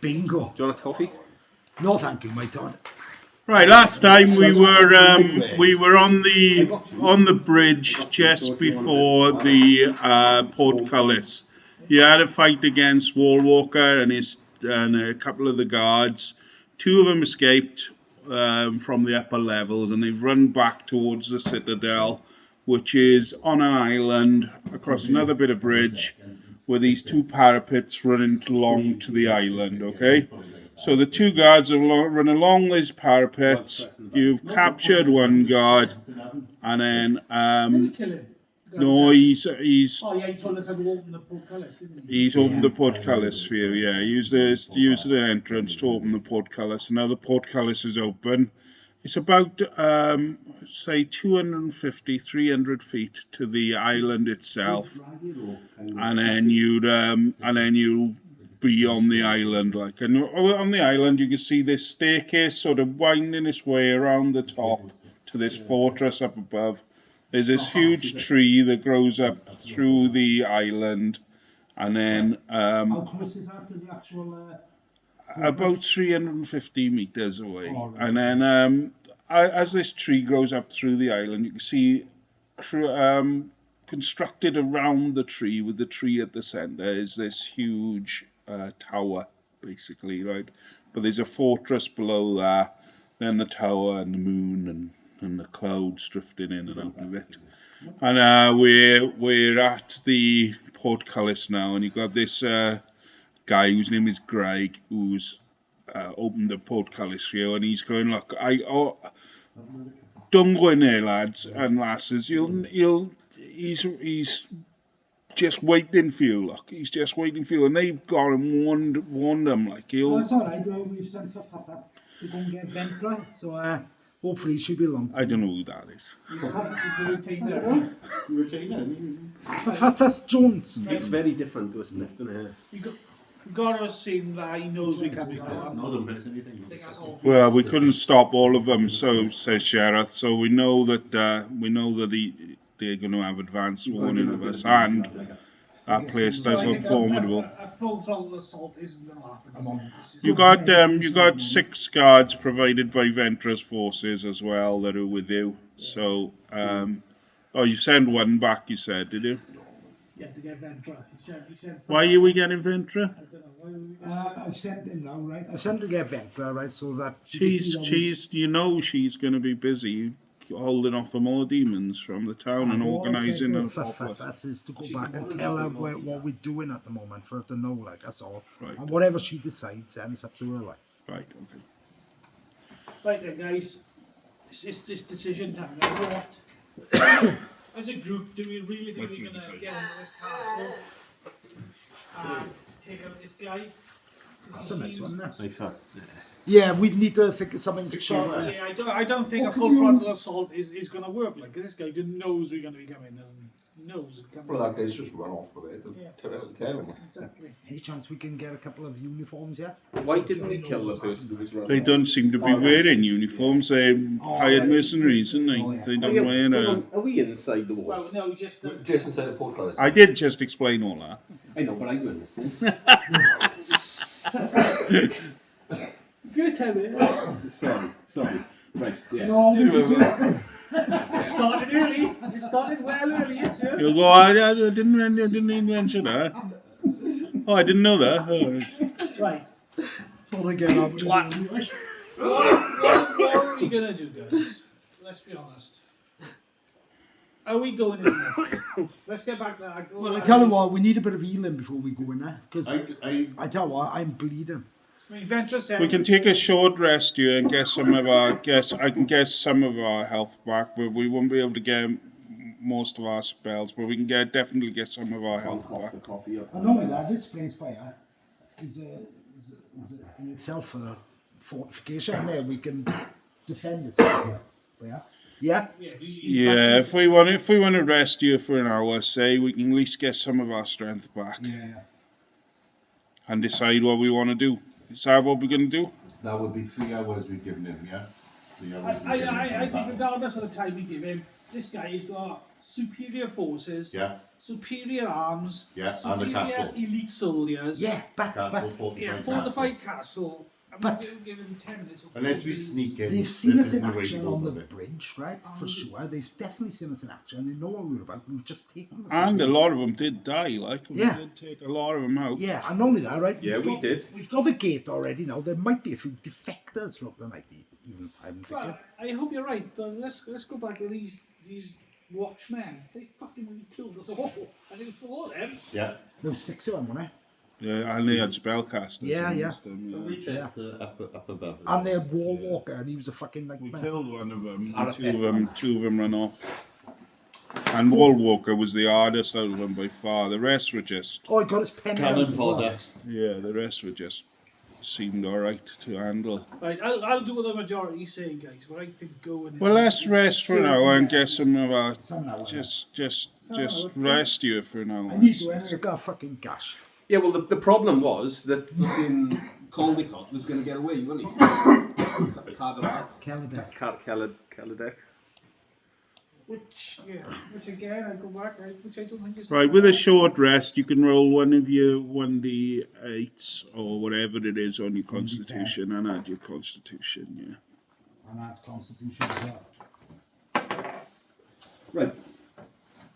Bingo. Do you want a coffee? No, thank you, my Todd. Right, last time we were on the bridge just before the portcullis. You had a fight against Wallwalker and a couple of the guards. Two of them escaped from the upper levels, and they've run back towards the citadel, which is on an island across another bit of bridge, where these two parapets run along to the island. Okay. So the two guards have run along these parapets. You've captured one guard, and then no, he's. Oh yeah, he told us how to open the portcullis, didn't he? He's opened the portcullis for you. Yeah, use the entrance to open the portcullis. And now the portcullis is open. It's about say 250, 300 feet to the island itself, and then you'll be on the island, and on the island you can see this staircase sort of winding its way around the top to this fortress up above. There's this huge tree that grows up through the island, and then how close is that to the actual? About 350 meters away, and then as this tree grows up through the island, you can see constructed around the tree, with the tree at the center, is this huge tower, basically, right? But there's a fortress below that, then the tower and the moon and the clouds drifting in and out of it. And we're at the portcullis now, and you've got this guy whose name is Greg, who's opened the portcullis here, and he's going, look, don't go in there, lads and lasses. He's just waiting for you, look. He's just waiting for you, and they've got him warned him, like, he'll. Oh, it's all right. We've sent for Fata to go and get Dendra, so hopefully she'll be along. I don't know who that is. Fata Jones. It's very different to a split, isn't it? You've got to assume that he knows we can be Well, we couldn't stop all of them, so says Sheroth. So we know that they're going to have advance warning of us, and that place does look formidable. A full throttle assault isn't going to happen. You got 6 guards provided by Ventra's forces as well that are with you. So, you sent one back, you said, did you? You have to get Dendra. He said why are we getting Dendra? I don't know. I've sent him now, right? I've sent him to get Dendra, right? So that she's she's going to be busy holding off the more demons from the town and organising and that is to go back and tell her what we're doing at the moment, for her to know, like, that's all. Right. And whatever she decides, then it's up to her, like. Right. Okay. Right then, guys. It's this decision time. What? As a group, do we really think we're going to get into this castle and take out this guy? That's a nice one, that. Nice one. Yeah, we need to think of something short. Yeah, I don't think a full frontal assault is going to work. Like, this guy knows we're going to be coming, doesn't he? He knows. Well, that guy's just run off with it. Tell him. Exactly. Any chance we can get a couple of uniforms, yeah? Why didn't he kill the person who was running? They don't seem to be wearing uniforms. They're hired mercenaries, isn't they? They don't wear. Are we inside the walls? Well, no, just inside the portcullis. I did just explain all that. I know, but I do understand. Good time, Sorry. Right, yeah. No, started early. It started well early, yes, sir. You'll go, I didn't mention that. Oh, I didn't know that. Oh. Right. what again? What are we going to do, guys? Let's be honest. Are we going in there? Let's get back to that. Well, I tell you what, we need a bit of healing before we go in there. Because I tell you what, I'm bleeding. We can take a short rest here and get some of our I can get some of our health back, but we won't be able to get most of our spells. But we can definitely get some of our health back. And not only that, this place fire is in itself a fortification. There we can defend it. Yeah. Yeah. If we want to rest here for an hour, say, we can at least get some of our strength back. Yeah. And decide what we want to do. Is that what we're going to do? That would be 3 hours we've given him, yeah? I think regardless of the time we give him, this guy has got superior forces, Yeah, superior arms, yeah, and a superior castle. elite soldiers. Yeah, Castle, Yeah, fortified fortified castle. And But- we're given 10 minutes. Of Unless we 4 sneak in, they've seen this us is in the way to action go on the about it. bridge, right? For sure. They've definitely seen us in action. They know what we're about. We've just taken the And a fucking- lot of them did die, like, we Yeah. did take a lot of them out. Yeah, and not only that, right? Yeah, we did. We've got the gate already now. There might be a few defectors throughout the night, even. I'm thinking. Well, I hope you're right, but let's go back to these watchmen. They fucking really killed us all. I think for them. Yeah. There was 6 of them, wasn't Yeah, and they had spellcasters. Yeah, and yeah. stuff, yeah. Yeah. Up above. there? And they had War Walker, and he was a fucking We nightmare. killed one of them, Out of two of them ran off. And Wall Walker was the hardest out of them by far. The rest were just, Oh, he got his pen Cannon down as well. fodder. yeah, the rest were just seemed alright to handle. Right, I'll do what the majority say, guys. What I think go and. Well, let's rest for now and get some of our, Some now, just hour. rest you for now. I need to enter a fucking gash. Yeah, well, the problem was that fucking Caldecott was going to get away, wasn't he? Keledec. Keledec. Which again, I go back, right, which I don't think is. Right, with a short rest, you can roll one of your 1d8s or whatever it is on your constitution and add your constitution, yeah. And add Constitution as well. Right.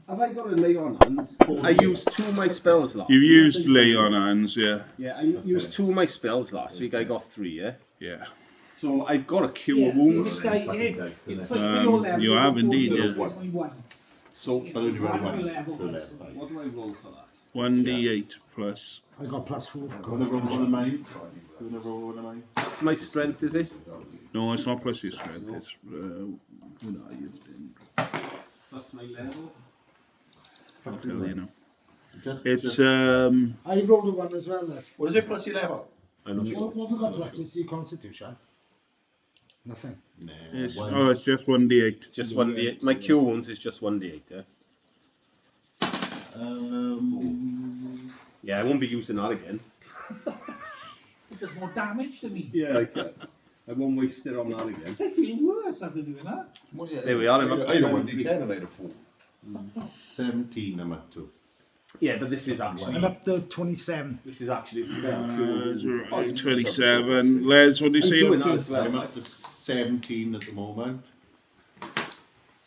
Have I got a lay on hands? I used 2 of my spells last You've week. used lay on hands, yeah. Yeah, I used 2 of my spells last week. I got 3, yeah? Yeah. So I've got a cure Yeah, wounds. this guy, Fucking yeah, dice, for innit? your level, you have for indeed, your yeah. level, it's only 1. So, But only roll Half one. your level, Roll that's left, all. right. what do I roll for that? 1d8 plus. I got +4 of Wanna roll one of Constitution. mine? Wanna roll one of mine? That's my strength, is it? No, it's not plus your strength, it's, what are you doing? That's my level. I'll tell you now. Just, It's, I rolled a 1 as well. Then. What is it plus your level? I'm not sure. What have we got plus? It's your Constitution. Nothing. nah, it's, one. oh, it's just 1d8. Just 1d8. My cure wounds is just 1d8, yeah? Yeah, I won't be using that again. It does more damage to me. Yeah, I won't waste it on that again. I feel worse after doing that. There we are, I'm up to I had a 73. 1d10 and I had a 4. 17 I'm up to. Yeah, but this is I'm actually... up to 27. This is actually... It's about cure wounds. Right, 27. Les, what do you I'm say doing up that to? as well. I'm up to 17 at the moment.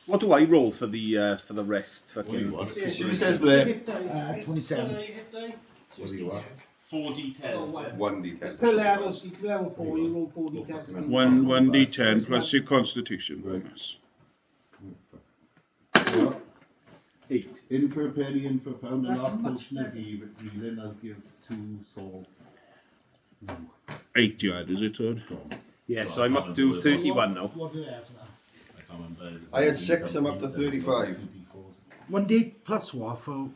What do I roll for the rest? What do you Fucking want? She says there. 27. What do you want? 4d10. 1d10. Per level, so level 4, you roll 4d10. 1d10 plus your constitution bonus. 8. In for a penny, in for a pound, the last potion of healing I'll give to Saul. 8 you had, is it, Todd? Yeah, so I'm up to 31 now. What do I have now? I can't remember. I had 6, I'm up to 35. 1d8 plus what for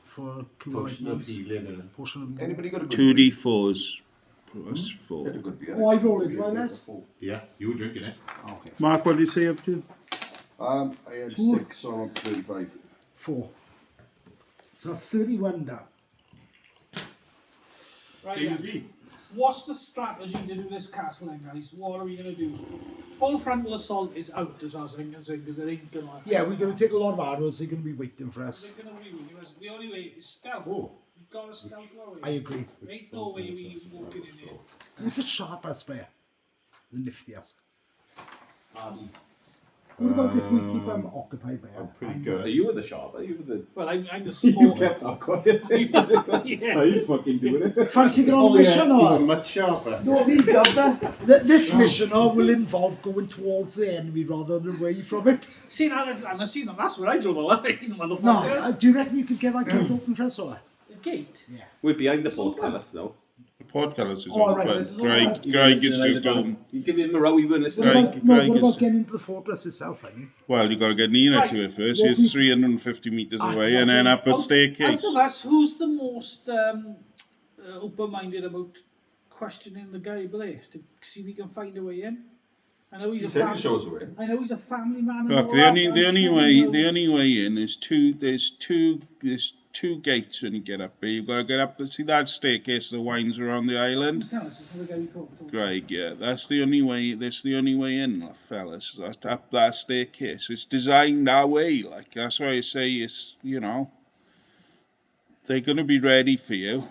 Potion of healing. Potion of Anybody got a good beer? 2d4s plus 4. Had a good beer. Oh, I rolled it, right, Les? Yeah, you were drinking it. Okay. Mark, what do you say up to? I had 6, so I'm up to 35. 4. So 31 down. Right, yeah. What's the strategy to do this castle then, guys? What are we going to do? Full frontal assault is out as far as I'm concerned, because they ain't going to... Yeah, we're going to take a lot of arrows. They're going to be waiting for us. They're going to be with us. The only way is stealth. Oh. You've got to stealth our way. I agree. There ain't no way we walking in here. Who's the sharpest player? The niftiest. Hardy. What about if we keep them occupied by I'm pretty Are good. you the sharp? Are you the... Well, I'm the small... that quiet. yeah. Are you fucking doing it? Fancy getting on the mission You're or? much sharper. No, we got that. This mission will involve going towards the enemy rather than away from it. See, now, and I see them, that's where I draw the line, motherfuckers. No, do you reckon you could get that gate open for us or? The gate. Yeah. We're behind the portcullis now. The portcullis is Oh, on right, front. this is all Greg, right. Greg is just going. You give him a row, you weren't listening. Right. What about, no, Greg what is- about getting into the fortress itself, I mean? Well, you got to get near Right. to it first. Well, It's 350 metres away and then up a Out staircase. of us, who's the most open-minded about questioning the guy there to see if he can find a way in? I know he's He a said he family. shows away. I know he's a family man. and Look, all the that, only but I'm the only sure way he the knows. only way in is there's 2 gates when you get up there. You've got to get up to see that staircase that winds around the island. Greg, yeah, that's the only way. That's the only way in, fellas. That's up that staircase. It's designed that way. Like that's why I say it's they're going to be ready for you.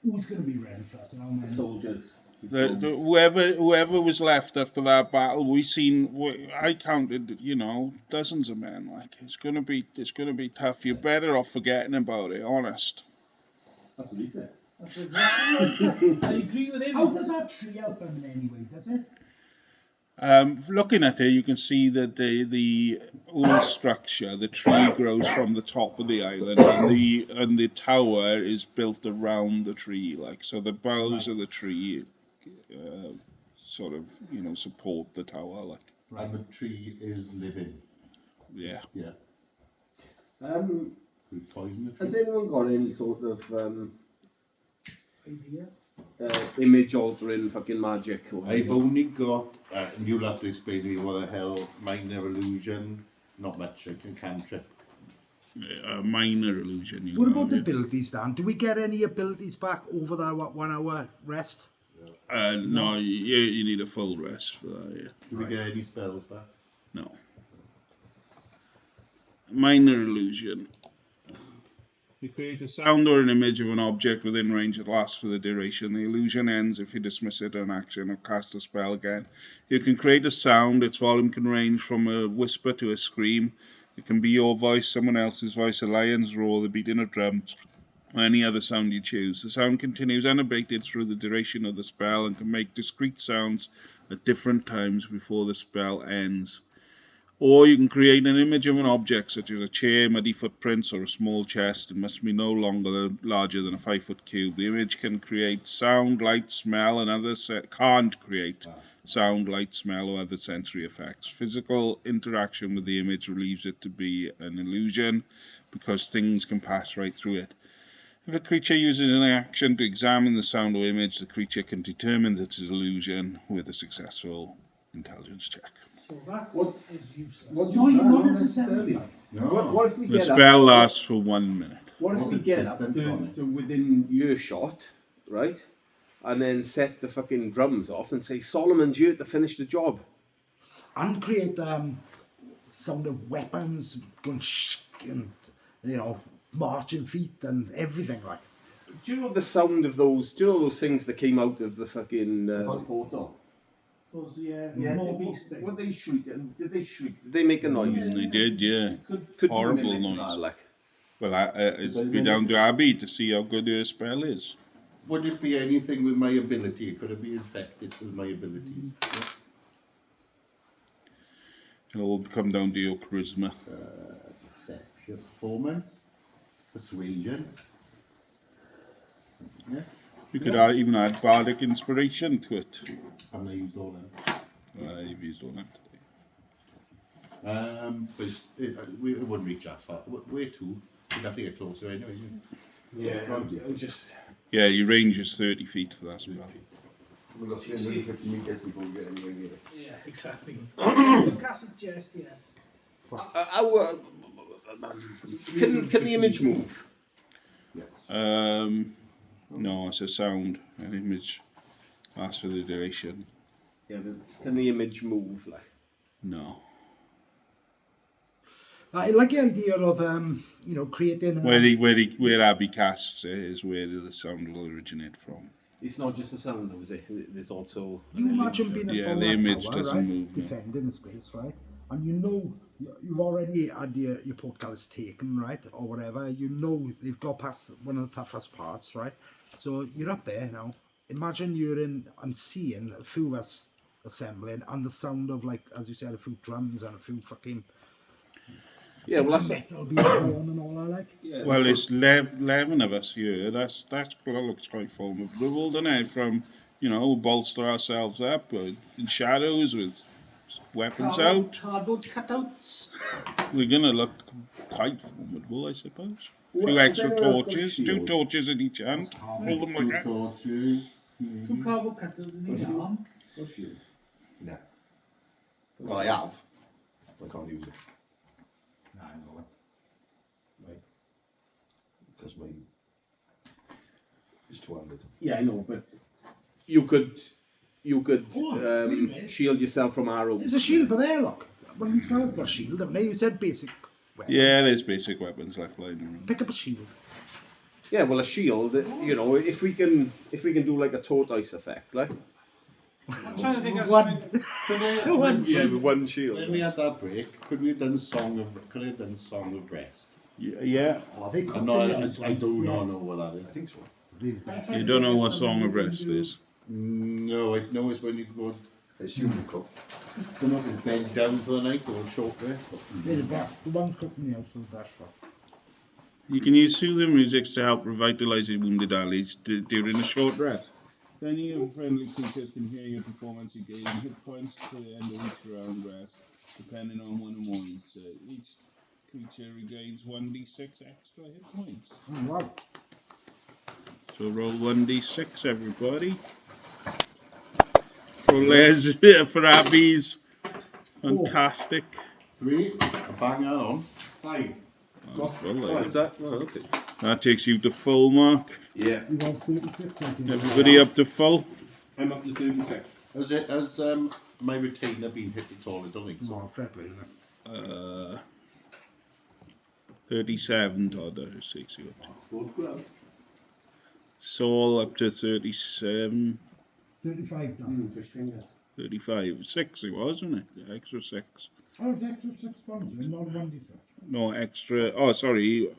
Who's going to be ready for us? Soldiers. Whoever was left after that battle, I counted, dozens of men. Like it's gonna be tough. You're better off forgetting about it. Honest. That's what he said. That's exactly what he said. I agree with him. How does that tree help him in any way? Does it? Looking at it, you can see that the whole structure, the tree grows from the top of the island, and the tower is built around the tree. Like so, the boughs of the tree. Sort of, support the tower, like. And the tree is living. Yeah. Yeah. We poison the tree. Has anyone got any sort of Idea? image altering fucking magic? Or I've only got, and you'll have to explain to me what the hell, minor illusion, not much, I can cantrip. A minor illusion. What about abilities, Dan? Do we get any abilities back over that 1 hour rest? No, you need a full rest for that, yeah. Do we get any spells back? No. Minor illusion. You create a sound or an image of an object within range that lasts for the duration. The illusion ends if you dismiss it on action or cast a spell again. You can create a sound. Its volume can range from a whisper to a scream. It can be your voice, someone else's voice, a lion's roar, the beating of drums, or any other sound you choose. The sound continues unabated through the duration of the spell and can make discrete sounds at different times before the spell ends. Or you can create an image of an object, such as a chair, muddy footprints, or a small chest. It must be no longer larger than a 5-foot cube. The image can create sound, light, smell, and can't create sound, light, smell, or other sensory effects. Physical interaction with the image relieves it to be an illusion, because things can pass right through it. If a creature uses an action to examine the sound or image, the creature can determine that it's an illusion with a successful intelligence check. So that is useless. Not necessarily. What if we The get spell lasts for 1 minute. What if we get up to within earshot, right? And then set the fucking drums off and say, Solomon's here to finish the job. And create sound of weapons going and marching feet and everything like. Do you know the sound of those? Do you know those things that came out of the fucking portal. Those, beast things. What they shriek? Did they shriek? Did they make a noise? They did, yeah. Could Horrible you mimic noise. that, like? Well, it's be down to Abby to see how good her spell is. Would it be anything with my ability? Could it be infected with my abilities? It'll all come down to your charisma. Deception, performance, persuasion. Yeah. You could even add bardic inspiration to it. Haven't I used all them? You've used all that today. But we wouldn't reach that far. We're two. We'd have to get closer anyway. Yeah, your range is 30 feet for that spell. We've got 350 metres before we get anywhere near it. Yeah, exactly. You can't suggest yet. Can the image move? Yes. No, it's a sound. An image lasts for the duration. Yeah, but can the image move? Like? No. I like the idea of creating. Where Abby casts it is where the sound will originate from. It's not just a sound, though, is it? There's also. You imagine being Yeah, in the image tower, doesn't right? move, no. Defending the space, right? And you've already had your portcullis taken, right, or whatever. They've got past one of the toughest parts, right? So you're up there now. Imagine you're in and seeing a few of us assembling, and the sound of, like, as you said, a few drums and a few fucking. Yeah, well, that's metal being drawn and all that, like. Yeah, Well, it's 11 of us here. That looks quite formidable, doesn't it? From, bolster ourselves up in shadows with weapons out. Cardboard cutouts. We're going to look quite formidable, I suppose. A few Well, extra has anyone else got torches, shield? 2 torches in each hand. Hold them like Two that. torches. 2 cardboard cutouts in each arm. No. Well, I have. I can't use it. Nah, I'm going. Because my... It's 200. Yeah, I know, but you could Wait a minute. shield yourself from arrows. There's a shield, but there, look. Well, these fellas got a shield, haven't they? You said basic weapon. Yeah, there's basic weapons left lying around. Pick up a shield. Yeah, well, a shield. You know, if we can do like a tortoise effect, like. I'm trying to think of One. Yeah, with one shield. When we had that break, could we have done Song of Rest? Yeah. Oh, they I'm not, I do not know what that is. I think so. You don't know what Song of Rest is. No, I know it's when you go It's human cook. come up and bend down for the night or short rest. The one's cooking the house for the best one. You can use soothing music to help revitalize your wounded allies during a short rest. Then your friendly creatures can hear your performance. You gain hit points to the end of each round rest, depending on one or more. Each creature regains 1d6 extra hit points. Oh, wow. So roll 1d6, everybody. For Les, for Abby's. Fantastic. 3, a bang on. 5. Well, Is that? Oh, okay. that takes you to full, Mark. Yeah. You want 36, I think. Everybody up to full? I'm up to 36. Has my retainer been hit at all? I don't think so. Oh, fair play, isn't it? 37, Todd, that takes you up to. Well, Saul up to 37, 35 now. 35. 6 it was, wasn't it? The extra 6. Oh, it's extra 6 pounds, and not 1d6. No, extra. Oh, sorry.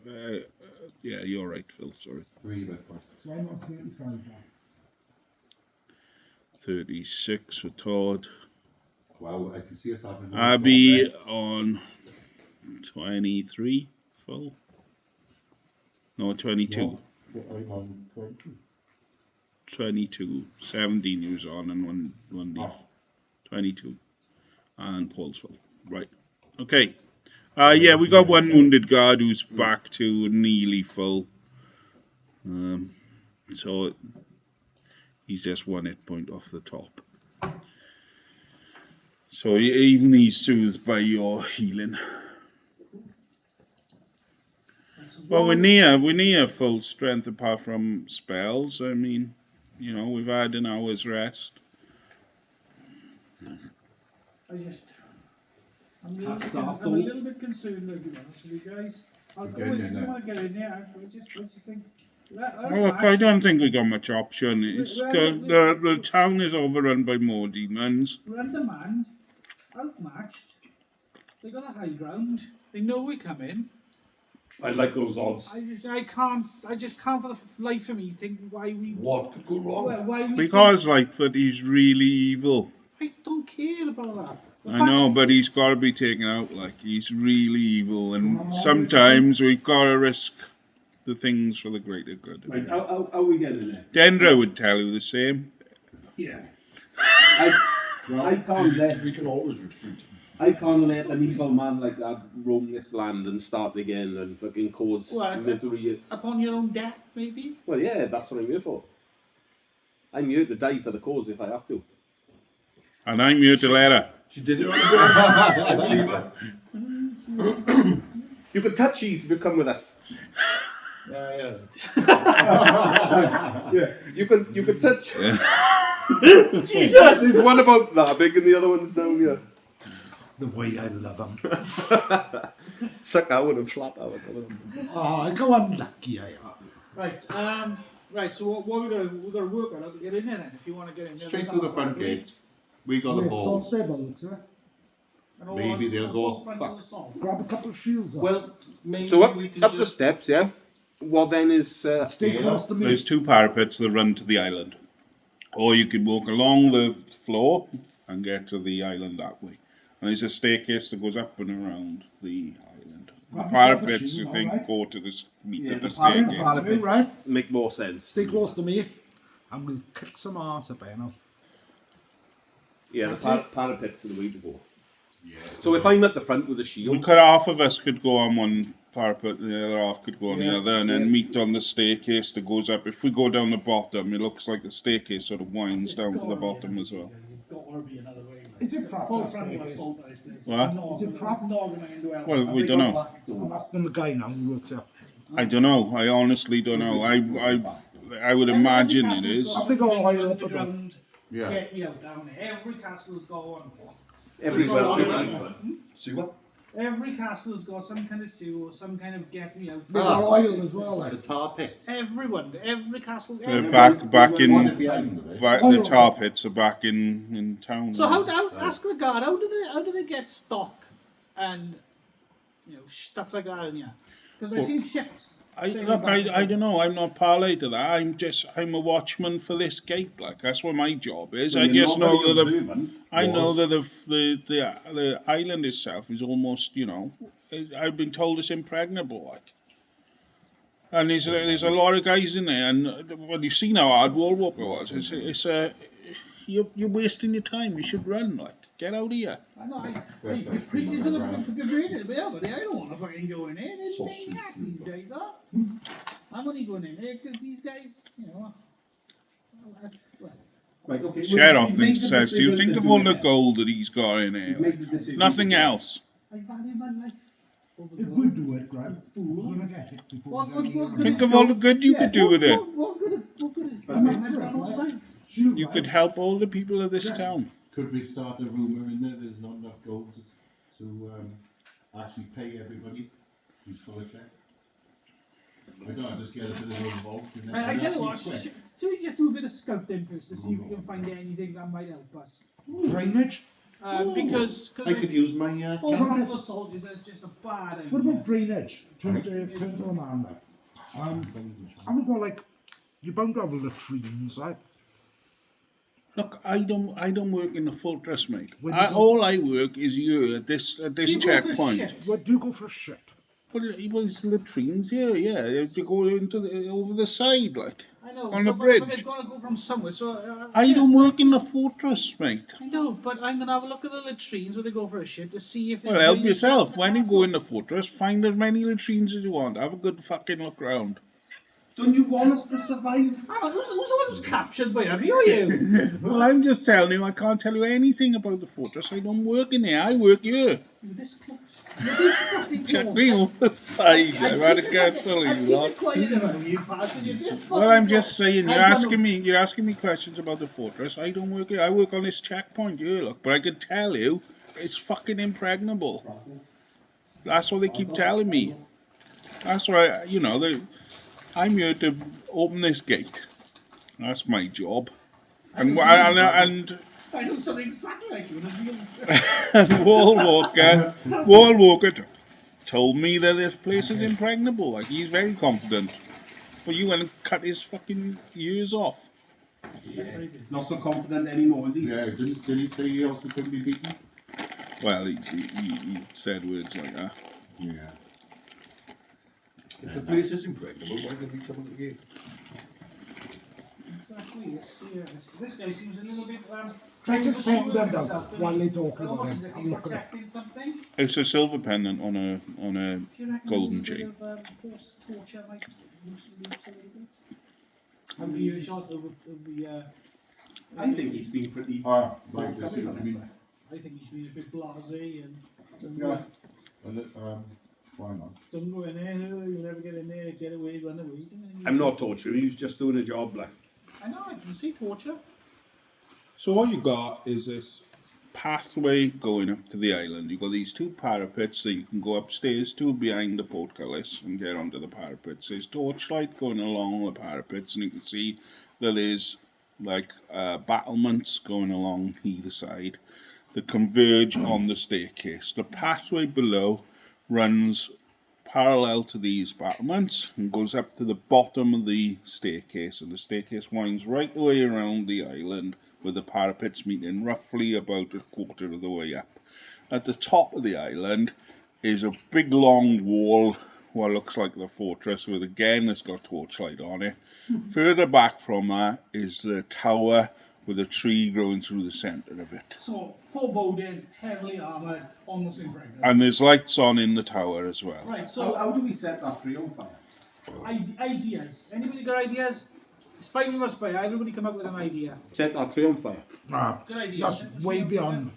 Yeah, you're right, Phil. Sorry. 3 red points. So I'm on 35 now. 36 for Todd. Wow, I can see us having Abby on 23 full. No, 22. I'm on 20. 22. 17 you was on and one leaf. 22. And Paul's full. Right. Okay. Yeah, we got one wounded guard who's back to nearly full. So he's just 1 hit point off the top. So even he's soothed by your healing. Well, we're near full strength apart from spells. I mean, you know, we've had an hour's rest. I'm a little bit concerned, to be honest with you guys. I'll go in if you want to get in there. I just think. Oh, look, I don't think we got much option. The town is overrun by more demons. We're undermanned, outmatched. They got a high ground. They know we come in. I like those odds. I just can't for the life of me think why we. What could go wrong? Why we. Because Lightfoot, he's really evil. I don't care about that. I know, but he's got to be taken out. Like, he's really evil, and sometimes we've got to risk the things for the greater good. Right, how are we getting there? Dendra would tell you the same. Yeah. I can't let. We can always retreat. I can't let an evil man like that roam this land and start again and fucking cause misery. Upon your own death, maybe? Well, yeah, that's what I'm here for. I'm here to die for the cause if I have to. And I'm here to let her. She did it on the bridge. I believe her. You can touch these if you come with us. Yeah. Yeah, you can touch. Jesus! There's one about that big and the other one's down here. The way I love them. Suck that one and slap that one. Oh, go unlucky I am. Right, so what we got to work on how to get in there then, if you want to get in there. Straight through the front gate. We got the balls. Maybe they'll go, fuck. Grab a couple of shields up. Well, Maybe so we can up the just... steps, yeah? What then is... Stay close to me. There's 2 parapets that run to the island. Or you could walk along the floor and get to the island that way. And there's a staircase that goes up and around the island. The parapets, you think, go to the meet at the staircase. parapets right? make more sense. Stay close to me. And we'll kick some arse up here now. Yeah, the parapets are the way to go. Yeah. So if I'm at the front with a shield... Half of us could go on one parapet and the other half could go on the other, and then meet on the staircase that goes up. If we go down the bottom, it looks like the staircase sort of winds down to the bottom as well. Is it trapped? What? Is it trapped? Well, we don't know. I'm asking the guy now who works here. I don't know. I honestly don't know. I would imagine it is. I think I'll hire up a bit. Underground, Yeah. get me out down there. Every castle's got one. Every Well, well, Sewer? Every castle's got some kind of sewer, some kind of get me out. They got oil as well, The like. tar pits. Everyone, every castle. They're Every back in. One at the end of it. The tar pits are back in town. So how ask the guard, how do they get stock and stuff like that in here? Because I've seen ships. I don't know. I'm not parley to that. I'm a watchman for this gate. Like that's what my job is. I just know that the island itself is almost, I've been told it's impregnable. Like, and there's a lot of guys in there. And well, you've seen how hard Wall Walker was. You're wasting your time. You should run. Like, get out of here. I know. You're preaching to the great, but I don't want to fucking go in there. They're maniacs, these guys are. I'm only going in there because these guys, Right, okay. Sheroth says, do you think of all the gold that he's got in here? Like, nothing else. I value my life. If we do it, right, we're going to get it before we get it. Think of all the good you could do with it. What good is that? You could help all the people of this town. Could we start a rumour in there there's not enough gold to actually pay everybody who's full of shit? I don't know, just get a bit involved. I tell you what, should we just do a bit of scouting first to see if we can find anything that might help us? Drainage? Because I could use my full assault is just a bad idea. What about drainage? Turn to the man, like. I would go like, you're bound to have latrines, like. Look, I don't work in the fortress, mate. All I work is here at this checkpoint. What do you go for shit? Well, it's latrines, yeah. You go over the side, like. I know, on the bridge. But they've got to go from somewhere. So I don't work in the fortress, mate. I know, but I'm gonna have a look at the latrines where they go for a shit to see if. Well, help yourself. When you go in the fortress, find as many latrines as you want. Have a good fucking look round. Don't you want us to survive? Who's the one who's captured by him? Are you? Well, I'm just telling you, I can't tell you anything about the fortress. I don't work in there. I work here. You're this close. You're this fucking close. Check me on the side. I've had a careful lot. Well, I'm just saying. You're asking me questions about the fortress. I don't work here. I work on this checkpoint here. Look, but I can tell you, it's fucking impregnable. That's what they keep telling me. That's right. I'm here to open this gate. That's my job. And I know something exactly like you. and Wall Walker told me that this place is impregnable. Like, he's very confident. But you went and cut his fucking ears off. Not so confident anymore, is he? Yeah, didn't he say he also couldn't be beaten? Well, he said words like that. Yeah. If the place is impregnable, why can't we come at the gate? Exactly, yes. This guy seems a little bit. Try to straighten them down while they talk about Almost it. as if I'm he's looking at it. protecting something. It's a silver pendant on a Do you reckon golden a chain. bit of torture might loosen the loose a little bit? I'll give you a shot of the. I think he's been pretty. Like forthcoming on this side. I think he's been a bit blasé and Yeah. Why not? don't go in there. You'll never get in there. Get away, run away. I'm not torturing, he's just doing a job, like. I know. I can see torture. So all you got is this pathway going up to the island. You've got these two parapets that you can go upstairs to behind the portcullis and get onto the parapets. There's torchlight going along the parapets, and you can see that there's like battlements going along either side that converge on the staircase. The pathway below runs parallel to these battlements and goes up to the bottom of the staircase, and the staircase winds right the way around the island with the parapets meeting roughly about a quarter of the way up. At the top of the island is a big long wall, what looks like the fortress, with again it's got torchlight on it. Further back from that is the tower with a tree growing through the centre of it. So foreboding, heavily armoured, almost impregnable. And there's lights on in the tower as well. Right. So How do we set that tree on fire? ideas. Anybody got ideas? It's 5 of us by. Everybody come up with an idea. Set that tree on fire. Ah, Good idea. that's way beyond.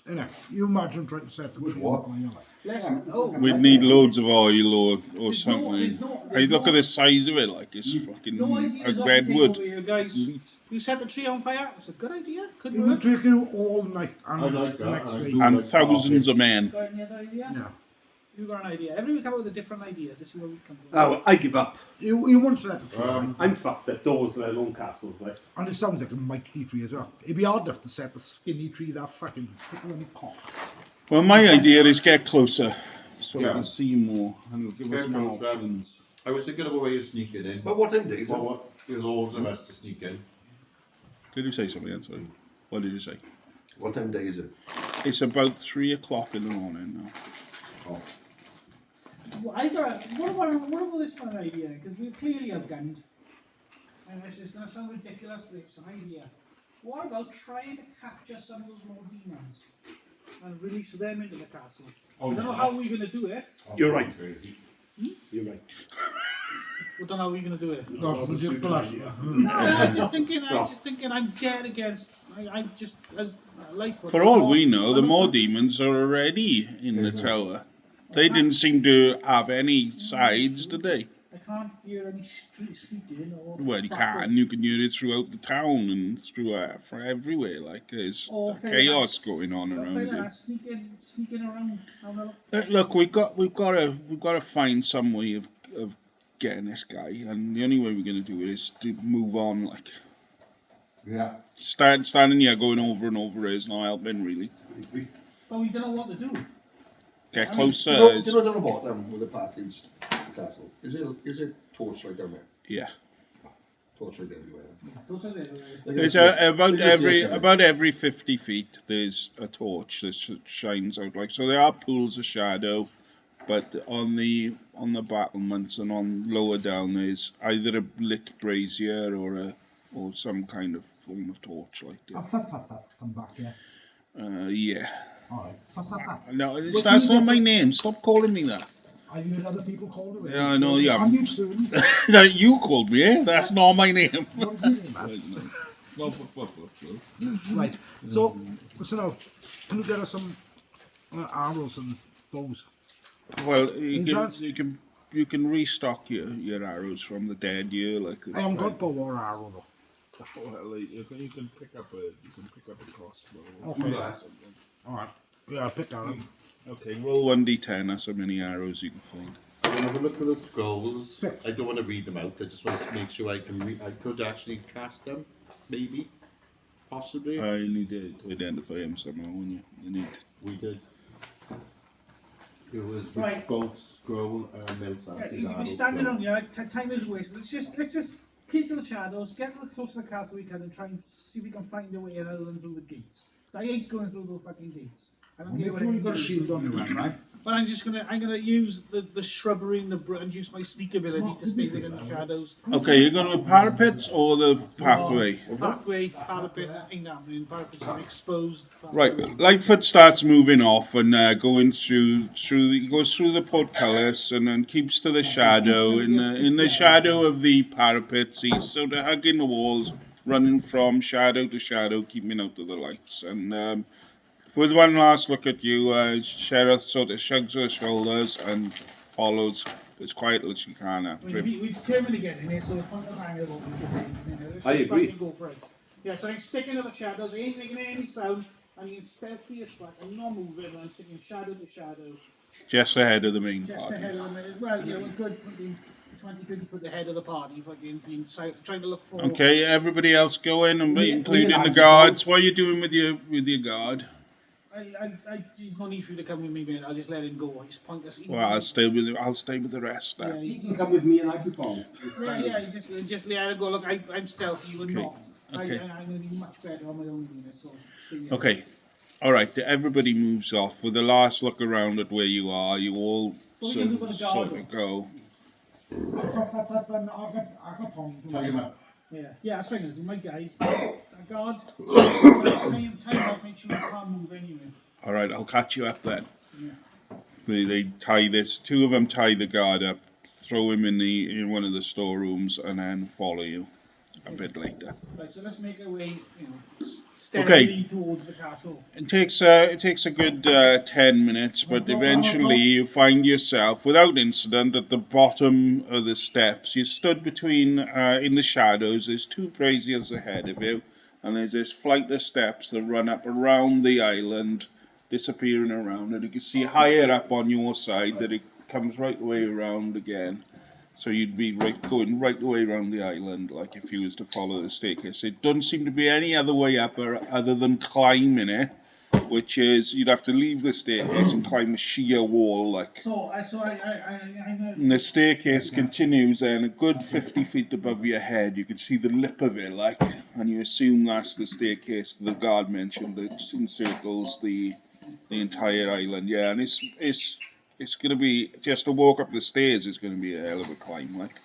You imagine trying to set the With tree what? on fire. Listen, oh, We'd need loads of oil or There's something. there's I look no- at the size of it, like it's fucking no a ideas I can take redwood. over here, guys. You set the tree on fire. It's a good idea. Could It would work. take you all night and I like the that, next and I day. do. And like thousands of men. Got any other idea? Yeah. You got an idea. Everyone come up with a different idea to see what we come up with. Oh, I give up. You won't set the tree right? I'm fucked at doors let alone castles, like. And it sounds like a mighty tree as well. It'd be hard enough to set the skinny tree that fucking thicker than a cock. Well, my idea is get closer so we Yeah. can see more and it'll give us Care more close, options. I was thinking of a way of sneaking in. But what time days? But what? There's loads of us to sneak in. Did you say something else? Sorry. What did you say? What time day is it? It's about 3 o'clock in the morning now. Oh. Well, what about this one idea? Because we're clearly outgunned. And this is going to sound ridiculous, but it's an idea. What about trying to capture some of those more demons and release them into the castle? Oh, I don't know yeah. how we're going to do it. You're right. You're right. We don't know how we're going to do it. That's ridiculous. I'm just thinking, I'm dead against. I just, as Lightfoot. For all we know, the more demons are already in the tower. They didn't seem to have any sides, did they? I can't hear any squeaking or. Well, you can. You can hear it throughout the town and through from everywhere. Like there's chaos going on around you. Sneaking around. Look, we've got to find some way of getting this guy, and the only way we're going to do it is to move on. Like Yeah. standing here going over and over is not helping really. But we don't know what to do. Get closer. Do you know down the bottom where the path leads to the castle? Is it torchlight down there? Yeah. Torchlight everywhere. Those are the. There's about every 50 feet there's a torch that shines out like so. There are pools of shadow, but on the battlements and on lower down there's either a lit brazier or some kind of form of torchlight. Come back, yeah. Yeah. Alright. No, that's not my name. Stop calling me that. I've heard other people call it. Yeah, I know you I'm haven't. used to it. You called me, eh? That's not my name. What is your name, man? It's not for Right. So, listen now. Can you get us some arrows and bows? Well, In chance? you can restock your arrows from the dead year like this. I haven't got bow or arrow though. Well, you can pick up a crossbow. Okay. Alright. Yeah, I'll pick that up. Okay, roll 1d10. That's how many arrows you can find. I'm gonna have a look at the scrolls. 6. I don't want to read them out. I just want to make sure I could actually cast them, maybe, possibly. You need to identify him somehow, wouldn't you? We did. It was Right. both scroll and Milsat. Yeah, you can be standing on here. Time is wasted. Let's just keep to the shadows. Get close to the castle we can, and try and see if we can find a way in other than through the gates. I ain't going through those fucking gates. I don't care Make what sure you've anyone got a does. shield on you, man, right? But I'm gonna use the shrubbery and and use my sneak ability to stay within the shadows. Okay, you're going to parapets or the pathway? Pathway, parapets ain't happening. Parapets are exposed. Right, Lightfoot starts moving off and going through. He goes through the portcullis and then keeps to the shadow. In the shadow of the parapets, he's sort of hugging the walls, running from shadow to shadow, keeping out of the lights. And with one last look at you, Sheroth sort of shrugs her shoulders and follows as quietly as she can after him. We've determined to get in here, so the point of hanging over I agree. Go for it. Yeah, so I'm sticking to the shadows. I ain't making any sound. I'm being stealthy as fuck. I'm not moving. I'm sticking shadow to shadow. Just ahead of the main Just party. ahead of them. Well, you know, a good fucking 20 30 foot ahead of the party. Fucking being trying to look for. Okay, everybody else go in, and including the guards. What are you doing with your guard? There's no need for you to come with me, man. I'll just let him go. He's pointless. Well, I'll stay with the rest. Yeah, You can come with me and I could bomb. just let him go. Look, I'm stealthy. You are Okay. not. Okay. I'm going to be much better on my own doing this. So stay there. Okay. All right. Everybody moves off. With the last look around at where you are, you all What are we gonna do with the guard? sort of go. Tell him up. Yeah, that's what I'm going to do. My guy, a guard, tie him up, make sure he can't move anyway. All right. I'll catch you up then. Yeah. They tie this. Two of them tie the guard up, throw him in one of the storerooms, and then follow you. a bit later. Right, so let's make our way, steadily towards the castle. It takes a good 10 minutes, but eventually you find yourself, without incident, at the bottom of the steps. You stood between, in the shadows. There's 2 braziers ahead of you, and there's this flight of steps that run up around the island, disappearing around, and you can see higher up on your side that it comes right the way around again. So you'd be going right the way around the island, like if you was to follow the staircase. It doesn't seem to be any other way up other than climbing it, which is you'd have to leave the staircase and climb a sheer wall, like. And the staircase continues then a good 50 feet above your head. You can see the lip of it, like, and you assume that's the staircase the guard mentioned that encircles the entire island. Yeah, and it's going to be, just to walk up the stairs is going to be a hell of a climb, like.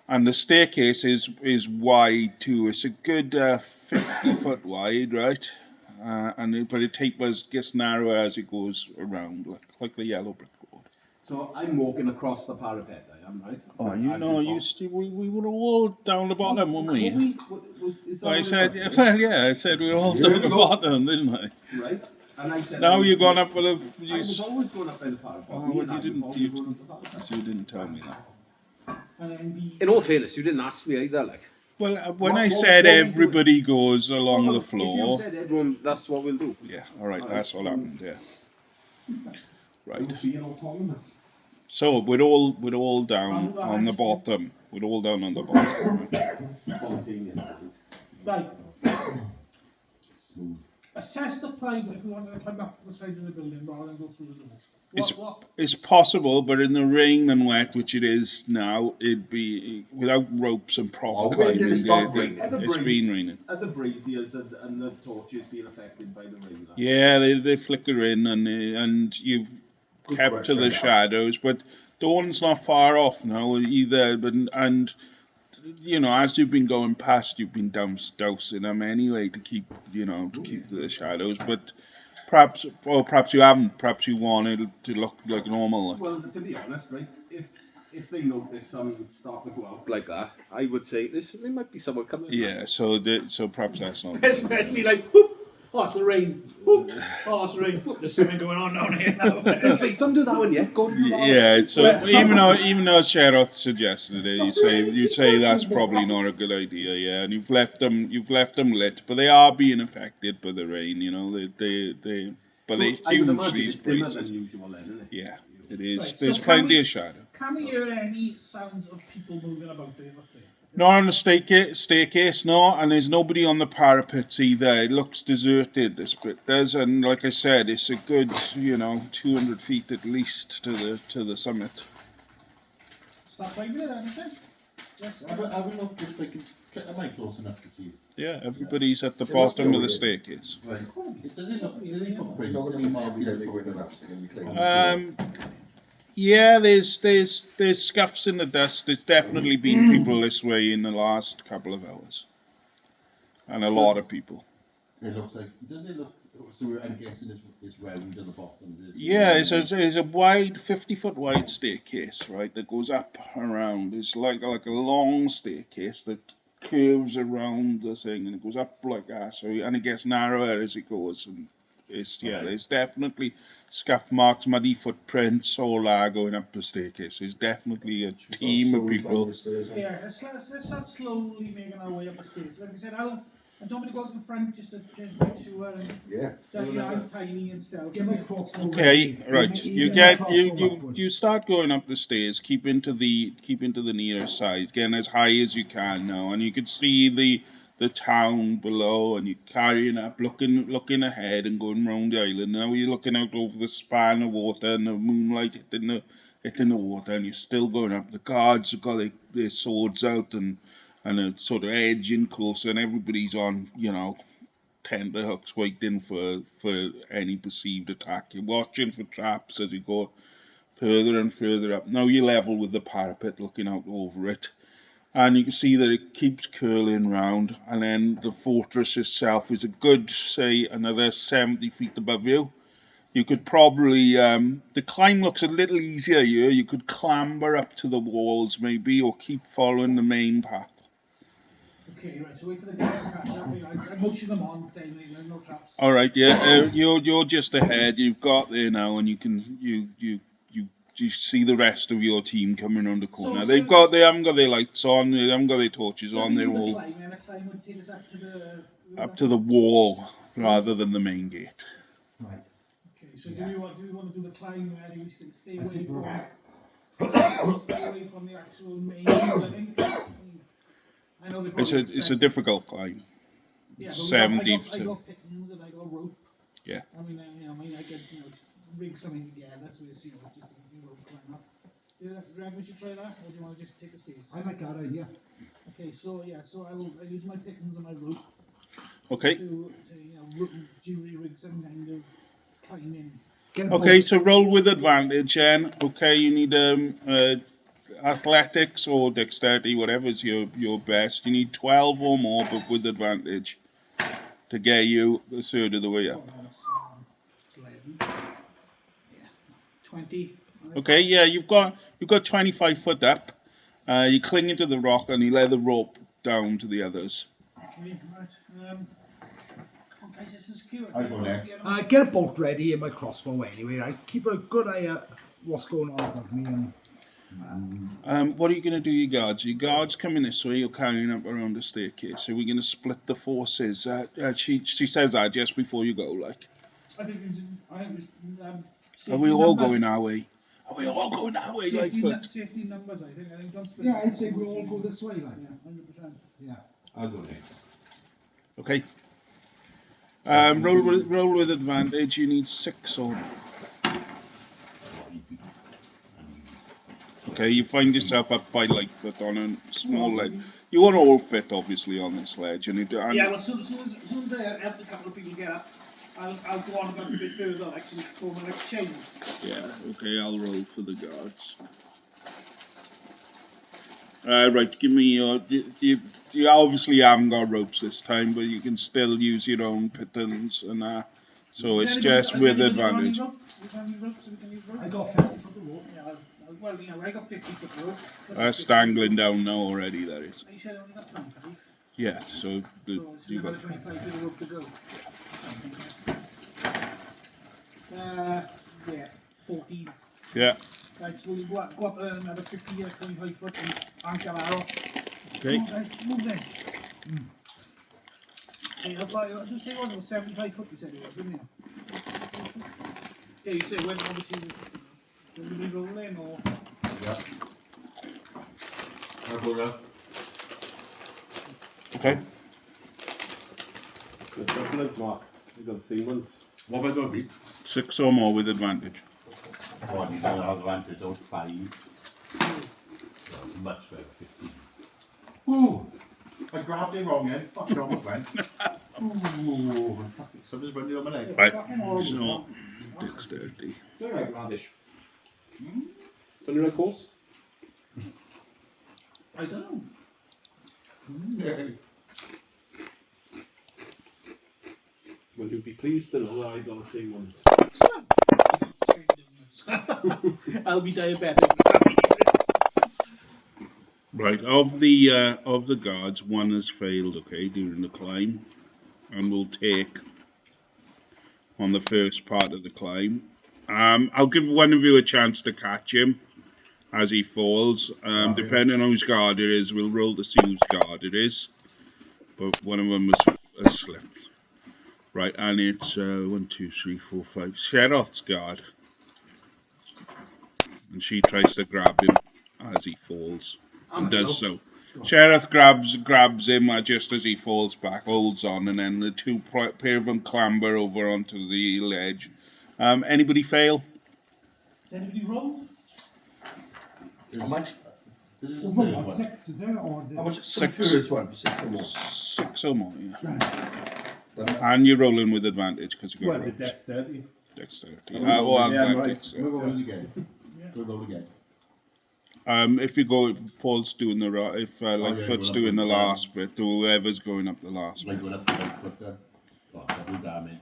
And the staircase is wide too. It's a good 50 foot wide, right? But it tapers, gets narrower as it goes around, like the yellow brick road. So I'm walking across the parapet, I am, right? Oh, we were all down the bottom, weren't we? I said we were all down the bottom, didn't I? Right. And I said, now you've gone up for the... I was always going up by the parapet. Oh, well, you didn't tell me that. In all fairness, you didn't ask me either, like. Well, when I said everybody goes along the floor... If you said everyone, that's what we'll do. Yeah, alright, that's what happened, yeah. Right. Being autonomous. So, we're all down on the bottom. We're all down on the bottom. Right. Smooth. Assess the climb if we wanted to climb up the side of the building rather than go through the doors. It's possible, but in the rain and wet, which it is now, it'd be without ropes and proper climbing. It's been raining. Are the braziers and the torches being affected by the rain? Yeah, they flicker in, and you've kept to the shadows, but dawn's not far off now either. And as you've been going past, you've been dousing them anyway to keep the shadows. But perhaps you haven't. Perhaps you wanted to look like normal. Well, to be honest, right, if they notice some start to go out like that, I would say there might be someone coming. Yeah, so perhaps that's not. Especially like, whoop, oh, it's the rain. Whoop, oh, it's the rain. Whoop, there's something going on down here now. Don't do that one yet. Go do that. Yeah, so even though Sheroth suggested it, you say that's probably not a good idea. Yeah, and you've left them lit, but they are being affected by the rain. But they huge these places. Unusual, then, isn't it? Yeah, it is. Right, There's so plenty of shadow. Can we hear any sounds of people moving about there? Not on the staircase, no, and there's nobody on the parapets either. It looks deserted, this bit does, and like I said, it's a good, 200 feet at least to the summit. Stop right there, anything? Yes. I will look if I can get the mic close enough to see. Yeah, everybody's at the bottom of the staircase. Right. Does it look pretty? Yeah, there's scuffs in the dust. There's definitely been people this way in the last couple of hours, and a lot of people. It looks like. Does it look? So I'm guessing it's round at the bottom. Yeah, it's a wide, 50-foot wide staircase, right, that goes up around. It's like a long staircase that curves around the thing, and it goes up like that. So and it gets narrower as it goes, and there's definitely scuff marks, muddy footprints, all that going up the staircase. There's definitely a team of people. Yeah, let's start slowly making our way up the stairs. Like I said, I don't want to go out in front just to make sure. I'm tiny and stealthy. Get my crossbow. Okay, right. You start going up the stairs. Keep into the nearest side, getting as high as you can now, and you can see the town below, and you're carrying up, looking ahead and going round the island. Now you're looking out over the span of water and the moonlight hitting the water, and you're still going up. The guards have got their swords out and are sort of edging closer, and everybody's on, tenterhooks waiting for any perceived attack. You're watching for traps as you go further and further up. Now you're level with the parapet, looking out over it. And you can see that it keeps curling round, and then the fortress itself is a good, say, another 70 feet above you. You could probably, the climb looks a little easier here. You could clamber up to the walls maybe, or keep following the main path. Okay, right, so wait for the guys to catch up. I motion them on, saying no traps. All right, yeah, you're just ahead. You've got there now, and you can you see the rest of your team coming around the corner. They haven't got their lights on. They haven't got their torches on. They're all The climb would take us up to the wall rather than the main gate. Right. Okay, so do we want to do the climb where you stay away from the actual main building? I know It's a difficult climb. Yeah, 70. I got pittons and I got rope. Yeah. I mean, I could rig something together so it's just a rope climb up. Do you reckon we should try that, or do you want to just take a stairs? I like that idea. Okay, so I use my pittons and my rope. Okay. To jury rig some kind of climbing. Okay, so roll with advantage, then. Okay, you need athletics or dexterity, whatever's your best. You need 12 or more, but with advantage to get you a third of the way up. 11. Yeah, 20. Okay, yeah, you've got 25 foot up. You cling into the rock and you lay the rope down to the others. Okay, right. Come on, guys, this is secure. I go next. Get a bolt ready in my crossbow anyway, right? Keep a good eye at what's going on above me. What are you going to do, your guards? Your guards coming this way, you're carrying up around the staircase. So we're going to split the forces. She says that just before you go, like. I think Are we all going our way? Are we all going our way, Lightfoot? Safety numbers, I think don't split. Yeah, I'd say we all go this way, like. Yeah, 100%. Yeah. I'll go next. Okay. Roll with advantage. You need 6 or more. Okay, you find yourself up by Lightfoot on a small ledge. You won't all fit, obviously, on this ledge. Well, as soon as I help a couple of people get up, I'll go on about a bit further, actually, form an exchange. Yeah, okay, I'll roll for the guards. Right, give me your... You obviously haven't got ropes this time, but you can still use your own pittons and so it's just with advantage. I got 50 foot of rope. Yeah, I got 50 foot rope. That's dangling down now already, that is. You said I only got 25. Yeah, so you got... 25 feet of rope to go. Yeah, 14. Yeah. Right, so we'll go up another 50 or 25 foot and anchor arrow. Okay. Come on, guys, move then. Okay, I'll just say what it was, 75 foot you said it was, didn't you? Yeah, you said when obviously when we roll in or... Yeah. I'll go now. Okay. Let's mark. You've got 3 months. What have I got to be? 6 or more with advantage. Oh, and you don't have advantage on 5. So much better, 15. Ooh! I grabbed it wrong then. Fuck it, almost went. Ooh! Somebody's running on my leg. Right, so dexterity. All right, radish. Don't you like horse? I don't know. Yeah. Will you be pleased to know that I got the same ones? I'll be diabetic. Right, of the guards, one has failed, okay, during the climb, and will take on the first part of the climb. I'll give one of you a chance to catch him as he falls. Depending on whose guard it is, we'll roll to see whose guard it is. But one of them has slipped. Right, and it's 1, 2, 3, 4, 5. Sheroth's guard. And she tries to grab him as he falls. And does so. Sheroth grabs him just as he falls back, holds on, and then the two pair of them clamber over onto the ledge. Anybody fail? Anybody roll? How much? This is Oh, the third what, one. 6 is there? Or How much? 6. The first one, 6 or more. 6 or more, yeah. Right. And you're rolling with advantage because you've got What is it, ropes. dexterity? Dexterity. Yeah, Or I'm athletics. right. We'll roll again. We'll roll again. If you go, Paul's doing the if Lightfoot's going up doing the the- last bit, whoever's going up the last Like bit. going up to 5 foot there. Oh, double damage.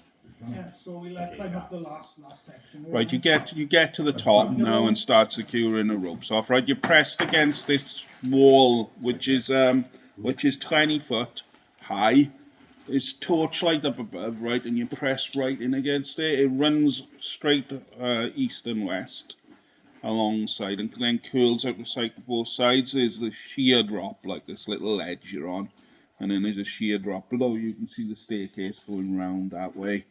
Yeah, so we'll climb up the last section. Right, you get to the top now and start securing the ropes off. Right, you're pressed against this wall, which is which is 20 foot high. It's torchlight up above, right, and you press right in against it. It runs straight east and west alongside, and then curls out the side to both sides. There's the sheer drop, like this little ledge you're on, and then there's a sheer drop below. You can see the staircase going round that way.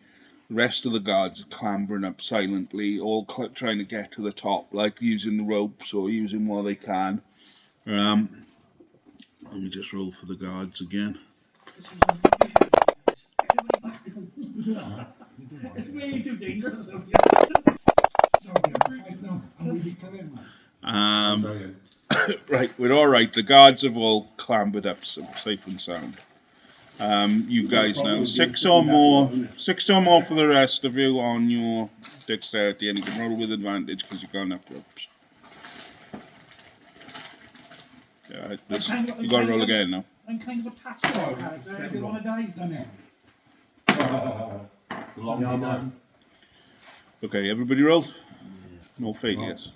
The rest of the guards are clambering up silently, all trying to get to the top, like using the ropes or using what they can. Let me just roll for the guards again. It's way too dangerous. Right, we're all right. The guards have all clambered up, safe and sound. You guys now, six or more for the rest of you on your dexterity, and you can roll with advantage because you've got enough ropes. Yeah, you got to roll again now. I'm kind of a passive character. I don't want to die. Okay, everybody roll. No failures.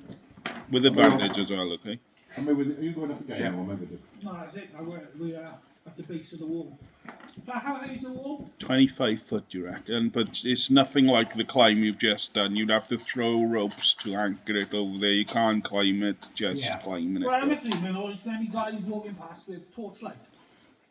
With advantage as well, okay? Are you going up again? Or am I with it? No, that's it. We are at the base of the wall. How high is the wall? 25 foot, you reckon? But it's nothing like the climb you've just done. You'd have to throw ropes to anchor it over there. You can't climb it just climbing it. Well, I'm assuming there's going to be guys walking past with torchlight.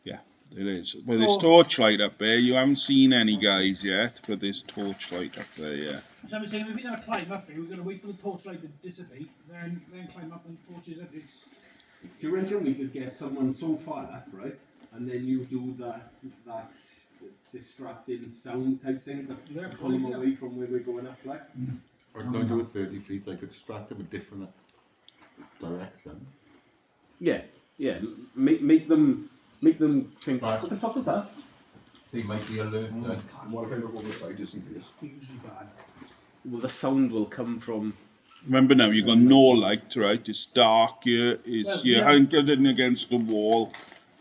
Yeah, there is. Well, there's torchlight up there. You haven't seen any guys yet, but there's torchlight up there, yeah. So I'm saying, if we're going to climb up there, we're going to wait for the torchlight to dissipate, then climb up and torches it. Do you reckon we could get someone so far up, right? And then you do that distracting sound type thing to pull them away from where we're going up, like? Or can I do it 30 feet? I could distract them a different direction. Yeah. Make them think. Right. What the fuck was that? They might be alert. What if I look over the side just in case? Usually bad. Well, the sound will come from. Remember now, you've got no light, right? It's dark here. You're anchored in against the wall.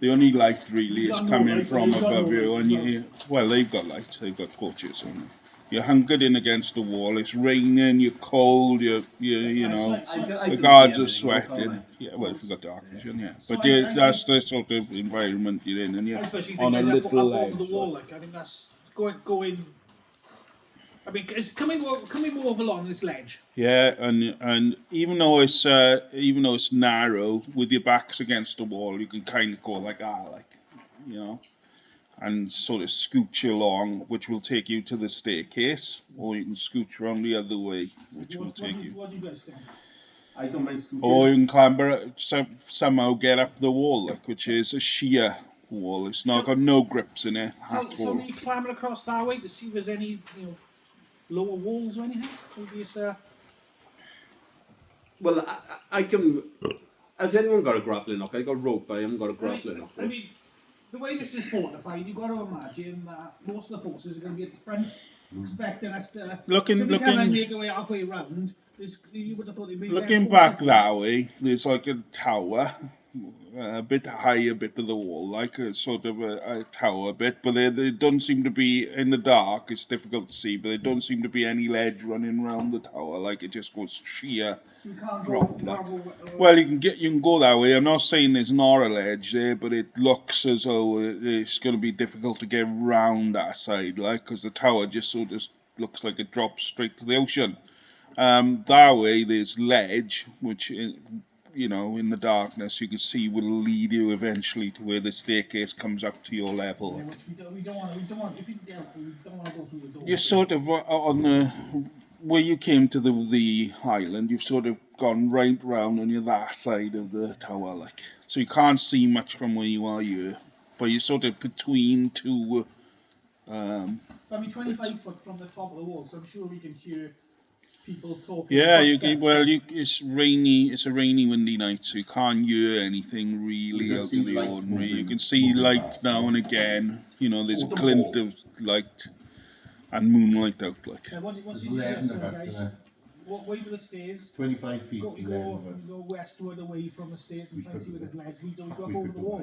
The only light really is coming from above you, and they've got light. They've got torches on them. You're hunkered in against the wall. It's raining. You're cold. You know, the guards are sweating. Yeah, well, if you've got dark vision, yeah. But that's the sort of environment you're in, and you're on a little ledge. The wall, like, I think that's going. I mean, it's coming more along this ledge. Yeah, and even though it's narrow, with your backs against the wall, you can kind of go like you know, and sort of scooch along, which will take you to the staircase, or you can scooch around the other way, which will take you. What do you guys think? I don't mind scooching. Or you can clamber somehow get up the wall, like, which is a sheer wall. It's not got no grips in it at all. So we clamber across that way to see if there's any lower walls or anything? Well, I can. Has anyone got a grappling hook? I got rope, but I haven't got a grappling hook. I mean, the way this is fortified, you've got to imagine that most of the forces are going to be at the front, expecting us to. Looking. Come and make our way halfway round. You would have thought they'd be looking back that way, there's like a tower. A bit higher bit of the wall, like a sort of a tower bit, but they don't seem to be in the dark. It's difficult to see, but there don't seem to be any ledge running around the tower. Like it just goes sheer drop. Well, you can go that way. I'm not saying there's not a ledge there, but it looks as though it's going to be difficult to get round that side, like because the tower just sort of looks like it drops straight to the ocean. That way, there's ledge, which. In the darkness, you can see will lead you eventually to where the staircase comes up to your level. Yeah, we don't want to go through the door. You're sort of on the where you came to the island. You've sort of gone right round on that side of the tower, like so you can't see much from where you are here. But you're sort of between two. 25 foot from the top of the wall, so I'm sure we can hear. People talking. Yeah, it's rainy. It's a rainy, windy night, so you can't hear anything really out of the ordinary. You can see light now and again. There's a glint of light and moonlight out. Like. Yeah, what's your suggestion, guys? What way to the stairs? 25 feet. Go westward away from the stairs and try and see where there's ledge. We go up over the wall.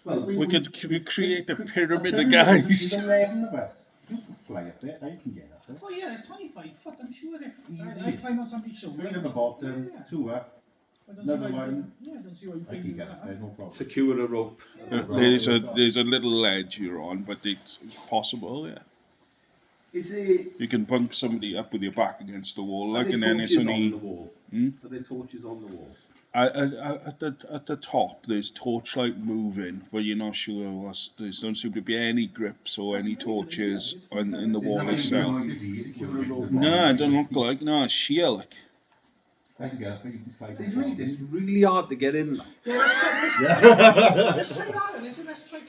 Well, we could create a pyramid of guys. 11 of us. You can fly up there. I can get up there. Oh yeah, it's 25 foot. I'm sure if I climb on somebody's shoulder. 3 at the bottom, 2 up. Another one. Yeah, I don't see why you I can can do get that. there, no problem. Secure a rope. There's a little ledge you're on, but it's possible, yeah. Is it? You can bunk somebody up with your back against the wall, like, Are and there then it's torches on only the wall? Are there torches on the wall? at the top. There's torchlight moving, but you're not sure what's. There don't seem to be any grips or any torches in the wall itself. Secure a rope. No, it don't look like. No, it's sheer like. I can get up, but you can fight They've made this really hard to get in. Yeah, let's try that. Let's try, let's try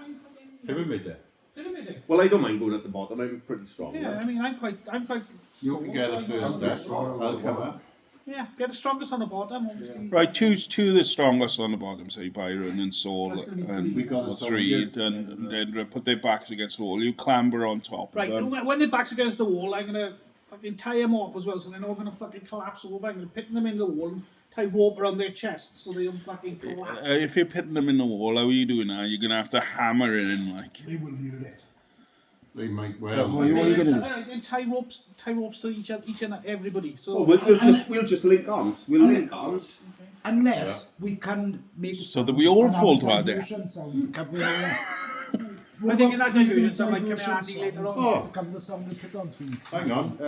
fucking Pyramid there. pyramid. Well, I don't mind going at the bottom. I'm pretty strong. Yeah, I mean, I'm quite. You can get the first step. I'll come up. Yeah, get the strongest on the bottom, obviously. Right, two of the strongest on the bottom, say Byron and Saul, That's gonna be and We got a three, Saul, and Dendra put their backs against the wall. You clamber on top Right, of them. when their backs against the wall, I'm gonna fucking tie them off as well, so they're not gonna fucking collapse over. I'm gonna pin them in the wall and tie rope around their chests so they don't fucking collapse. If you're pitting them in the wall, how are you doing that? You're gonna have to hammer it in, like. They will hear it. They might What well. are you gonna do? And tie ropes to each and everybody. So Oh, we'll just link arms. We'll link arms. Unless we can make So that we all fall to our death. Sound covering all that. I think in that confusion, some might come in handy later on. Oh. Cover the sound we put on things. Hang on.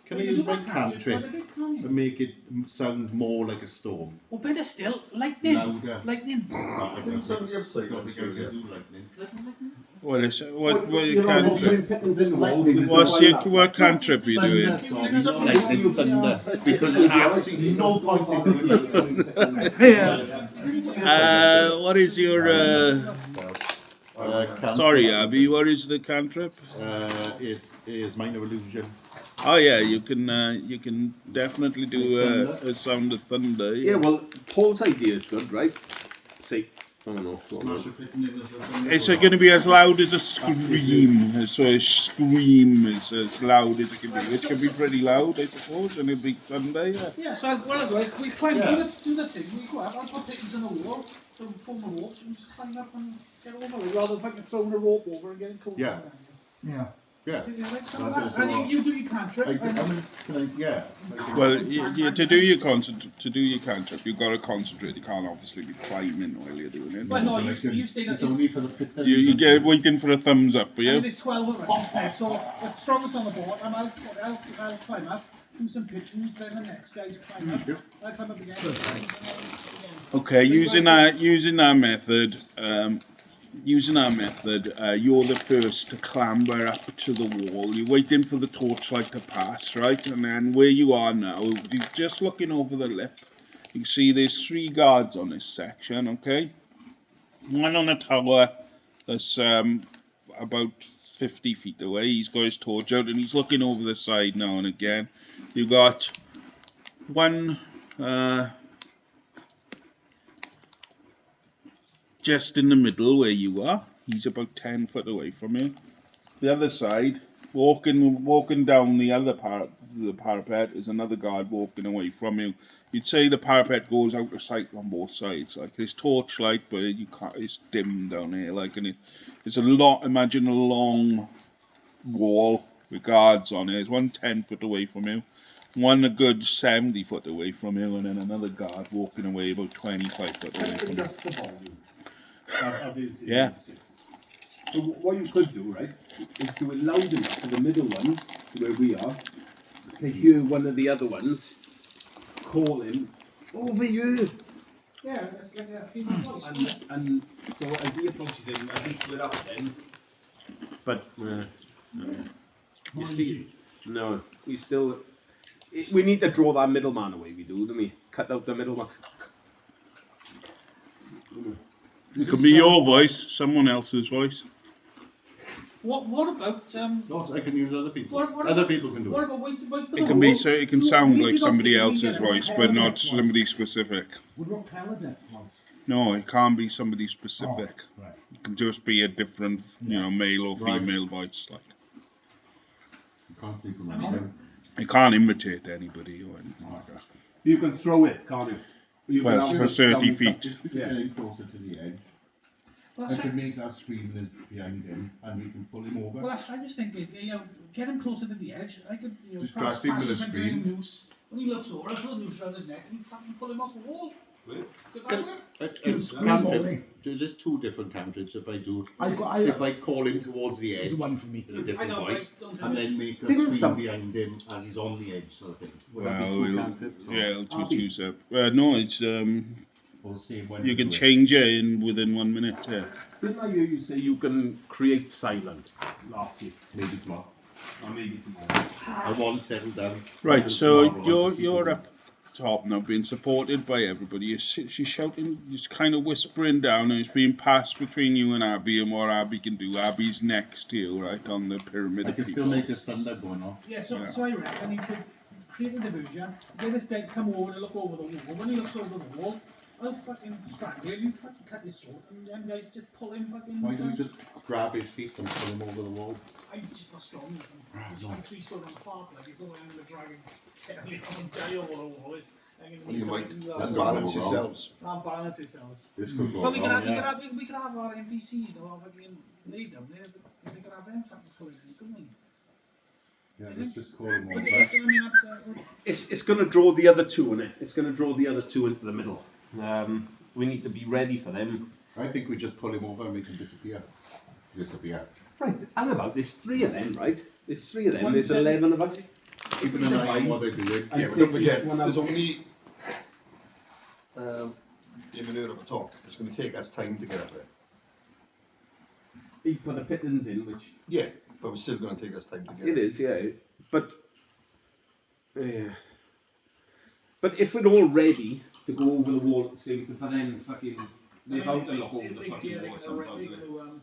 Can I use my cantrip and make it sound more like a storm? Or better still, lightning. Louder. Lightning. I don't think I can do lightning. What you can't do? What's What cantrip are you doing? Lightning thunder. Because there's absolutely no point in doing What is your? Sorry, Abby. What is the cantrip? It is minor illusion. Oh yeah, you can definitely do a sound of thunder. Yeah, well, Paul's idea is good, right? See, I don't know. It's going to be as loud as a scream. So a scream is as loud as it can be, which can be pretty loud, I suppose, and a big thunder. Yeah. Yeah, so what I'll do is we climb, do the thing, we go up, I'll put pickings in the wall, form a rope, and just climb up and get over it, rather than fucking throwing a rope over and getting caught. Yeah. Yeah. Yeah. And you do your cantrip. Well, to do your cantrip, you've got to concentrate. You can't obviously be climbing while you're doing it. Well, no, you stay there. It's only for the pit. You get waiting for a thumbs up, are you? There's 12 of us, so the strongest on the board, and I'll climb up, do some pigeons, then the next guy's climb up. I'll climb up again. Okay, using that method, you're the first to clamber up to the wall. You're waiting for the torchlight to pass, right? And then where you are now, you're just looking over the lip. You can see there's 3 guards on this section, okay? One on a tower that's about 50 feet away. He's got his torch out and he's looking over the side now and again. You got one just in the middle where you are. He's about 10 foot away from you. The other side, walking down the other parapet is another guard walking away from you. You'd say the parapet goes out of sight on both sides. Like there's torchlight, but you can't. It's dim down here. Like, and it's a lot. Imagine a long wall with guards on it. There's one 10 foot away from you, one a good 70 foot away from you, and then another guard walking away about 25 foot away from you. That's the volume of his. Yeah. So what you could do, right, is do it loud enough for the middle one, where we are, to hear one of the other ones calling over you. Yeah, that's like a female voice. And so as he approaches him, I think split up then. But you see, no, we still. We need to draw that middleman away. We do, don't we? Cut out the middleman. It could be your voice, someone else's voice. What about No, I can use other people. What Other about- people can do what it. about wait, It can be so it can sound like somebody else's voice, but not somebody specific. What about Keledec was? No, it can't be somebody specific. Oh, right. It can just be a different, male or female voice. Like You can't take them out. it can't imitate anybody or anything like that. You can throw it, can't you? Well, for 30 feet. Getting closer to the edge. Well, I that's could right. make that screen is behind him, and we can pull him over. Well, I'm just thinking, get him closer to the edge. I could, Just perhaps drag him with a fasten something screen. noose. When he looks over, I put a noose around his neck and fucking pull him off the wall. Well, Could that work? There's just two different cantrips. If I do, I if I call him towards the it's edge one for me. in a I different know, voice, but don't and do it. then make a Didn't screen some- behind him as he's on the edge, sort of thing. Would that Well, be two we'll, cantrips? Or, yeah, we'll choose up. No, it's Or the same when you we can do it. change it within 1 minute. Yeah. didn't I hear you say you can create silence last year? Maybe tomorrow. Or maybe tomorrow. I want to settle down. Right, And so tomorrow I want to you're keep up top now, being supported by everybody. She's shouting, just kind of whispering down, and it's being passed between you and Abby and what Abby can do. Abby's next to you, right, on the pyramid I of can people. still make a thunder going off. Yeah, so, Yeah. so I reckon he should create a diversion, get this guy to come over and look over the wall. When he looks over the wall, I'll fucking strangle him, you fucking cut his throat, and them guys just pull him fucking Why don't we down. just grab his feet and pull him over the wall? I'm just not strong enough. He's like 3 stood on the far like he's not going to drag him carefully on die over the wall. You might unbalance yourselves. Unbalance yourselves. This could go But we could wrong, have, yeah. we could have our NPCs now fucking laid down there, but we could have them fucking pulling in, couldn't we? Yeah, let's just call him But over. that's what I mean, It's going to draw the other two in it. It's going to draw the other two into the middle. We need to be ready for them. I think we just pull him over and make him disappear. Right, and about there's 3 of them, right? There's 3 of them. One There's set- 11 of us. Keeping an eye on what they're doing. I Yeah, but think don't forget, each one there's of- only the manure at the top. It's going to take us time to get up there. He put the pittings in, which Yeah, but it's still going to take us time to get it is, yeah. But but if we're all ready to go over the wall at the same time, but then fucking they're about to look over the fucking wall. Sometimes.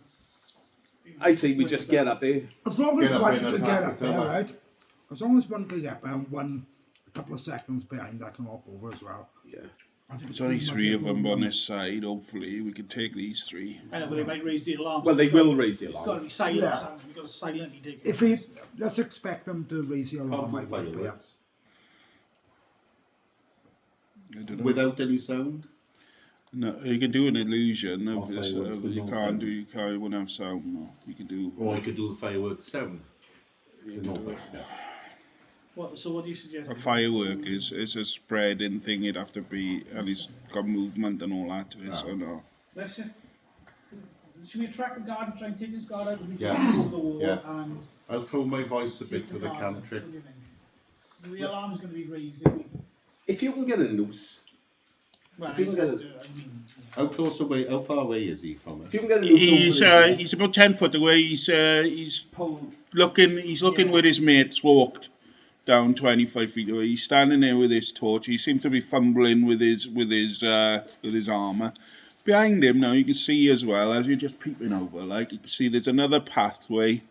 I say we just get up there. As long as Get up one and can attack get the up there, tower. right? As long as one can get there and one a couple of seconds behind, I can hop over as well. Yeah. I think There's only we might 3 be of able them to on run. this side. Hopefully, we can take these 3. I know, but they might raise the alarm. Well, they will raise the It's got to alarm. be silent, Yeah. sound. We've got to silently dig it. If we let's expect them to raise the Can't alarm, put I will be. fireworks. I don't know. Without any sound? No, you can do an illusion of Or this. fireworks with You no can't sound. do. You can't. You won't have sound. No, you can do. Or I could do the fireworks sound. With no fireworks. So what do you suggest? A firework is a spreading thing. It'd have to be, and it's got movement and all that to it. So no. Let's just. Should we attract the guard and try and take this guard out? Or we Yeah. just over the wall Yeah. and I'll throw my voice a take bit with a guards out? cantrip. What do you think? 'Cause the alarm's going to be raised if we. If you can get a noose, Well, If you can let's get do it. I mean, How close away, how far away is he from if it? you can get a noose over his He's about 10 foot away. He's pull. looking. He's looking Yeah. with his mates. Walked down 25 feet away. He's standing there with his torch. He seems to be fumbling with his armor. Behind him now, you can see as well as you're just peeping over. Like you can see, there's another pathway.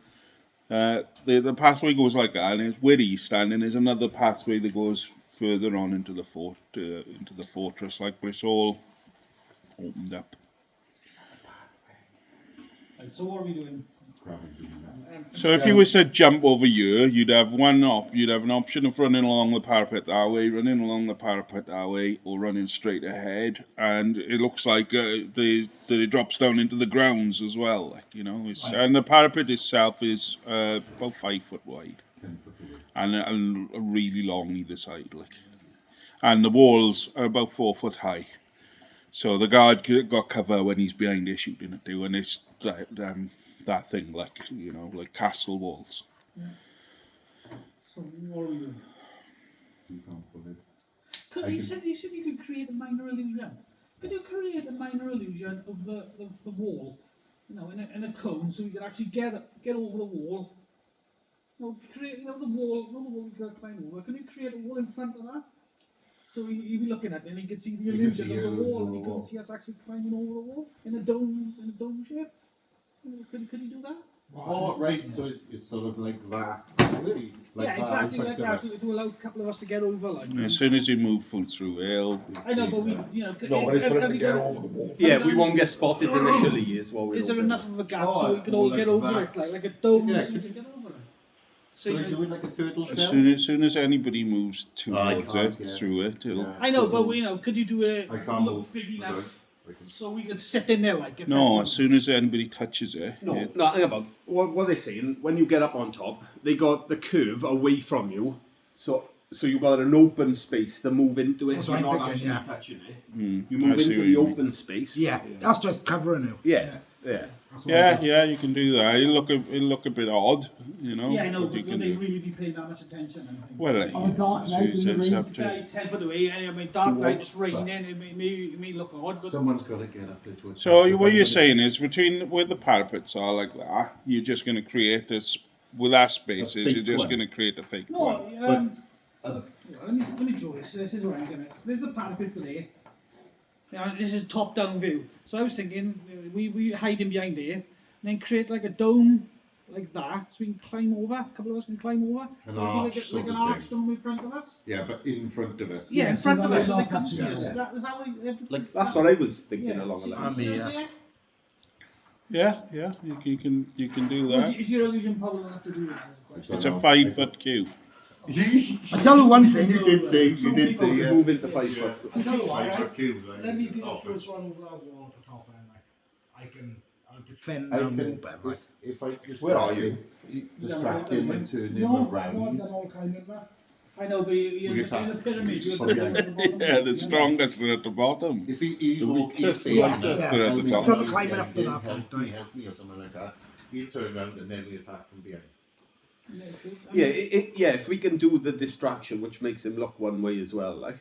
The pathway goes like that, and it's where he's standing. There's another pathway that goes further on into the fortress, like but it's all opened up. right, so what are we doing? So if you was to jump over here, you'd have an option of running along the parapet that way, or running straight ahead. And it looks like that it drops down into the grounds as well. Like and the parapet itself is about 5 foot wide, and really long either side. Like, and the walls are about 4 foot high. So the guard got cover when he's behind there shooting at you, and it's that thing like castle walls. So what are we doing? You can't pull it. You said you could create a minor illusion. Could you create a minor illusion of the wall, in a cone, so you could actually get over the wall? Create the wall you got to climb over. Can you create a wall in front of that? So you'd be looking at it and you could see the You can illusion see of the illusion wall, of and the you couldn't wall. see us actually climbing over the wall in a dome shape. Could you do that? Oh, right, so it's sort of like that. Really? Like yeah, that, exactly in like front that, of us. to allow a couple of us to get over. Like. As soon as you move through it, I know, but we, No, but it's for him to get over the wall. Yeah, we won't get spotted initially. Is what we're. Is there hoping. enough of a gap Oh, so we can all like get over that. it, like a dome, Yeah, so we can get over it? So Should I do it like a turtle as shell? soon as anybody moves I towards can't, it, yeah. through it, it'll. Yeah. I know, but could you do it? I can't look move. big Okay. enough So we could sit in there like. If No, anyone- as soon as anybody touches it. No, Yeah. no, hang about. What they're saying, when you get up on top, they got the curve away from you, so you've got an open space to move into it. That's You're what I'm not thinking, actually yeah. touching it. I You move see into what the you mean. open space. Yeah, that's just covering you. Yeah, yeah. Yeah, you can do that. It'll look a bit odd, you know. Yeah, I know, but but you will can they do. really be paying that much attention? Well, On a dark night in the it's rain. up to. Guys, 10 foot away, I mean, dark night, it's raining, it may look odd, but Someone's got to get up there to attack. So what you're saying is, where the parapets are like that, you're just going to create this with that spaces. fake You're just one. going to create a fake no, one. let me draw this. This is what I'm gonna. There's the parapet there. Yeah, this is top-down view. So I was thinking we hide him behind there, and then create like a dome like that, so we can climb over. A couple of us can climb over. An So arch like sort an of arch thing. dome in front of us. Yeah, but in front of us. Yeah, in so front that of we're us, so they not can't see touching us. us. Is that what you have to Like that's what I was thinking yeah, along the see- lines. see I mean, us here? Yeah, you can do that. Is your illusion power enough to do that? Is the question. It's a 5-foot cube. I tell you one thing. You did say, Some people can move into 5 foot. I tell you what, right? 5 cubes. like, Let me be the oh, first one over that wall at the top end. Like, I'll defend I down can, open. Like, if I just Where are you? distract him and turn him No, around. I've done all kind of that. I know, but you're We in attack. the pyramid. You're From at behind. the bottom. Yeah, the strongest are at the bottom. If he's The walking, weakest he's are saying, at "Help the me, top. help me, Climbing up to that help point, me, right? help me, or something like that. He'll turn around and then we attack from behind. Yeah, if we can do the distraction, which makes him look one way as well, like.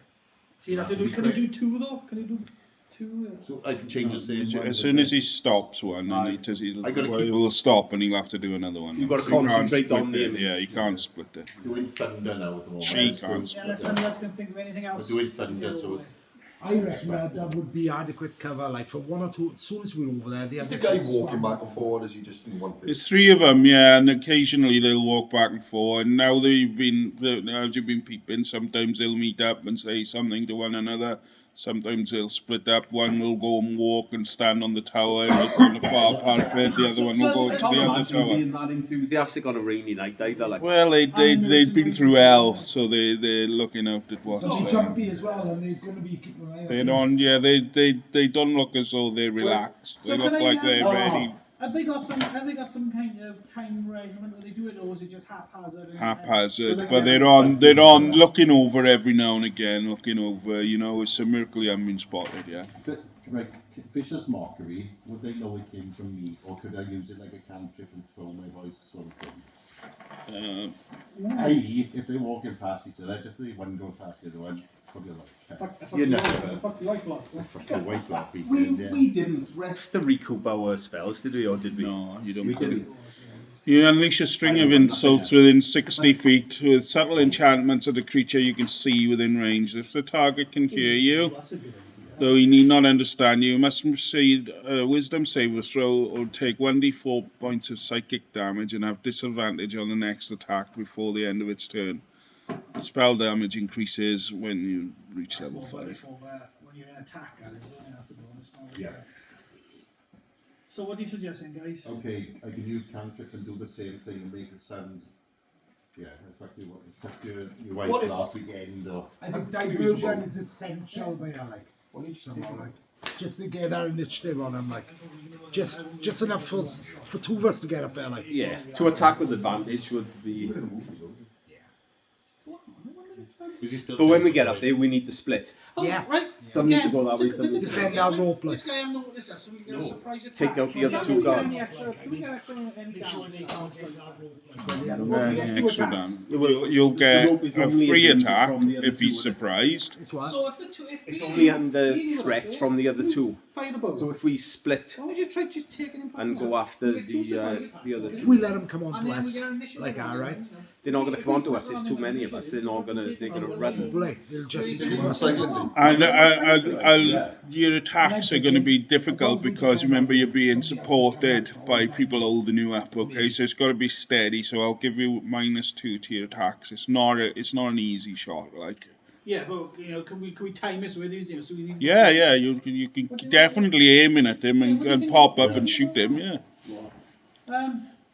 So you have to do. Can you do two though? Can you do two? So I can change the same one. As soon as he stops one, and he will stop, and he'll have to do another one. You've got to So you can't concentrate split on the it. image. Yeah, you can't split it. doing thunder now at the moment. She So- can't. Yeah, unless somebody else can think of anything else. We're doing thunder, so I reckon that would be adequate cover. Like for one or two. As soon as we're over there, the Is the other guy walking back and forward? Is he just in one place? There's 3 of them, yeah, and occasionally they'll walk back and forth. And now as you've been peeping, sometimes they'll meet up and say something to one another. Sometimes they'll split up. One will go and walk and stand on the tower on the far parapet. The other one will go to the other tower. Being that enthusiastic on a rainy night either, like. Well, they've been through hell, so they're looking out at what's So there. jumpy as well, and they're going to be keeping an eye on They you. don't, yeah, they don't look as though they're relaxed. So They look can I, like they're ready, Have they got some kind of time measurement where they do it, or is it just haphazard? haphazard, but they're on looking over every now and again, looking over. You know, it's a miracle you haven't been spotted yet. Right, vicious mockery, would they know it came from me, or could I use it like a cantrip and throw my voice sort of thing? I.e., if they're walking past each other, just the one goes past the other one, probably like, you never Fuck the white cloth. fuck the white blood people. We didn't rest to recoup our spells, did we, or did we? No, you don't. We didn't. You unleash a string of insults within 60 feet with subtle enchantments of the creature you can see within range. If the target can hear you, though he need not understand you, must proceed a wisdom saving throw or take 1d4 points of psychic damage and have disadvantage on the next attack before the end of its turn. The spell damage increases when you reach level 5. When you're in attack, that's the bonus. Yeah. So what are you suggesting, guys? Okay, I can use cantrip and do the same thing and make it sound, yeah, exactly what your wife What if- last weekend, or I think diversion is essential, but yeah, like, somehow, like, just to get our initiative on them, like just enough for two of us to get up there, like. Yeah, to attack with advantage would be. is he still But when we get up there, we need to split. Oh, Yeah. right. Some need to Again, go that way, so some need to defend go our that way. rope, like. This guy I'm noticed that, so we get a surprise attack. Take out the other So two do we get guards. any extra? Do we get extra any damage? Extra damage. You'll get rope is a only free a danger attack from the other if he's two. surprised. It's what? So if the two, if It's we- only under we threat left from the other two. Fire above. So if we split why don't you try just taking him from and there? go after We get two surprise the attacks. other If two, we let them come on And to then we us, get our initiative like on that, right? them, they're not going to If come we onto put us. There's on too them many of us. They're not going to. They're going to run. like, they'll just And your attacks are going to be difficult because remember you're being supported by people holding you up. Okay, so it's got to be steady. So I'll give you -2 to your attacks. It's not an easy shot. Like Yeah, but can we time this with these? So we need. yeah, you can definitely aiming at them and pop up and shoot them. Yeah.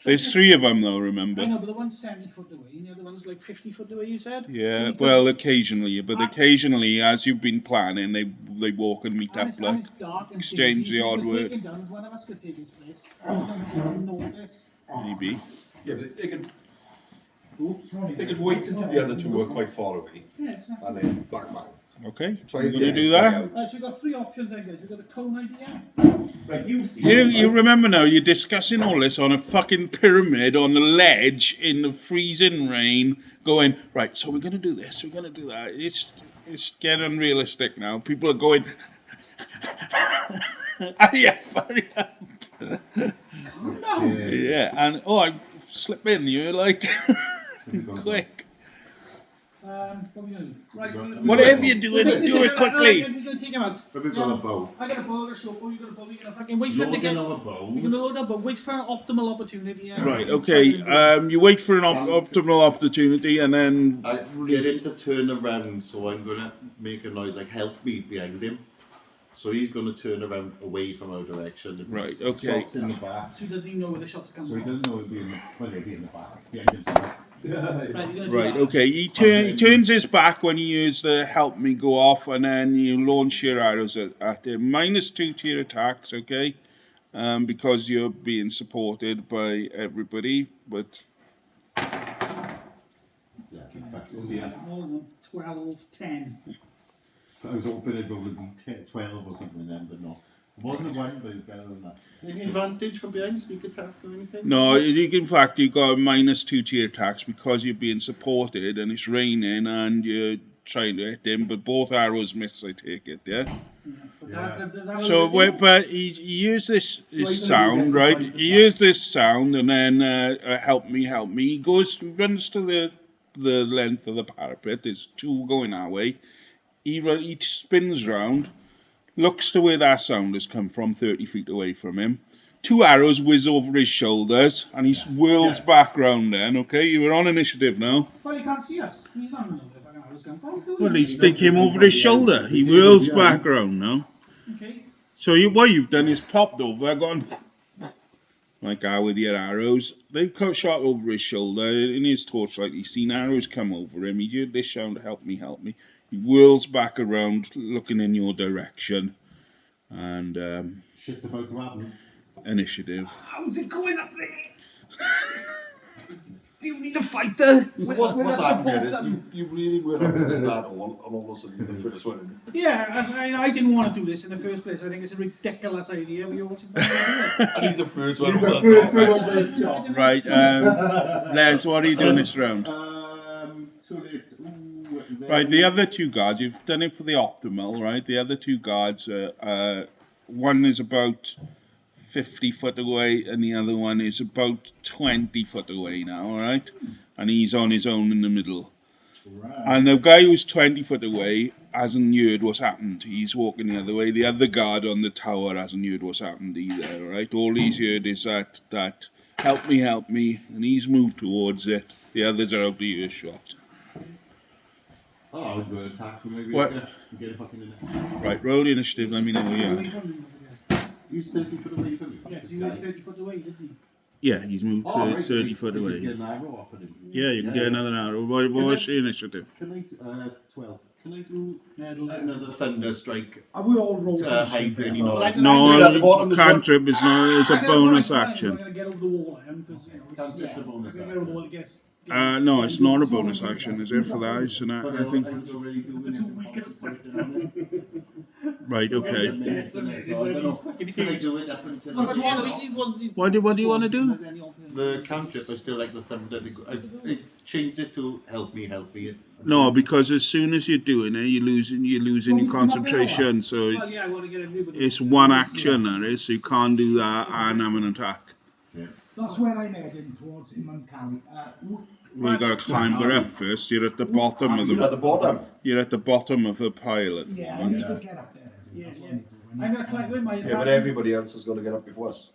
There's 3 of them though, I remember? know, but the one's 70 foot away, and the other one's like 50 foot away, you said? So Yeah, we could- well, occasionally, but occasionally, as you've been planning, they walk and meet and up, it's, like, it's dark and exchange dingy, the so odd we're word. taking down, one of us could take his place. I don't notice. maybe. Yeah, but they could wait until the other two were quite far away, Yeah, exactly. and then bang bang. Okay, Try you and gonna get do this guy that? out. So we've got 3 options, I guess. We've got a cone idea. Right, you see. You remember now, you're discussing all this on a fucking pyramid on the ledge in the freezing rain, going, right, so we're going to do this, we're going to do that. It's getting unrealistic now. People are going, hurry up. No! Yeah, and, I slip in, you're like, quick. What are we doing? Right, Whatever you're doing, do it quickly. We're going to take him out. Have we got a bow? I got a bow, I got a short bow, you got a bow, we're going to fucking wait for it to get... Loading our We're bows. going to load up, but wait for an optimal opportunity. Yeah. Right, okay, you wait for an optimal opportunity and then I get him to turn around, so I'm going to make a noise like help me behind him. So he's going to turn around away from our direction. Right, okay. Shots in the back. So he doesn't even know where the shots are coming So he from. doesn't know he'll be in the, well, he'll be in the back. Behind himself. Right, you're going to do Right, that. okay. He turns his back when you use the help me go off, and then you launch your arrows at him. -2 to your attacks, okay? Because you're being supported by everybody, but Yeah, Hold on, 12, 10. I was hoping it'd go with 12 or something then, but no. It wasn't a 1, but it was better than that. Any advantage from behind, sneak attack or anything? no, in fact, you've got a -2 to your attacks because you're being supported and it's raining and you're trying to hit him, but both arrows miss, I take it, yeah? But Yeah. does that So, already- but he used this sound, right? He used this sound and then help me. He runs to the length of the parapet. There's 2 going that way. He spins round, looks to where that sound has come from, 30 feet away from him. 2 arrows whiz over his shoulders, and he whirls back round then, okay? You're on initiative now. Well, he can't see us. He's not going to know where fucking arrows come from. Well, they came over his shoulder. He whirls back round now. Okay. So what you've done is popped over, gone like that with your arrows. They've cut shot over his shoulder. In his torchlight, he's seen arrows come over him. He heard this sound, help me. He whirls back around, looking in your direction. And Shit's about to happen. initiative. How's it going up there? Do you need a fighter? What's happening is you really were up to this at all, and all of a sudden you're the first one. Yeah, I didn't want to do this in the first place. I think it's a ridiculous idea. We all should do it. And he's the first one. He's the over first top. one over the top. Right, Les, what are you doing this round? Too late. Ooh, Right, the other 2 guards, you've done it for the optimal, right? The other 2 guards, one is about 50 foot away and the other one is about 20 foot away now, alright? And he's on his own in the middle. Right. And the guy who's 20 foot away hasn't heard what's happened. He's walking the other way. The other guard on the tower hasn't heard what's happened either, alright? All he's heard is that help me, and he's moved towards it. The others are out of earshot. Oh, I was going to attack him. Maybe What? get a fucking in there. Right, roll the initiative, let me know where you are. He's 30 foot away from you. Yeah, because he went 30 foot away, didn't he? Yeah, he's moved Oh, right, 30 so foot you away. can get an arrow off of him. Yeah, you can get another arrow. What was the initiative? Can I, 12. Can I do Yeah, don't another thunder strike Are we all rolling? to hide any Like- noise? No, at the bottom, this one. cantrip is no, it's a bonus action. I'm going to get over the wall, I am, because, you know, Cantrip's a bonus I'm going to get over the wall, I guess. No, it's not a bonus action, is it, for that? Isn't it? But I think. I was already doing it. Right, okay. I don't know. Can I do it up until Well, but the What do you want to do? The cantrip? I still like the thunder. I changed it to help me. No, because as soon as you're doing it, you're losing your concentration. So Well, yeah, I want to get everybody. it's one action, that is. So you can't do that and have an attack. That's where I'm heading towards him and Callie. Well, you got to climb her up first. You're at the bottom of You're at the bottom. You're at the bottom of the pile. Yeah, I need to get up there. That's what I need to do. I'm going to climb with my Yeah, but everybody else is going to get up before us.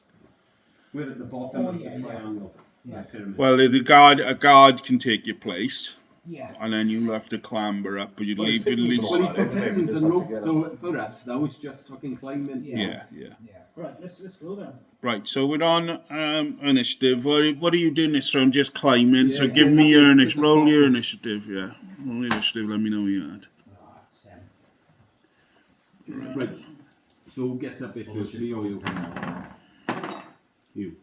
We're at the bottom Oh, of yeah, the yeah. triangle. Yeah. Well, a guard can take your place. Yeah. and then you'll have to clamber up, but you'd Well, leave it's at least. pickings Well, he's all put right, isn't it? pickings Just and have to rope, get so up. for us now it's just fucking climbing. Yeah. Yeah. Right, let's go then. Right, so we're on initiative. What are you doing this round? Just climbing. So Yeah, give yeah, me your as quick initiative. as Roll your possible. initiative. Yeah, roll your initiative. Let me know you had. 7. Right. So who gets up there first, me or you? You.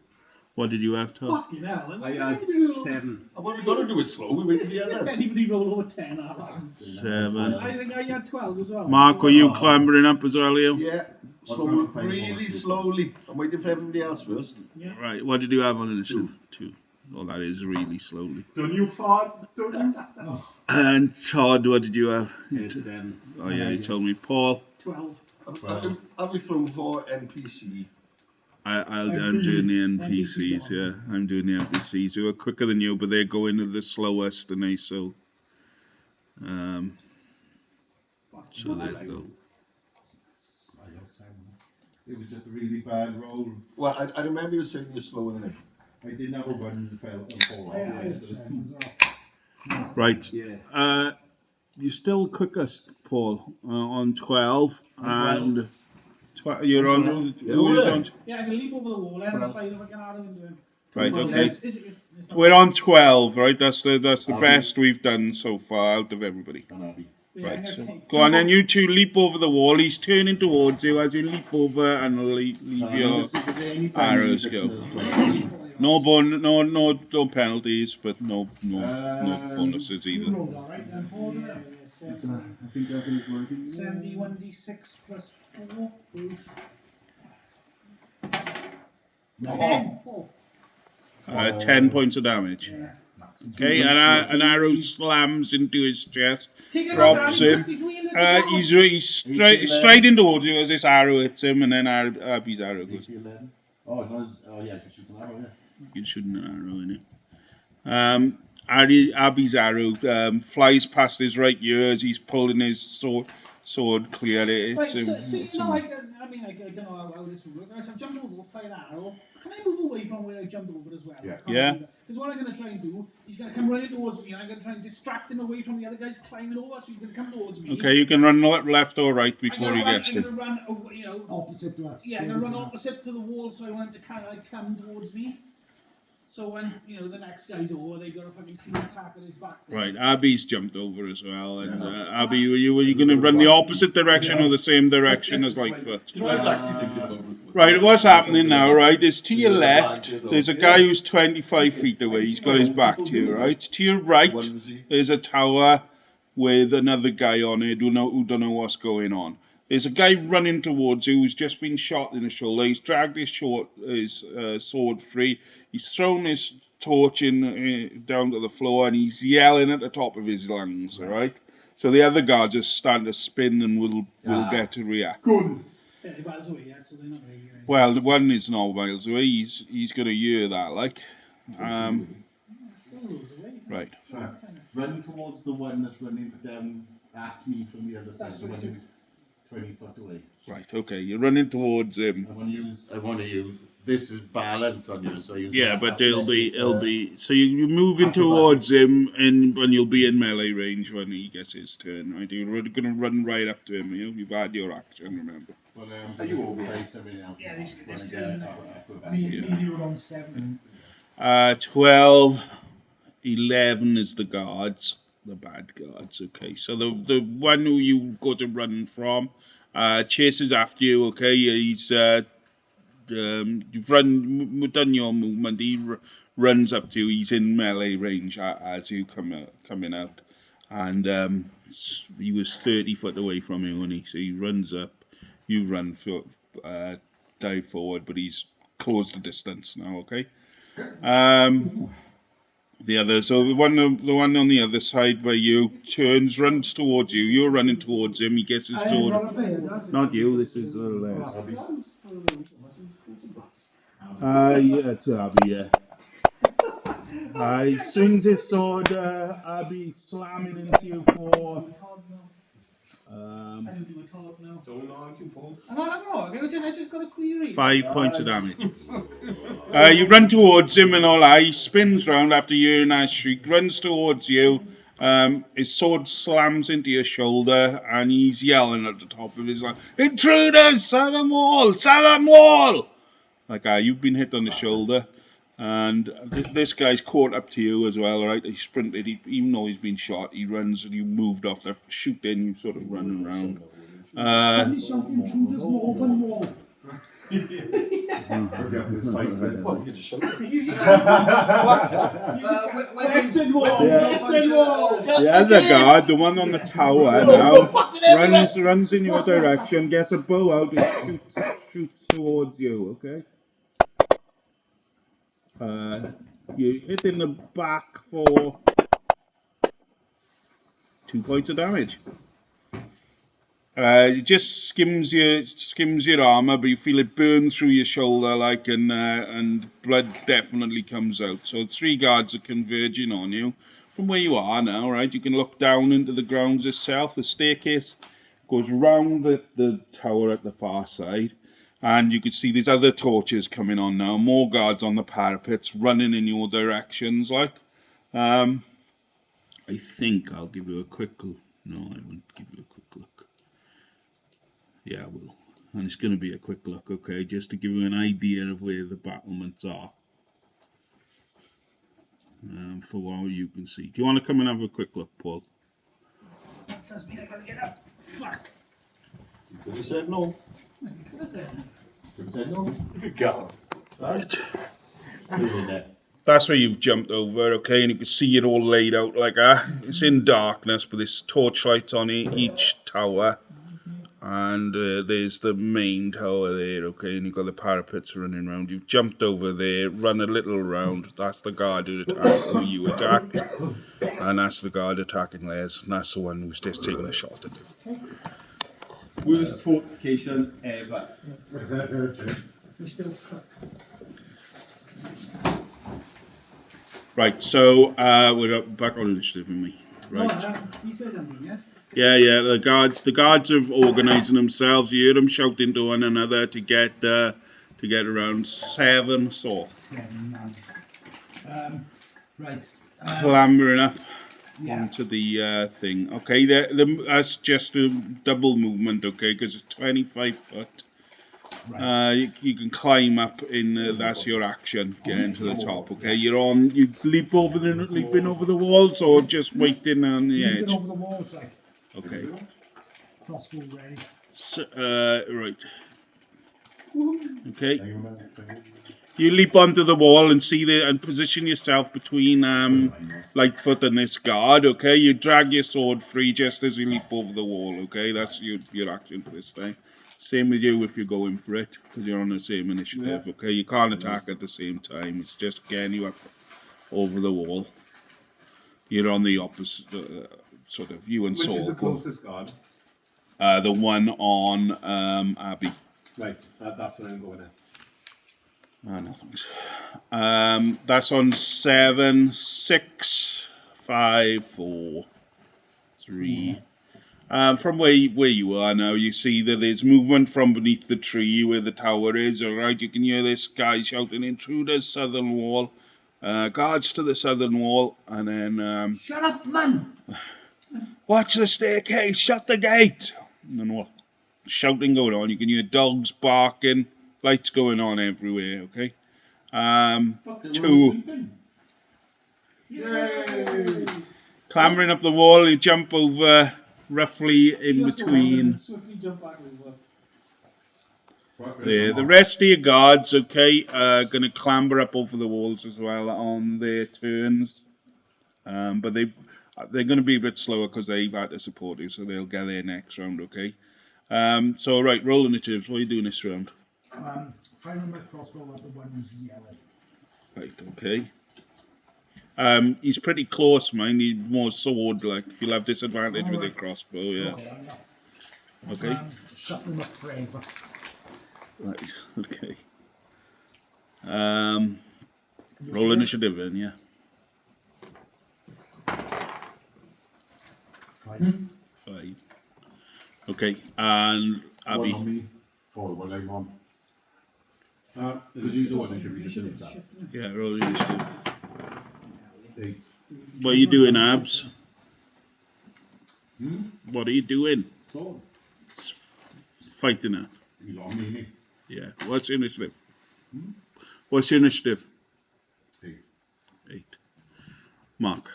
What did you have, Tom? Fucking hell. I had 7. What we got to do is slow. We wait for the If others. anybody roll over 10, I 7. think I had 12 as well. Mark, were you clambering up as well, you? Yeah. What's Slow, wrong with really slowly. I'm waiting for everybody else first. Right, what did you have on initiative? 2. Oh, that is really slowly. Don't you fart, don't you? And Todd, what did you have? I had 7. Oh, yeah, you told me. Paul, 12. I'll be thrown for NPC. I'm doing the NPCs, yeah. I'm doing the NPCs who are quicker than you, but they're going to the slowest, and so there you go. It was just a really bad roll. Well, I remember you saying you're slower than him. I didn't have a 1 and fell and fall I off. had So 7 as well. Right. Yeah. You're still quickest, Paul, on 12, and you're On on. 12. Who is on? Yeah, I can leap over the wall and fight if I can add him into him. Right, Well, okay. It's not- We're on 12, right? That's the best we've done so far out of everybody. And Abby. Yeah, I'm Right, gonna so take- go on then, you two leap over the wall. He's turning towards you as you leap over and leave your arrows go. No penalties, but no bonuses You either. rolled alright then, Paul, didn't you? I think that's his working. 71d6 plus 4. 10 points of damage. Yeah. Okay, and an arrow slams into his chest, Take it drops out, him. he's wheeling as well. He's striding towards you as this arrow hits him, and then Abby's arrow goes. AC 11. Oh, no, yeah, because you can arrow, yeah. You shouldn't an arrow in it. Abby's arrow flies past his right ear as he's pulling his sword clear. It Right, hits him. so you know, I don't know how this will work. I've jumped over, fired an arrow. Can I move away from where I jumped over as well? Yeah. Yeah. Because what I'm going to try and do, he's going to come running towards me, and I'm going to try and distract him away from the other guys climbing over, so he's going to come towards me. Okay, you can run left or right before he I'm gets going to. to run, you know, Opposite to us. yeah, I'm going to run opposite to the wall, so I want him to kind of come towards me. So when, you know, the next guy's over, they've got a fucking clean attack at his back. Right, Abby's jumped over as well. And Abby, were you going to run the opposite direction or the same direction as Lightfoot? Right, what's happening now, right, is to your left, there's a guy who's 25 feet away. He's got his back to you, right? To your right, there's a tower with another guy on it who don't know what's going on. There's a guy running towards you who's just been shot in the shoulder. He's dragged his sword free. He's thrown his torch down to the floor, and he's yelling at the top of his lungs, all right? So the other guards just stand to spin and will get to react. Yeah, they're miles away yet, so they're not really hearing. Well, the one is not miles away. He's going to hear that, like. Still loads away. Right. Run towards the one that's running down at me from the other side. The one who's 20 foot away. Right, okay. You're running towards him. I want to use. This is balance on you, so I use. Yeah, but it'll be. So you're moving towards him, and you'll be in melee range when he gets his turn, right? You're going to run right up to him. You've had your action, remember? Well, are you over? Something else. Yeah, this When I turn. get Me and you were on 7. 12, 11 is the guards, the bad guards. Okay, so the one who you got to run from chases after you. Okay, he's you've done your movement. He runs up to you. He's in melee range as you coming out, and he was 30 foot away from you, wasn't he? So he runs up. You run for dive forward, but he's closed the distance now. Okay. The other, so the one on the other side where you runs towards you. You're running towards him. He gets his sword. Not you. This is yeah, it's Abby. Yeah. He swings his sword. Abby slamming into you for. I don't do a top now. Don't argue, Paul. I just got a query. 5 points of damage. You run towards him and all that. He spins round after you and that shriek, runs towards you, His sword slams into your shoulder, and he's yelling at the top of his lungs, "Intruders! Southern wall! Southern wall!" Like, you've been hit on the shoulder, and this guy's caught up to you as well, right? He sprinted, even though he's been shot, he runs, and you moved off the shooting, you sort of run around. Somebody shout intruders northern wall. Western wall! Western wall! The other guard, the one on the tower now, runs in your direction, gets a bow out and shoots towards you, okay? You hit in the back for 2 points of damage. It just skims your armor, but you feel it burn through your shoulder, like, and blood definitely comes out. So 3 guards are converging on you from where you are now, right? You can look down into the grounds itself. The staircase goes round the tower at the far side, and you can see these other torches coming on now. More guards on the parapets running in your directions, like. I think I'll give you a quick look. No, I won't give you a quick look. Yeah, I will. And it's going to be a quick look, okay, just to give you an idea of where the battlements are. For what you can see. Do you want to come and have a quick look, Paul? Does mean I gotta get up. Fuck. Could have said no. Could have said Could have said no. God. Right. That's where you've jumped over, okay, and you can see it all laid out like that. It's in darkness, but there's torchlights on each tower. And there's the main tower there, okay, and you've got the parapets running around. You've jumped over there, run a little round. That's the guard who you attacked, and that's the guard attacking Les, and that's the one who's just taking a shot at you. Worst fortification ever. we still fuck. Right, so we're back on initiative, aren't we? Right. No, he says something, yes? Yeah, the guards are organising themselves. You hear them shouting to one another to get around 7 Saul. 7, right. Clambering up Yeah. onto the thing. Okay, that's just a double movement, okay, because it's 25 foot. Right. You can climb up in, that's your action, getting to the top, okay? You leaping over the walls or just waiting on the Leaping edge? over the walls, like. Okay. Crossbow ready. So, right. Okay. You leap onto the wall and position yourself between Lightfoot and this guard, okay? You drag your sword free just as you leap over the wall, okay? That's your action for this time. Same with you if you're going for it, because you're on the same initiative, okay? You can't attack at the same time. It's just getting you up over the wall. You're on the opposite, sort of, you and Saul. Which is the closest guard? The one on Abbey. Right, that's what I'm going at. No thanks. That's on 7, 6, 5, 4, 3. From where you are now, you see that there's movement from beneath the tree where the tower is, alright? You can hear this guy shouting, "Intruders, southern wall." Guards to the southern wall, and then... Shut up, man! "Watch the staircase, shut the gate!" And then what? Shouting going on, you can hear dogs barking, lights going on everywhere, okay? 2. Yay! Clambering up the wall, you jump over roughly in between Swiftly jump back over. there. The rest of your guards, okay, are going to clamber up over the walls as well on their turns. But they're going to be a bit slower because they've had to support you, so they'll get there next round, okay? So, right, roll initiatives. What are you doing this round? Firing my crossbow at the one who's yelling. Right, okay. He's pretty close, mind. He's more sword-like. You'll have disadvantage with your crossbow, yeah. Okay. Shut them up forever. Right, okay. Roll initiative in, yeah. 5. 5. Okay, and Abby. One on me, 4 when I'm on. Because you do one initiative, Yeah, roll initiative. 8. What are you doing, Abs? What are you doing? So, Fighting her. he's on me. Yeah. What's your initiative? What's your initiative? 8. 8. Mark.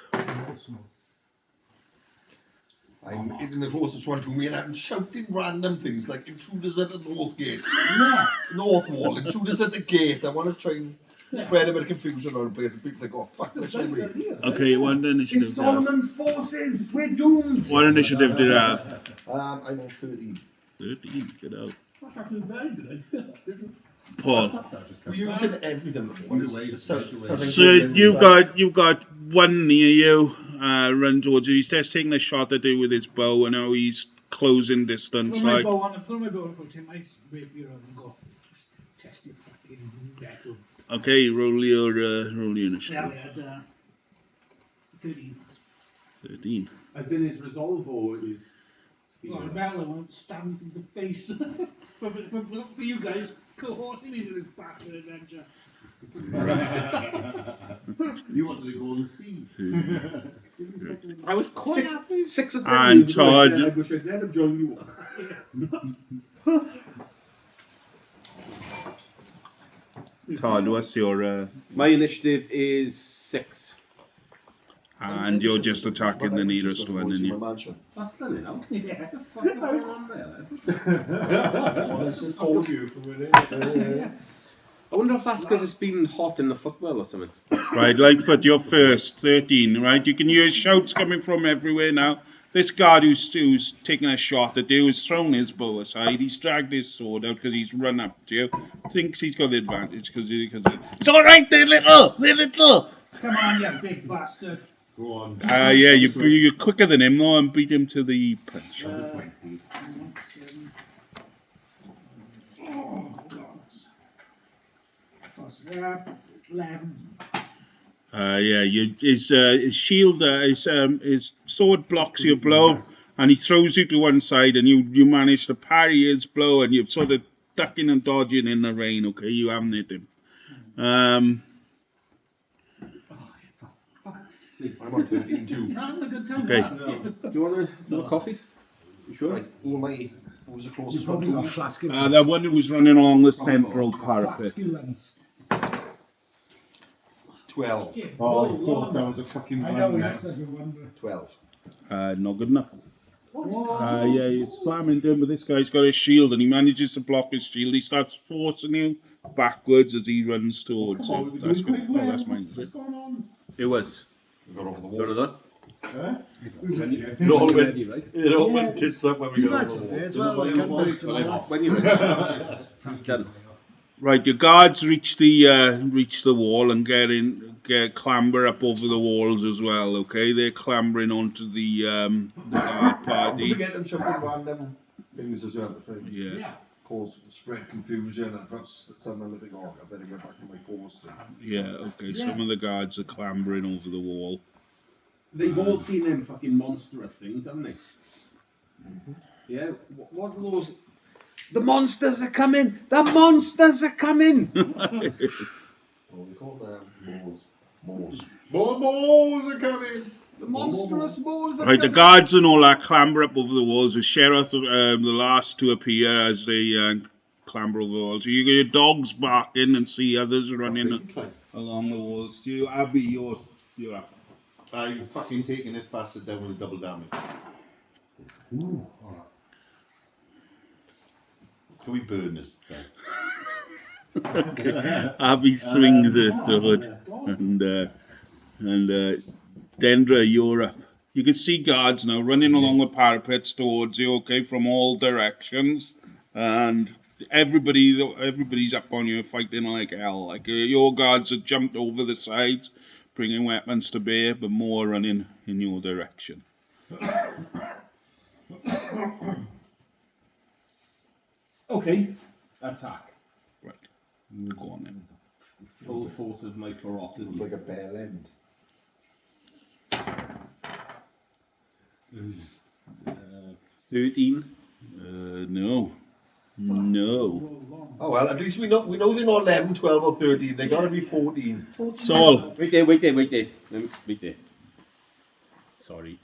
I'm in the closest one to me and I'm shouting random things like intruders at the north gate. Yeah. North wall, intruders at the gate. I want to try and spread a bit of confusion around the place and people think, oh fuck, this should be. Okay, what initiative It's do you have? Solomon's forces. We're doomed. What initiative do you have? I'm on 13. 13. Get out. That's actually very good. Paul. We're using everything. So you've got one near you, run towards you. He's just taking a shot at you with his bow, and now he's closing distance. Put my Like, bow on, put my bow on, take my rapier out and go. Test your fucking metal. okay, roll your initiative. Yeah, we had 13. 13. As in his resolve or his speed? Well, the metal won't stab me through the face. for you guys, coercing me into this bastard adventure. You wanted to go and see. I was Quite happy. 6 or 7 And years ago, Todd. I wish I'd never joined you. Todd, what's your... My initiative is 6. and you're just attacking the nearest one, and you... That's done it now. Yeah. What's going on there? Let's just hold you for a minute. I wonder if that's because it's been hot in the footwell or something. Right, Lightfoot, you're first, 13, right? You can hear shouts coming from everywhere now. This guard who's taking a shot at you has thrown his bow aside. He's dragged his sword out because he's run up to you. Thinks he's got the advantage because it's all right, they're little. Come on, you big bastard. Go on. Yeah, you're quicker than him though, and beat him to the punch. 20. Oh, God. Plus, 11. His shield, his sword blocks your blow, and he throws you to one side, and you manage to parry his blow, and you're sort of ducking and dodging in the rain. Okay, you haven't hit him. I'm on 13 too. I'm a good time. Okay. Do you want a coffee? You sure? Right, who was the You've closest probably one got to me? flask of The one who was running along the central parapet. flasculence. 12. Oh, I thought that was a fucking I know, one. that's like a wonder. 12. Not good enough. You're slamming into him, but this guy's got his shield, and he manages to block his shield. He starts forcing you backwards as he runs towards Come on, you. we're That's doing good. quite Oh, well. that's mine. What's going on? It was. We got over the None of wall. that. Huh? It all went, Right? it all Yeah, went tits up when we Two got bags over of the beer wall. as well. Like, Boys, well, I'm off. When you done. Right, your guards reach the wall and clamber up over the walls as well. Okay, they're clambering onto the guard Don't party. forget them chucking random things as well to try and Yeah, cause spread confusion and perhaps someone will think, oh, I better get back to my post. yeah. Okay, some of the guards are clambering over the wall. They've all seen them fucking monstrous things, haven't they? Yeah. What are those? The monsters are coming! The monsters are coming! Oh, they call them moles. More balls are coming. The monstrous moles are Right, the coming! guards and all that clamber up over the walls. The Sheroth, the last to appear as they clamber over the walls. So you get your dogs barking and see others running along the walls. Do you, Abby, you're up. I'm fucking taking it faster down with a double damage. Ooh, alright. Can we burn this guy? Abby swings her sword, and Dendra, you're up. You can see guards now running along the parapets towards you, okay, from all directions, and everybody's up on you fighting like hell. Like your guards have jumped over the sides, bringing weapons to bear, but more running in your direction. Okay. Attack. Right, go on then. Full force of my ferocity. Like a bell end. 13. No. Oh well, at least we know they're not 11, 12 or 13. They gotta be 14. Saul. Wait there. Sorry.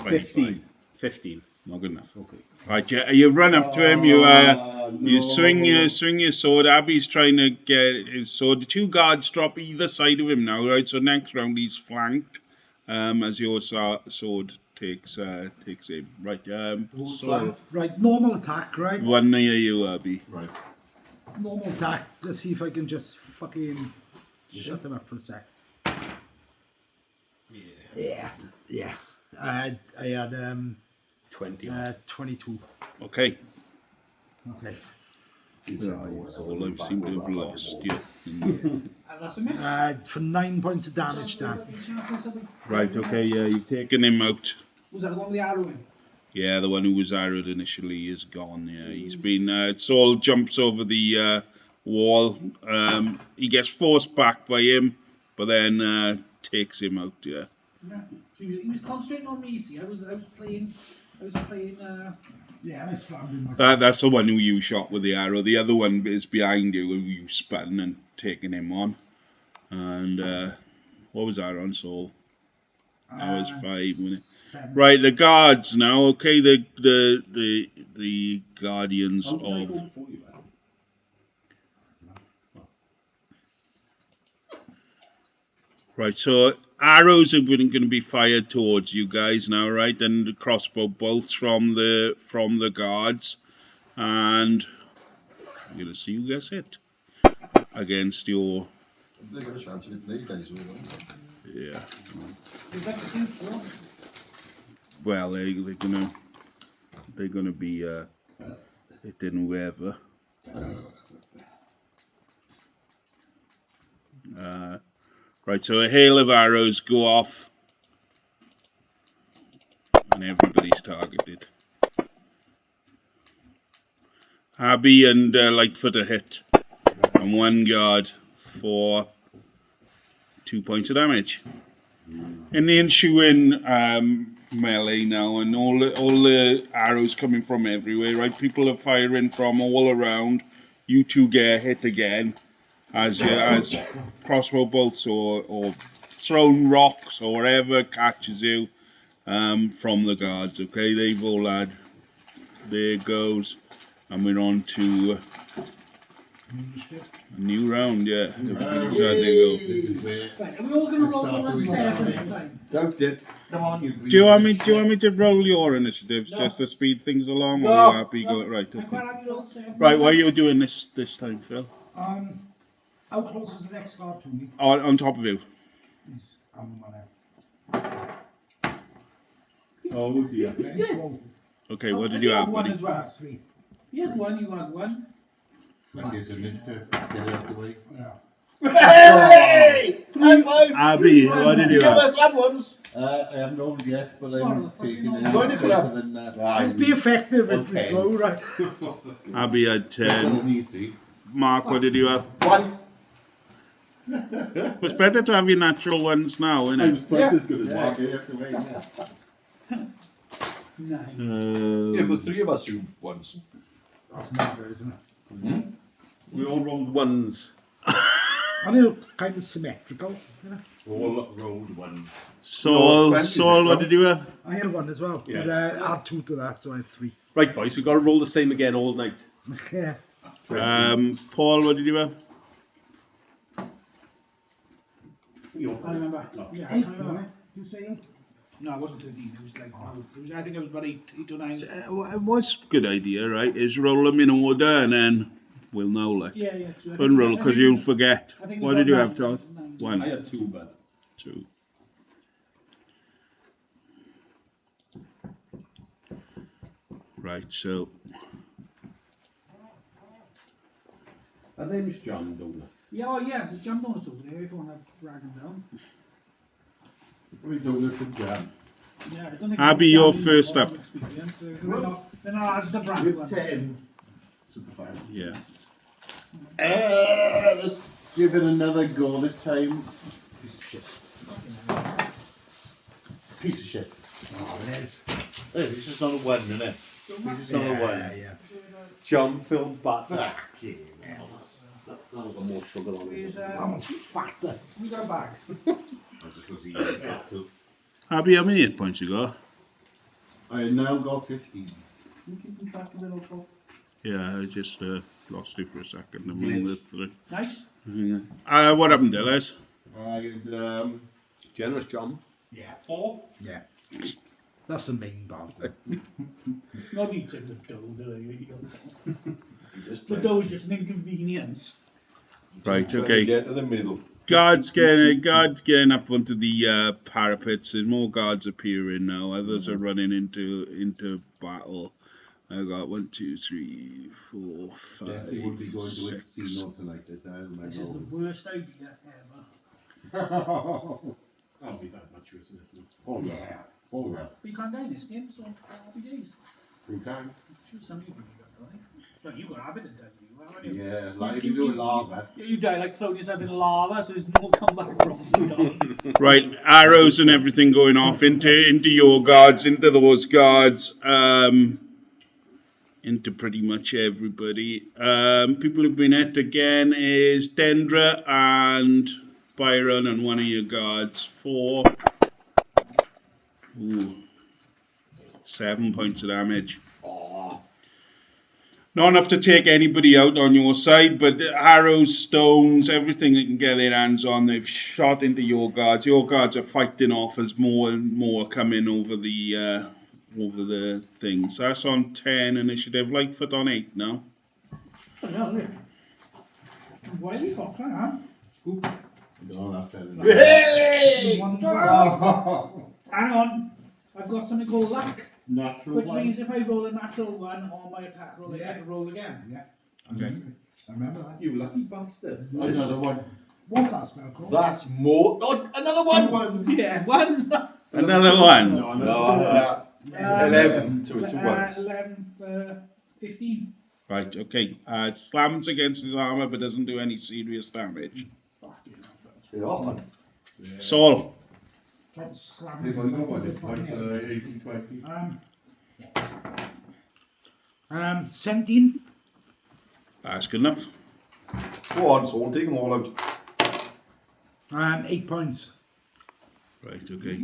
15. Not good enough. Okay. Right, you run up to him. You swing your sword. Abby's trying to get his sword. The two guards drop either side of him now. Right, so next round he's flanked. As your sword takes aim. Right, so Right, normal attack, right? one near you, Abby. Right. Normal attack. Let's see if I can just fucking shut them up for a sec. Yeah. I had 20. 22. Okay. Okay. All I seem to have lost you. And that's a miss. For 9 points of damage, Dan. Right, okay, yeah, you've taken him out. Was that the one with the arrow in? Yeah, the one who was arrowed initially is gone. Yeah, he's been. Saul jumps over the wall. He gets forced back by him, but then takes him out. Yeah. Yeah. So he was concentrating on me. You see, I was playing. Yeah, I slammed him. That's the one who you shot with the arrow. The other one is behind you, who you spun and taken him on. And what was that on, Saul? That was 5, wasn't it? 7. Right, the guards now. Okay, the guardians of. Right, so arrows are going to be fired towards you guys now, right? And the crossbow bolts from the guards, and I'm going to see who gets hit against your. They got a chance of it, they guys will. Yeah. Was that the thing? Well, they're gonna be hitting whoever. Right, so a hail of arrows go off, and everybody's targeted. Abby and Lightfoot are hit, and one guard for 2 points of damage. In the ensuing melee now, and all the arrows coming from everywhere, right? People are firing from all around. You two get hit again as crossbow bolts or thrown rocks or whatever catches you from the guards. Okay, they've all had. There it goes, and we're on to a new round. Yeah, everybody's had their go. This is where. Right, are we all going to roll for one 7 this time? Doubt it. Come on, you. Do you want me to roll your initiatives just to speed things along, or are you happy? Go right. I'm Okay. quite happy to roll 7. Right, what are you doing this time, Phil? How close is the next guard to me? On top of you. He's on my left. Oh dear. Very slow. Okay, what did you have, One buddy? as well. 3. You had one, you had one. Find his initiative. Get it out the way. Yeah. Hey! High five! Abby, what did you Give have? us that ones! I haven't rolled yet, but I'm taking it. Join the club. Than, Let's be effective if Okay. it's slow, right? Abby had 10. Easy. Mark, what did you have? 1. It's better to have your natural ones now, isn't it? Twice as good as Yeah, Mark. get out the way. Yeah. 9. Yeah, but 3 of us do once. That's not good, isn't it? We all rolled ones. And they're kind of symmetrical, you know. We all rolled one. Saul, No, Saul, what did you have? I had 1 as well, Yeah. but add 2 to that, so I have 3. Right, boys, we've got to roll the same again all night. Yeah. Paul, what did you have? I remember. Yeah, I 8, remember. right? Do you say 8? No, it wasn't 13. It was like, I think it was about 8 or 9. What's a good idea, right? Is roll them in order and then we'll know, like. Yeah, yeah. So Unroll, because you'll forget. I think it was What did you about have, Todd? 9. 1, I had 2, but 2. Right, so her name's John Donuts. Yeah, oh yeah, there's jam donuts over there if you want to drag them down. We don't look at jam. Yeah, I don't think Abby, it's you're jam first in up. experience, so they're not as the brand With one. 10. Super fast. yeah. Let's give it another go this time. Piece of shit. Piece of shit. Oh, it is. Hey, this is not a 1, isn't it? This is not a 1. Yeah. John Phil Batman. Fucking hell. That was a more sugar on it. Is, I'm fatter. we got a bag. That just looks easy. Abby, how many hit points you got? I now got 15. You keeping track of it also? Yeah, I just lost it for a second. I'm in the three. Nice. What happened, Ellis? I had, Generous John. Yeah, 4. yeah. That's the main part. Not eating the dough, do they? Just The dough is just an inconvenience. Right, trying to okay. get to the middle. Guards getting up onto the parapets. There's more guards appearing now. Others are running into battle. I got 1, 2, 3, 4, 5, Definitely would be going to 6. casino tonight. This This is the worst idea ever. I'll be that much worse than this one. Oh yeah. Oh yeah. But you can't die in this game, so happy days. You can. Sure, some of you can do that, right? Well, you got habit of dying, haven't you? Yeah, like you do lava. Yeah, you die like throwing yourself in lava, so there's no comeback from it. Right, arrows and everything going off into your guards, into those guards, into pretty much everybody. People who've been hit again is Dendra and Byron and one of your guards. 4. Ooh. 7 points of damage. Not enough to take anybody out on your side, but arrows, stones, everything they can get their hands on, they've shot into your guards. Your guards are fighting off as more and more come in over the thing. So that's on 10 initiative. Lightfoot on 8 now. Why are you got that? Don't have to. Hey! Hang on, I've got something called luck, Natural which one. means if I roll a natural 1 on my attack roll, I get to roll again. Yeah. Okay. I remember that. You lucky bastard. Another one. What's that spell called? That's more. Oh, another one! Yeah, 1. Another one. No, 11, so it's 2 ones. 11 for 15. Right, okay. Slams against his armor but doesn't do any serious damage. Yeah. Saul. Try to slam If I him got one, with it's the like fucking 80-20. head. 17. That's good enough. Go on, Saul, take them all out. 8 points. Right, okay.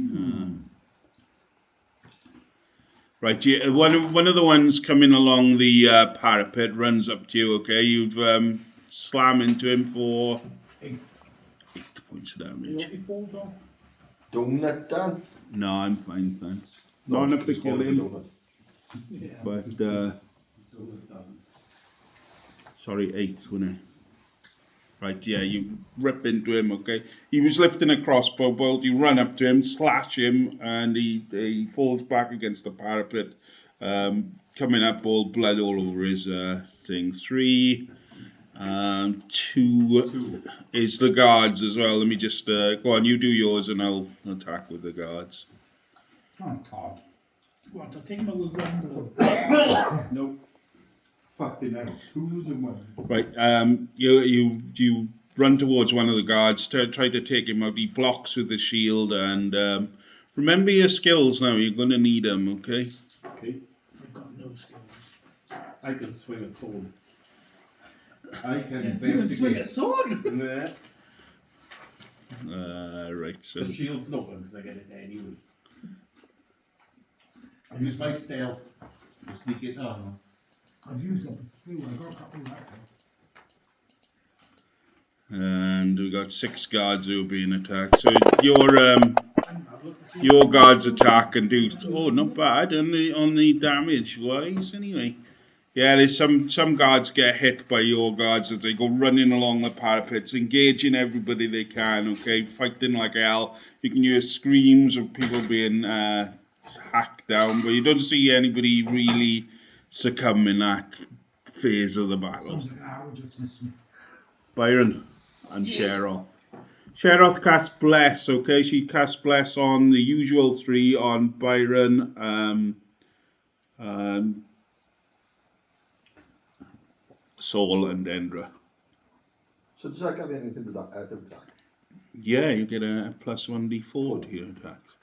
Right, yeah, one of the ones coming along the parapet runs up to you, okay? You've slammed into him for 8 points of damage. Donut done. No, I'm fine, thanks. Not enough to kill him, but, sorry, 8, wasn't it? Right, yeah, you rip into him, okay? He was lifting a crossbow bolt, you run up to him, slash him, and he falls back against the parapet, coming up, all blood all over his thing. 3, 2 is the guards as well. Let me just, go on, you do yours and I'll attack with the guards. Oh, God. What, I'll take him out with 1 blow. Nope. Fucking hell. 2s and 1s. Right, you run towards one of the guards, try to take him out. He blocks with the shield, and remember your skills now. You're going to need them, okay? Okay. I've got no skills. I can swing a sword. I can You can swing a investigate. sword! Yeah. Right, so The shield's not one because I get it anyway. I use my stealth to sneak it down. I've used it before. I've got a couple left. and we got 6 guards who are being attacked. So your guards attack and do not bad on the damage wise anyway. Yeah, there's some guards get hit by your guards as they go running along the parapets, engaging everybody they can, okay, fighting like hell. You can hear screams of people being hacked down, but you don't see anybody really succumb in that phase of the battle. Sounds like an arrow just missed me. Byron and Sheroth. Sheroth casts Bless, okay? She casts Bless on the usual 3 on Byron, Saul and Dendra. So does that give you anything to that attack? Yeah, you get a plus 1d4 to your attacks.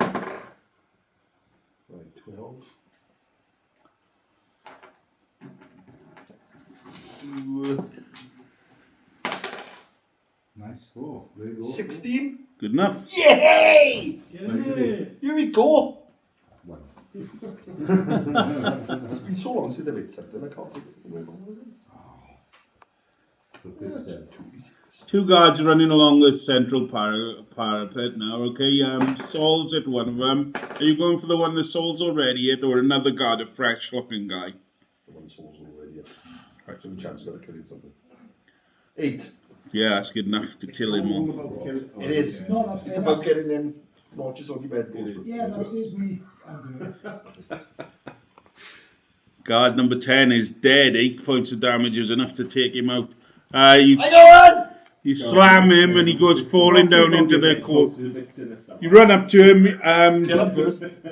Right, 12. Nice. Oh, there you go. 16. Good enough. Yay! Yeah. Here we go. It's been so long since I've hit something, I can't think of it. Two guards running along the central parapet now, okay? Saul's at one of them. Are you going for the one that Saul's already at, or another guard, a fresh-looking guy? The one Saul's already at. Right, so the chance I've got to kill him something. 8. Yeah, that's good enough to kill him all. It is. It's about getting them notches on your bed. Yeah, that saves me. I'm doing it. Guard number 10 is dead. 8 points of damage is enough to take him out. You slam him and he goes falling down into the court. You run up to him.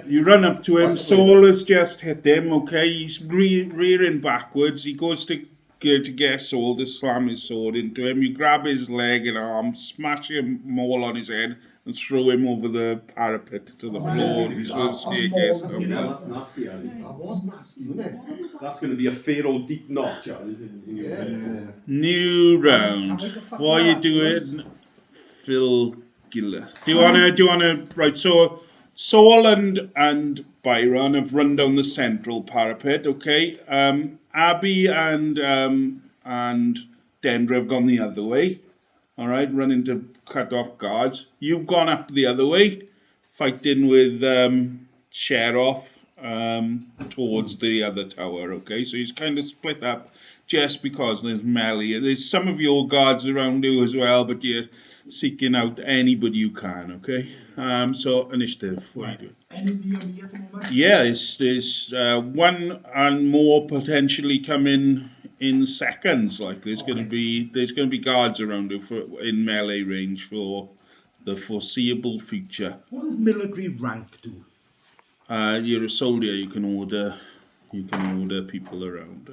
You run up to him. Saul has just hit him. Okay, he's rearing backwards. He goes to get Saul to slam his sword into him. You grab his leg and arm, smash him all on his head, and throw him over the parapet to the floor. He's going to staircase. That's nasty, Alice. That was nasty, wasn't it? That's going to be a fair old deep notch, Alice. New round. What are you doing, Phil Gilleth? Do you wanna? Right. So Saul and Byron have run down the central parapet. Okay. Abby and Dendra have gone the other way. All right, running to cut off guards. You've gone up the other way, fighting with Sheroth towards the other tower. Okay, so he's kind of split up just because there's melee. There's some of your guards around you as well, but you're seeking out anybody you can. Okay, so initiative. What are you doing? Enemy on me at the moment? Yeah, there's one and more potentially coming in seconds. Like there's going to be guards around you in melee range for the foreseeable future. What does military rank do? You're a soldier. You can order people around.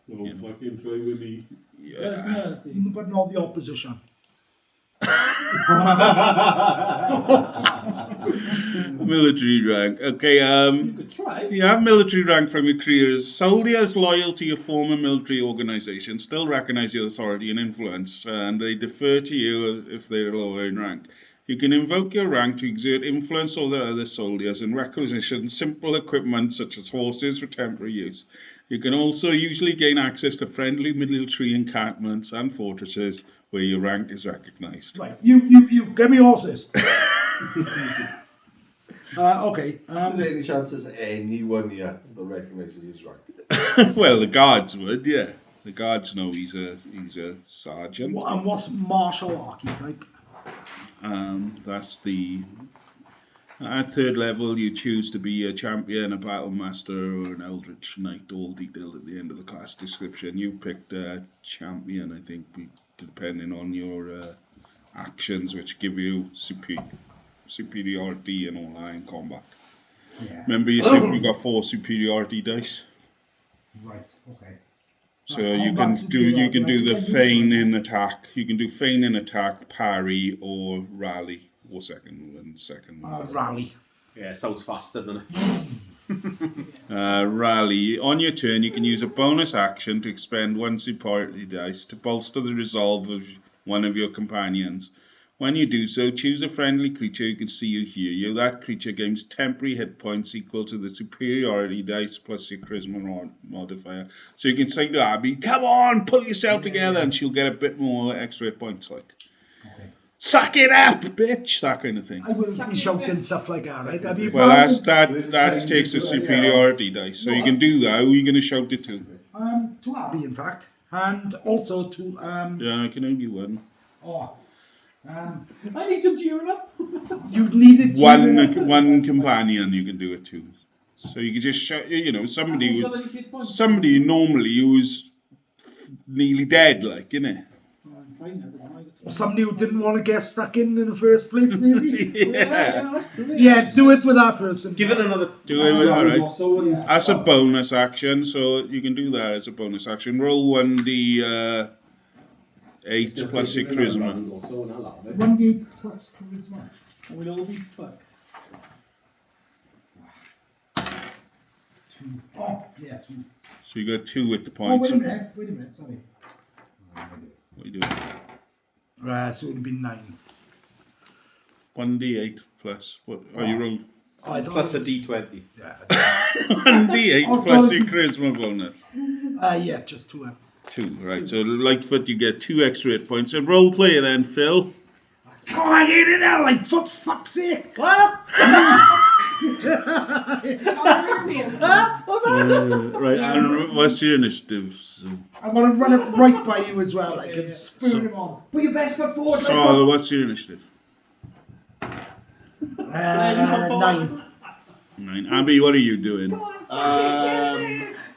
Fucking try with me. Yeah. But not the opposition. Military rank. Okay, You could try. you have military rank from your career. Soldiers loyal to your former military organization still recognize your authority and influence, and they defer to you if they're lower in rank. You can invoke your rank to exert influence over other soldiers and requisition simple equipment such as horses for temporary use. You can also usually gain access to friendly military encampments and fortresses where your rank is recognized. Right, you give me horses. Okay. Is there any chances anyone here that recognises his rank? Well, the guards would, yeah. The guards know he's a sergeant. And what's martial archetype? That's the at third level. You choose to be a champion, a battle master, or an eldritch knight. All detailed at the end of the class description. You've picked a champion, I think, depending on your actions, which give you superiority in all-line combat. Yeah. Remember, you said we got 4 superiority dice. Right. Okay. So you can do the feign in attack. You can do feign in attack, parry, or rally, or second. Rally. Yeah, sounds faster, doesn't it? Rally. On your turn, you can use a bonus action to expend 1 superiority dice to bolster the resolve of one of your companions. When you do so, choose a friendly creature who can see or hear you. That creature gains temporary hit points equal to the superiority dice plus your charisma modifier. So you can say to Abby, "Come on, pull yourself together," and she'll get a bit more extra hit points. Like, Okay. "Suck it up, bitch!" That kind of thing. I wouldn't be shouting stuff like that, right? Have you Well, that takes a superiority dice, so you can do that. Who are you going to shout it to? to Abby, in fact, and also to Yeah, I can only one. I need some cheering up. you needed One companion you can do it to. So you can just shout, somebody normally who's nearly dead, like, innit? somebody who didn't want to get stuck in the first place, maybe. Yeah. Yeah, do it with that person. Give it another. Do it with alright. That's a bonus action, so you can do that as a bonus action. Roll 1d8 plus your charisma. 1d8 plus charisma. We'll all be fucked. 2. Oh, yeah, 2. So you got 2 with the Oh, points. wait a minute, sorry. What are you doing? So it would be 9. 1d8 plus. What? Oh, you roll. Oh, I thought Plus a it was- D20. Yeah. 1d8 Oh, plus sorry. your charisma bonus. Yeah, just 2. 2, right. So Lightfoot, you get 2 extra hit points. And roll play then, Phil. Oh, I hate it now, like, for fuck's sake. What? Right, and what's your initiative? So, I'm going to run it right by you as well, like, and spur him on. Put your best foot forward, Saul, what's your initiative? 9. 9. Abby, what are you doing?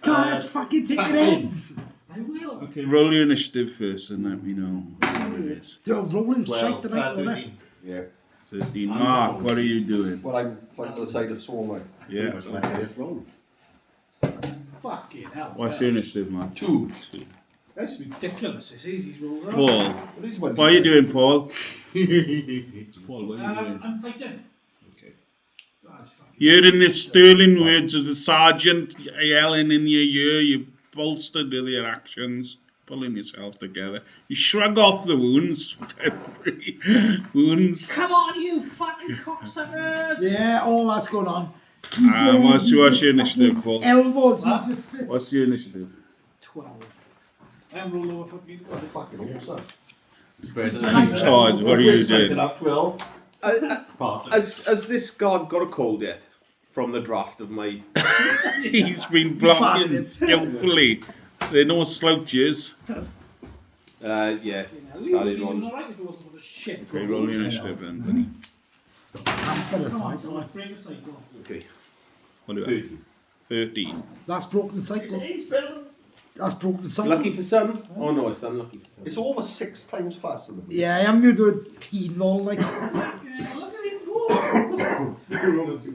God, fucking take your heads. I will. Okay, roll your initiative first and let me know what it is. They're rolling shite 12, tonight, don't they? 13. Yeah. 13. Mark, what are you doing? Well, I'm fighting the side of Saul now. Yeah. That's my highest roll. Fucking hell. What's your initiative, Mark? 2. That's ridiculous. It's easy. He's rolled up. Paul. What What are you doing, Paul? Paul, what I'm fighting. Okay. God, fucking. Hearing the sterling words of the sergeant yelling in your ear, you bolstered with your actions, pulling yourself together. You shrug off the wounds, temporary wounds. Come on, you fucking cocksuckers! Yeah, all that's going on. What's your initiative, Paul? Elbows. What? What's your initiative? 12. I'm rolled over for me. Fucking awesome. Todd, what are you doing? Up 12. Has this guard got a cold yet? From the draft of my... He's been blocking skillfully. They're no slouches. Yeah. Carry Carry on. Alright if it wasn't for the shit. Okay, roll your initiative then, buddy. Come on, so I break a cycle. Okay. What do you have? 13. That's broken cycle. That's broken cycle. Lucky for some? Oh no, it's unlucky for some. It's over 6 times faster than me. Yeah, I am going to do a teen all like. Yeah, look at him go!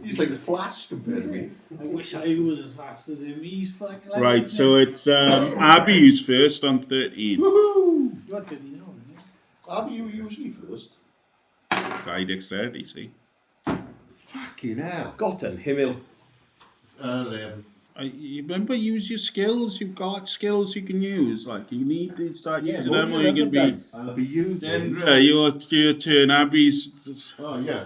He's like a flash compared to me. I wish I was as fast as him. He's fucking like... Right, so it's Abby who's first on 13. Woohoo! You had 50 now, didn't you? Abby, you usually first. Guy dexterity, see? Fucking hell. Gotten, Himmel. 11. You remember, use your skills. You've got skills you can use. Like, you need to start using roll them or your you can other be... dice. I'll be using. Dendra, your turn. Abby's... Oh, yeah.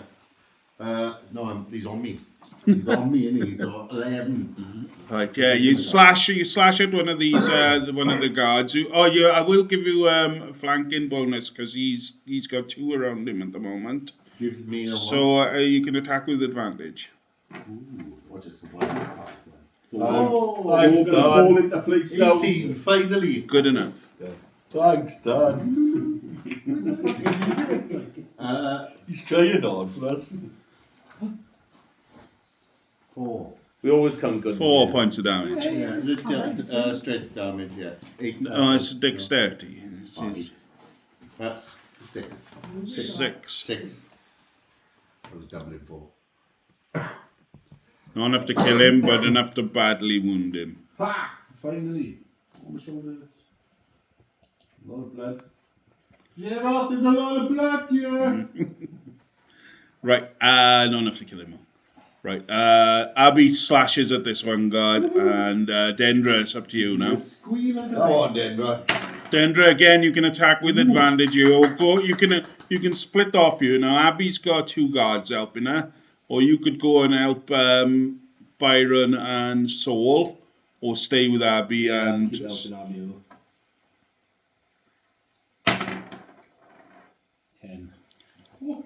No, he's on me. He's on me, and he's 11. Right, yeah, you slash at one of these, one of the guards. Yeah, I will give you a flanking bonus because he's got 2 around him at the moment. Gives me a 1. So you can attack with advantage. Ooh, what's it? So Thanks, Dan. Fall into place now. 18, finally. Good enough. Thanks, Dan. He's trying on for us. 4. We always come good. 4 points of damage. Yeah, is it strength damage? Yeah. 8. No, it's dexterity. It's 5. That's 6. 6. 6. I was doubling 4. Not enough to kill him, but enough to badly wound him. Ha! Finally. On my shoulder. A lot of blood. Sheroth, there's a lot of blood here. Right, not enough to kill him. Right, Abby slashes at this one guard, and Dendra, it's up to you now. Squeal at the Come on, Dendra. Dendra, again, you can attack with advantage. You can split off you. Now, Abby's got 2 guards helping her, or you could go and help Byron and Saul, or stay with Abby and... Keep helping Abby. 10.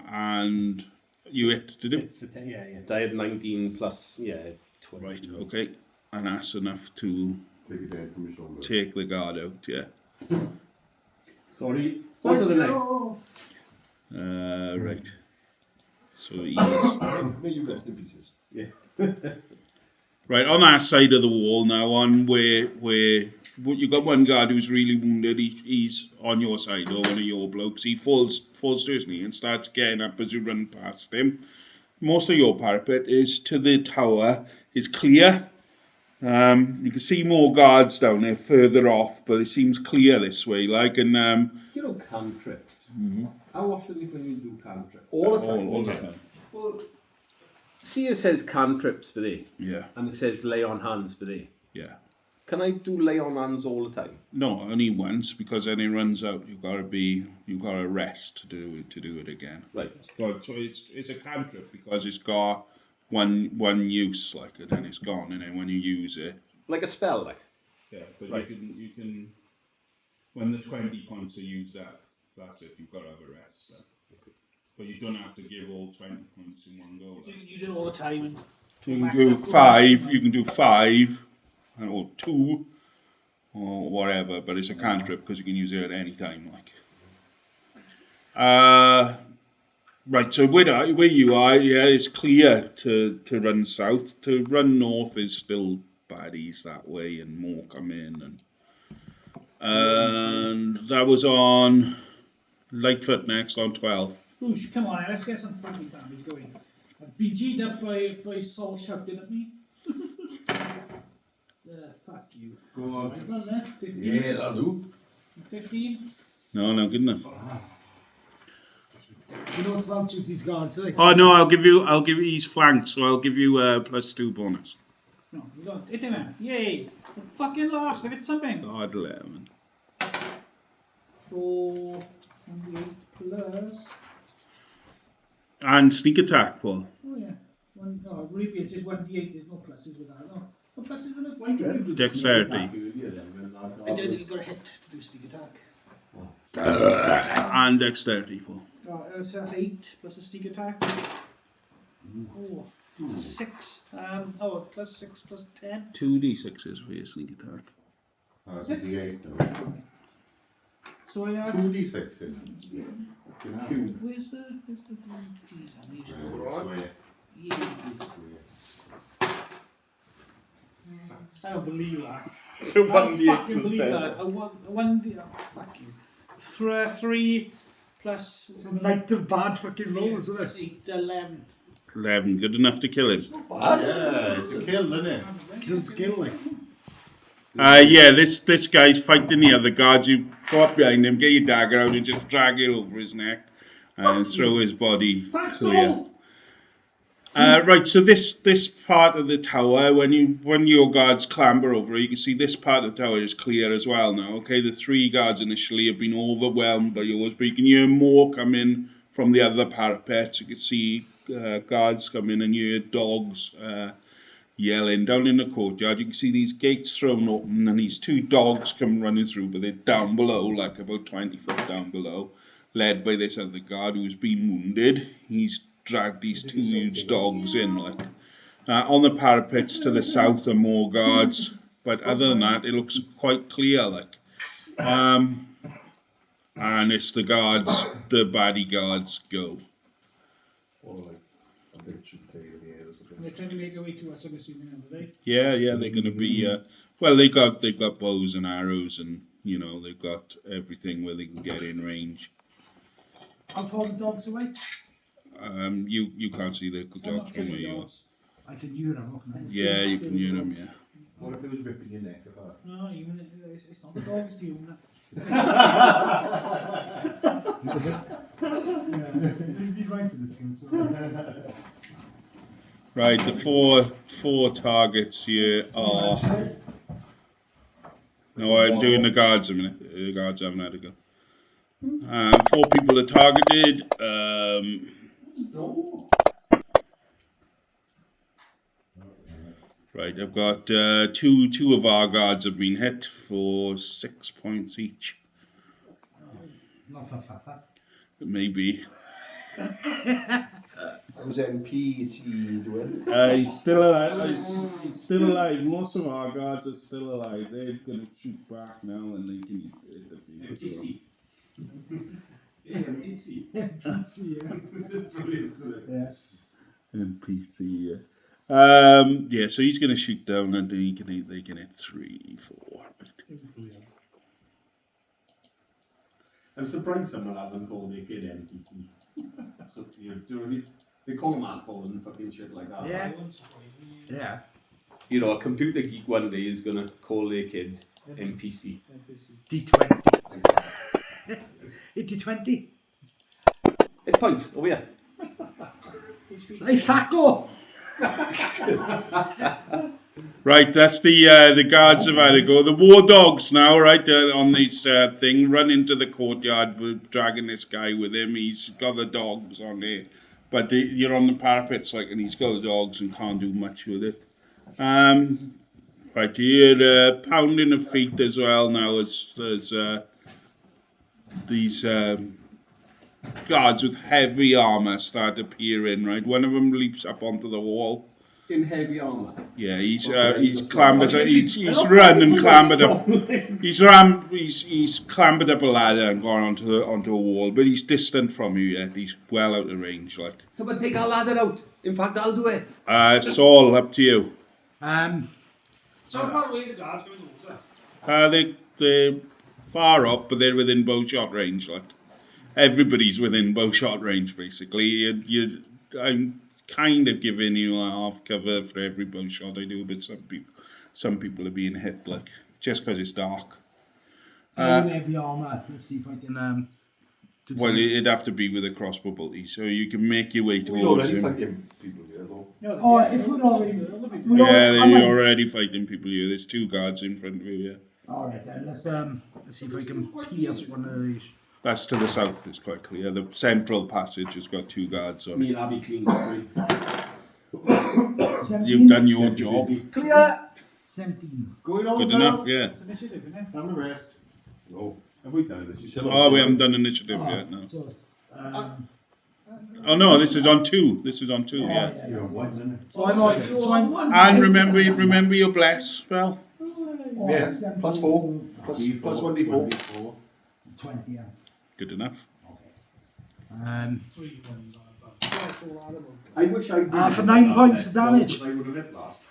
And you hit, did it? It's a 10, yeah. I had 19 plus, 20. Right, okay. And that's enough to Take his head from his shoulder. take the guard out, yeah. Sorry. On to the next. Right. So he's... May you rest in pieces. Yeah. Right, on our side of the wall now, on where you got one guard who's really wounded, he's on your side, or one of your blokes. He falls to his knee and starts getting up as you run past him. Most of your parapet is to the tower, is clear. You can see more guards down there further off, but it seems clear this way. Like, and You know cantrips. How often do you do cantrips? All the time. all the time. Well, see it says cantrips for thee, Yeah, and it says lay on hands for thee. yeah. Can I do lay on hands all the time? No, only once, because then it runs out. You've got to rest to do it again. Right. So it's a cantrip because it's got one use, like, and then it's gone, and then when you use it. Like a spell, like. Yeah, but Right. you can when the 20 points are used up, that's it. You've got to have a rest. So. But you don't have to give all 20 points in one go. So you can use it all the time. And You can do 5. You can do 5 or 2 or whatever. But it's a cantrip because you can use it at any time. Like. Right. So where you are, yeah, it's clear to run south. To run north is still baddies that way, and more come in, and that was on Lightfoot next on 12. Oosh, come on, let's get some fucking damage going. I've been G'd up by Saul shouting at me. Fuck you. Go on. Right one there, 15. Yeah, that'll do. 15. No, good enough. You know what's about these guards, eh? Oh no, I'll give you his flank, so I'll give you +2 bonus. No, you don't. Hit him, man. Yay! The fucking last, I get something. Odd 11. 4, 8 plus. And sneak attack, Paul. Oh yeah. No, really, it's just 1d8. There's no pluses with that. No, no pluses with it. Dexterity. I didn't got a hit to do sneak attack. And dexterity, Paul. So that's 8 plus a sneak attack. Oh, 6. Plus 6 plus 10. 2d6s for your sneak attack. That's a D8 though. So I have. 2d6 in. Where's the these? Square. Yeah. I don't believe that. So I don't fucking believe that. Fuck you. 3 plus. It's a night of bad fucking rolls, isn't Plus it? 8, 11. 11, good enough to kill him. Yeah, it's a kill, isn't it? Kills kill, like. Yeah, this guy's fighting the other guards. You go up behind him, get your dagger out, and just drag it over his neck, and throw his body clear. Right, so this part of the tower, when your guards clamber over it, you can see this part of the tower is clear as well now. Okay, the 3 guards initially have been overwhelmed by yours, but you can hear more come in from the other parapets. You can see guards come in, and you hear dogs yelling down in the courtyard. You can see these gates thrown open, and these 2 dogs come running through, but they're down below, like about 20 foot down below, led by this other guard who's been wounded. He's dragged these 2 huge dogs in, like. On the parapets to the south are more guards, but other than that, it looks quite clear, like. And it's the guards, the baddie guards go. Or like a big chunk of the air or something. They're trying to make their way to us, I'm assuming, aren't they? Yeah, they're going to be. Well, they've got bows and arrows, and they've got everything where they can get in range. How far the dogs away? You can't see the dogs from where you are. I can hear them, can I? Yeah, you can hear them. Yeah. What if it was ripping your neck apart? No, even it's not the dog, it's the owner. You'd be right to this game, so. Right, the four targets here are. No, I'm doing the guards a minute. The guards haven't had a go. 4 people are targeted. Right, I've got two of our guards have been hit for 6 points each. Not for fat. Maybe. How's NPC doing? He's still alive. He's still alive. Most of our guards are still alive. They're going to shoot back now, and they can hit the NPC. NPC. Yeah. NPC, yeah. Yeah, so he's going to shoot down, and they can hit 3, 4. I'm surprised someone hasn't called their kid NPC. So, they call them Apple and fucking shit like that. Yeah. Yeah. A computer geek one day is gonna call their kid NPC. D20. 80-20. 8 points, over here. Hey, Facco! Right, that's the guards have had to go. The war dogs now, right, on this thing, run into the courtyard, dragging this guy with him. He's got the dogs on there, but you're on the parapets, like, and he's got dogs and can't do much with it. Right, you're pounding of feet as well now as these guards with heavy armor start appearing. Right, one of them leaps up onto the wall. In heavy armour. Yeah, he's clambered. He's run and clambered up. He's clambered up a ladder and gone onto a wall, but he's distant from you yet. He's well out of range. Like. Someone take our ladder out. In fact, I'll do it. Saul, up to you. So far away the guards coming towards us. They're far up, but they're within bowshot range. Like everybody's within bowshot range, basically. I'm kind of giving you a half cover for every bowshot I do, but some people are being hit, like just because it's dark. Heavy armor. Let's see if I can. Well, it'd have to be with a crossbow bolty, so you can make your way We're towards already him. fighting people here, though. Oh, if we're already... Yeah, you're already fighting people here. There's 2 guards in front of you. Yeah. Alright then, let's see if I can pierce one of these. That's to the south. It's quite clear. The central passage has got 2 guards on Me it. and Abby clean the 3. You've done your job. Clear! 17. Going on Good now. enough. Yeah. It's initiative, isn't it? Have a rest. No. Have we done this? Oh, we haven't done initiative yet. No. So, Oh no, this is on 2. This is on 2. Yeah. You're on one, isn't it? so I'm on... And remember your bless spell. Yeah, plus 4. Plus 1d4. 20, yeah. Good enough. 3 ones on it. I wish I did. For 9 points of damage. I would have hit last.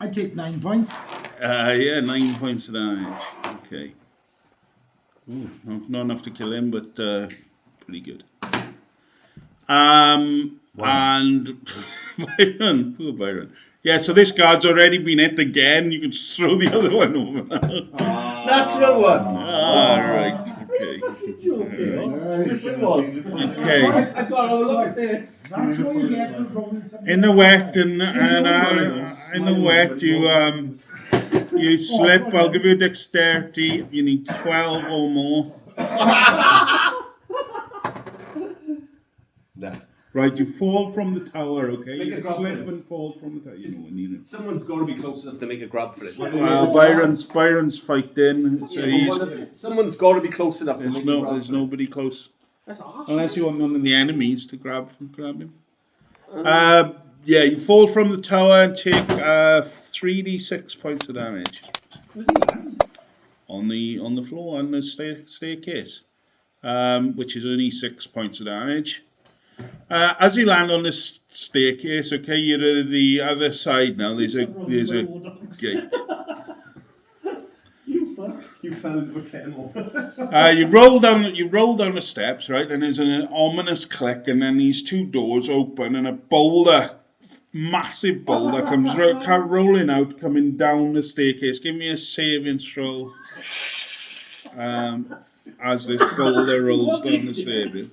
I take 9 points. Yeah, 9 points of damage. Okay. Ooh, not enough to kill him, but pretty good. And Byron, poor Byron. Yeah, so this guard's already been hit again. You can just throw the other one over now. Natural one! Right, okay. This one was. Okay. I've got to look at this. That's what you get for throwing something. In the wet, in the wet, you slip. I'll give you dexterity. You need 12 or more. Nah. Right, you fall from the tower. Okay, Make you a grab slip for it. and fall from the tower. You know when you. Someone's got to be close enough to make a grab for it. Byron's fighting. So Someone's got to be close enough to make a grab. there's nobody close. That's harsh. Unless you want one of the enemies to grab him. Yeah, you fall from the tower and take 3d6 points of damage Where's he land? on the floor on the staircase, which is only 6 points of damage. As you land on this staircase, okay, you're at the other side now. There's a gate. You fell into a kennel. You roll down the steps, right, and there's an ominous click, and then these 2 doors open, and a massive boulder comes rolling out, coming down the staircase. Give me a saving throw as this boulder rolls down the staircase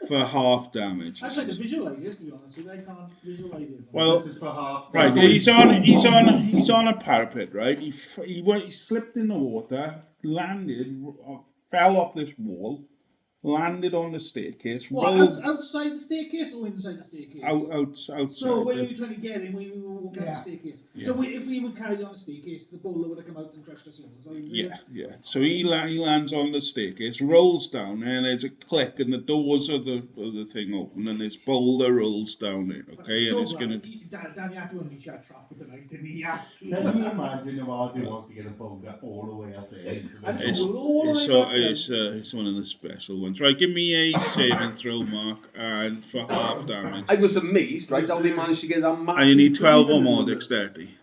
for half damage. I tried to visualise this, to be honest, because I can't visualise it. Well, This is for half. right, he's on a parapet, right? He slipped in the water, landed, fell off this wall, landed on the staircase, What, rolled outside the staircase or inside the staircase? outside. So when you were trying to get him, when we were walking down Yeah. the staircase. Yeah. So if we would carry on the staircase, the boulder would have come out and crushed us all. So Yeah. So he lands on the staircase, rolls down, and there's a click, and the doors of the thing open, and this boulder rolls down it. Okay, and it's gonna. Dan, you had to only shut trap with the night, didn't he? Yeah. Can you imagine how hard it was to get a boulder all the way up there? Into the It's one of the special ones. Right, give me a saving throw, Mark, and for half damage. I was amazed, right, how they managed to get that massive... And you need 12 or more dexterity.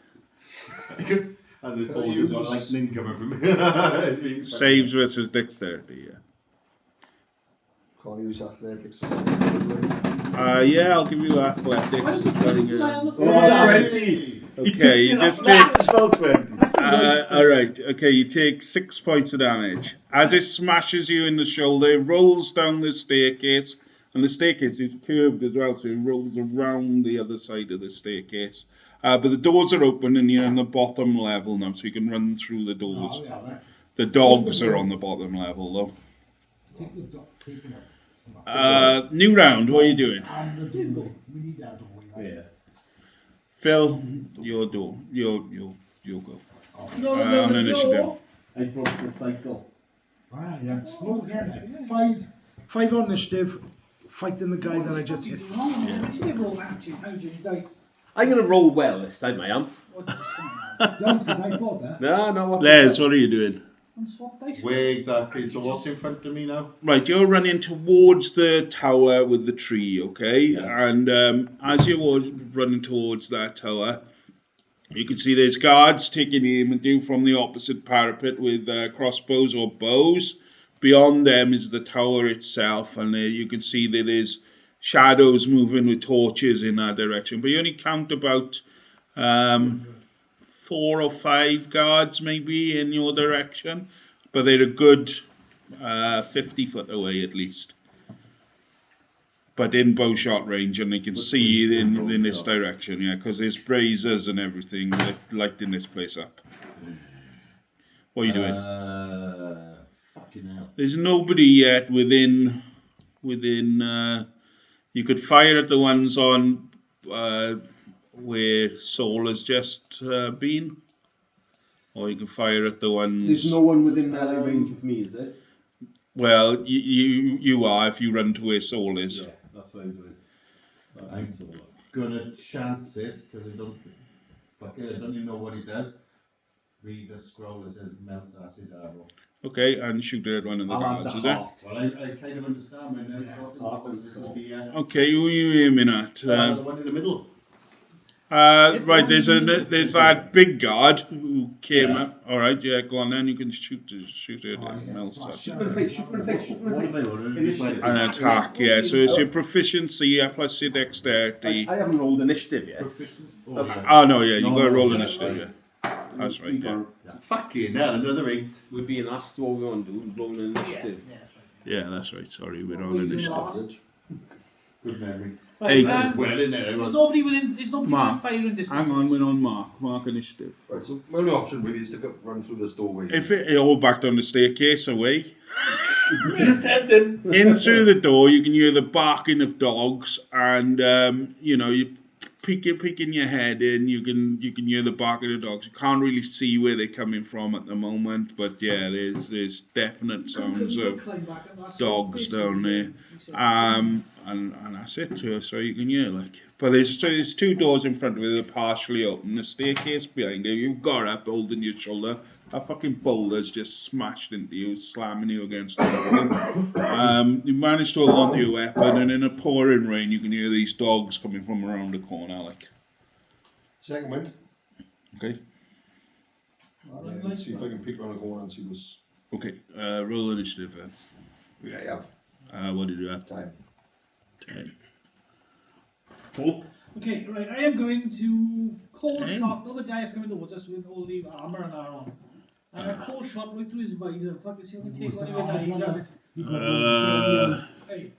And the boulder's got lightning coming from it. Saves versus dexterity, yeah. Can't use athletics. Yeah, I'll give you athletics. Very good. 20! Okay, you just take. Spell 20. Alright, okay, you take 6 points of damage. As it smashes you in the shoulder, it rolls down the staircase, and the staircase is curved as well, so it rolls around the other side of the staircase. But the doors are open, and you're on the bottom level now, so you can run through the doors. The dogs are on the bottom level, though. Take it out. New round, what are you doing? And the doorway. We need that doorway. Yeah. Phil, you'll go. You'll go. On initiative. I broke the cycle. Ah, yeah, slow again. Five on initiative, fighting the guy that I just hit. I'm going to roll well this time, I am. Don't, because I thought that. No, what's Les, what are you doing? Where exactly? So what's in front of me now? Right, you're running towards the tower with the tree, okay? Yeah. And as you're running towards that tower, you can see there's guards taking aim at you from the opposite parapet with crossbows or bows. Beyond them is the tower itself, and you can see that there's shadows moving with torches in that direction. But you only count about 4 or 5 guards maybe in your direction, but they're a good 50 foot away at least. But in bow shot range, and they can see in this direction, yeah, because there's braziers and everything lighting this place up. What are you doing? Fucking hell. There's nobody yet within. You could fire at the ones on where Saul has just been, or you can fire at the ones. There's no one within melee range of me, is it? Well, you are if you run to where Saul is. Yeah, that's what I'm doing. I'm gonna chance this because I don't. Fuck it, I don't even know what he does. Read the scroll that says melt acid arrow. Okay, and shoot it at one of the guards, is it? Well, I kind of understand my next this will be Okay, who are you aiming at? the one in the middle. Right, there's that big guard who came up. All right, yeah, go on then. You can shoot it at melt acid. An attack, yeah. So it's your proficiency plus your dexterity. I haven't rolled initiative yet. Oh no, yeah, you got to roll initiative, yeah. That's right, yeah. Fucking hell, another 8. We'd be asked what we want to do, roll an initiative. Yeah, that's right. Sorry, we're on initiative. Good memory. Eight. Well in there. There's nobody within Mark. firing distance. Hang on, we're on Mark. Mark initiative. Right, so my only option really is to run through this doorway. If it all back down the staircase away. Just heading. In through the door, you can hear the barking of dogs, and you peeking your head in. You can hear the barking of dogs. You can't really see where they're coming from at the moment, but yeah, there's definite sounds of dogs down there. And that's it too. So you can hear but there's 2 doors in front of you that are partially open. The staircase behind you. You've got up holding your shoulder. A fucking boulder's just smashed into you, slamming you against the wall. You manage to hold onto your weapon, and in a pouring rain, you can hear these dogs coming from around the corner. Second wind. Okay. Let's see if I can peek around the corner and see what's. Okay. Roll initiative then. Yeah, I have. What did you have? Time. 10. Cool. Okay, right, I am going to call shot. All the guys coming towards us with all the armour and that on. And I call shot right through his visor and fucking see if I can take one of his eyes out. Hey,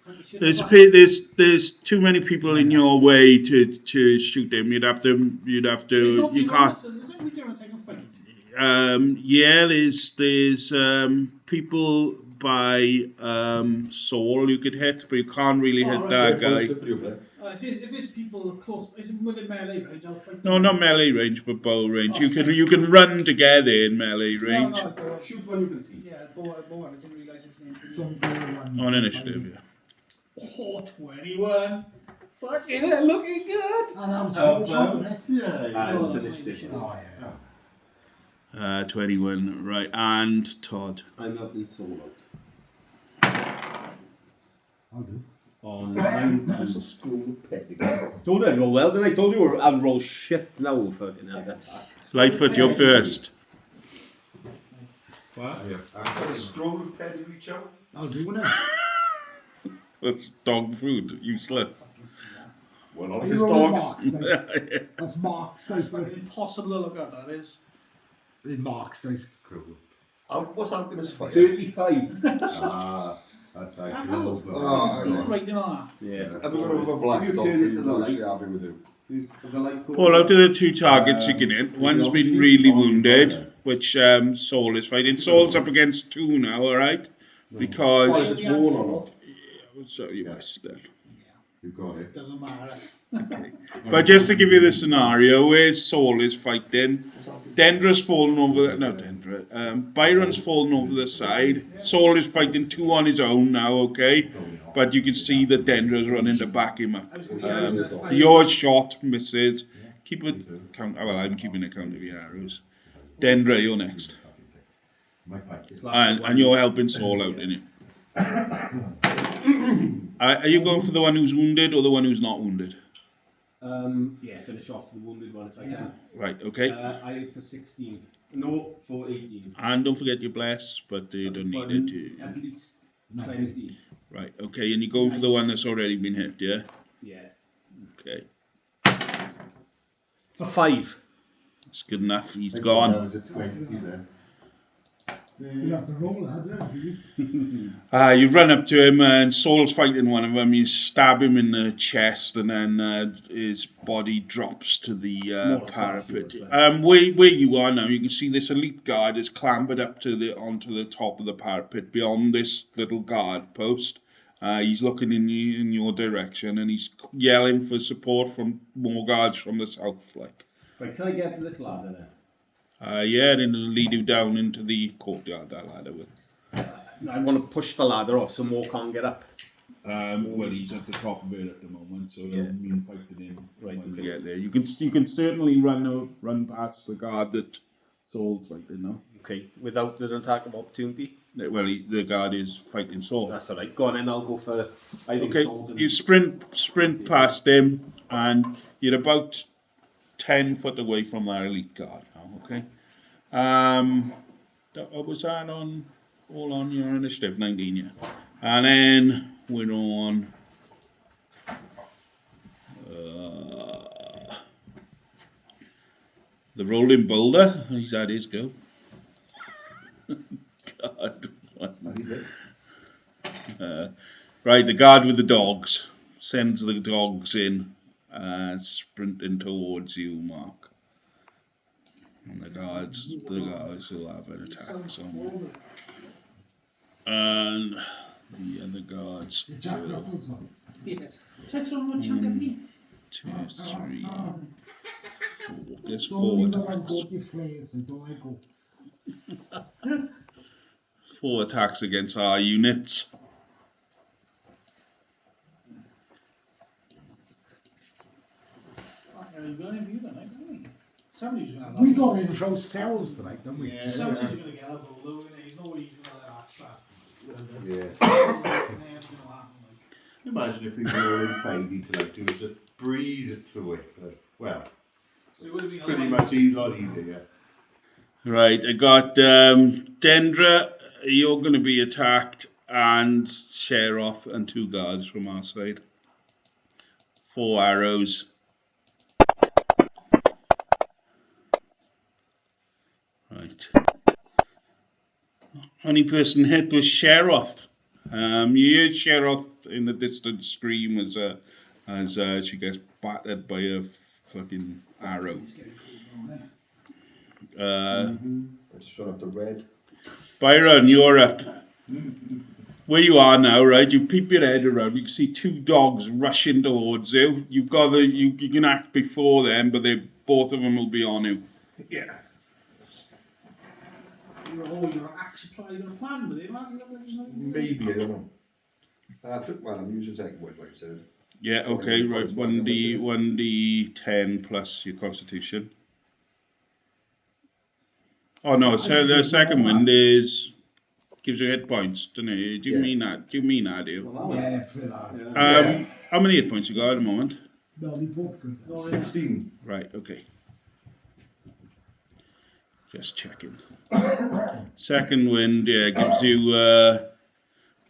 There's too many people in your way to shoot him. You'd have to. You can't. Yeah, there's people by Saul you could hit, but you can't really hit that guy. If it's people close, is it within melee range? I'll fight. No, not melee range, but bow range. You can run together in melee range. No, shoot one you can see. Yeah, bow. I didn't realise his name. Don't go around. On initiative, yeah. Oh, 21. Fucking hell, looking good. And I'm talking Initiative. Oh, yeah. 21, right, and Todd. I'm helping Saul I'll do. on 9 times a scroll of pedigree. Told I roll well, didn't I? Told you I'll roll shit now for an attack. Lightfoot, you're first. What? A scroll of pedigree, chow? I'll do one. That's dog food, useless. Well, not if it's dogs. That's Mark's dice. Impossible to look at, that is. Mark's dice. What's Alchemist fight? 35. That's like Right in on that. Yeah. I've got over black If you dog turn it food, to the I'm light. actually happy with you. Paul, out of the 2 targets you can hit, one's been really wounded, which Saul is fighting. Saul's up against 2 now, alright? Because, So you missed then. You got it. Doesn't matter. But just to give you the scenario, where Saul is fighting, Dendra's fallen over. No, Dendra. Byron's fallen over the side. Saul is fighting 2 on his own now. Okay, but you can see that Dendra's running to back him up. Your shot misses. Keep it count. Well, I'm keeping a count of your arrows. Dendra, you're next, and you're helping Saul out, innit? Are you going for the one who's wounded or the one who's not wounded? Yeah, finish off the wounded one if I can. Right, okay. I for 16. No, for 18. And don't forget your bless, but you don't need it to. At least 20. Right, okay, and you're going for the one that's already been hit, yeah? Yeah. Okay. For 5. That's good enough, he's That gone. was a 20 then. You have to roll that, don't you? You run up to him and Saul's fighting one of them, you stab him in the chest and then his body drops to the parapet. Where you are now, you can see this elite guard is clambered up to onto the top of the parapet beyond this little guard post. He's looking in your direction and he's yelling for support from more guards from the south. Right, can I get to this ladder then? Yeah, then it'll lead you down into the courtyard, that ladder will. I want to push the ladder off so more can't get up. Well, he's at the top of it at the moment, so he'll mean fighting in Right, when okay. we get there. You can certainly run past the guard that Saul's fighting now. Okay, without an attack of opportunity? Well, the guard is fighting Saul. That's alright. Go on then, I'll go for I think Okay, Saul can... you sprint past him, and you're about 10 foot away from that elite guard now, okay? Was that all on your initiative? 19, yeah. And then we're on the rolling boulder. He's had his go. God. Right, the guard with the dogs sends the dogs in, sprinting towards you, Mark. And the guards will have an attack somewhere. And the other guards. The Jack Russell's on. Yes. Takes on one chunk of meat. 2, 3, 4. There's Don't 4 leave them attacks. go to your flares and don't let go. 4 attacks against our units. We've got him either, haven't we? Somebody's going to have We got in ourselves tonight, didn't we? Yeah. Somebody's going to get a bulldog in there. There's no way he's going to let that trap. Yeah. Imagine if we were all tidy to like do just breezes through it. Well, So it would have been pretty much a lot easier, yeah. Right, I got Dendra, you're going to be attacked, and Sheroth and 2 guards from our side. 4 arrows. Right. Only person hit was Sheroth. You hear Sheroth in the distance scream as she gets battered by a fucking arrow. I just shot up the red. Byron, you're up. Where you are now, right? You peep your head around. You can see 2 dogs rushing towards you. You've got you can act before them, but both of them will be on you. Yeah. You're axe supply, you're a plan with him, aren't you? Maybe, I don't know. Well, I'm using second word, like I said. Yeah, okay, right. 1d10 plus your constitution. Oh no, so the second wind gives you hit points, doesn't it? Do you mean that? Do you mean that, do you? Yeah, for that. How many hit points you got at the moment? No, they both good. 16. Right, okay. Just checking. Second wind, yeah, gives you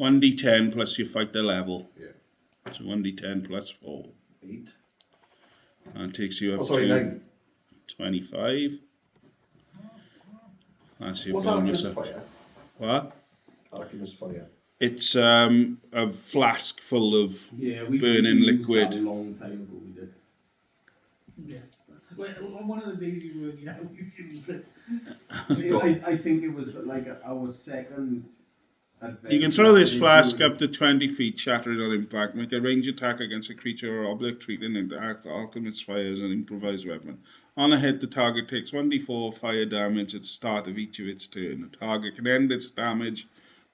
1d10 plus your fighter level. Yeah. So 1d10 plus 4. 8. And takes you up to 9. 25. That's your What's bonus. alchemist fire? What? Alchemist fire. It's a flask full of burning liquid. A long time ago we did. Yeah. Well, on one of the days you were working out, you used it. I think it was like our second You can throw this flask up to 20 feet, shatter it on impact. Make a range attack against a creature or object treated into alchemist's fire as an improvised weapon. On a hit, the target takes 1d4 fire damage at the start of each of its turn. The target can end its damage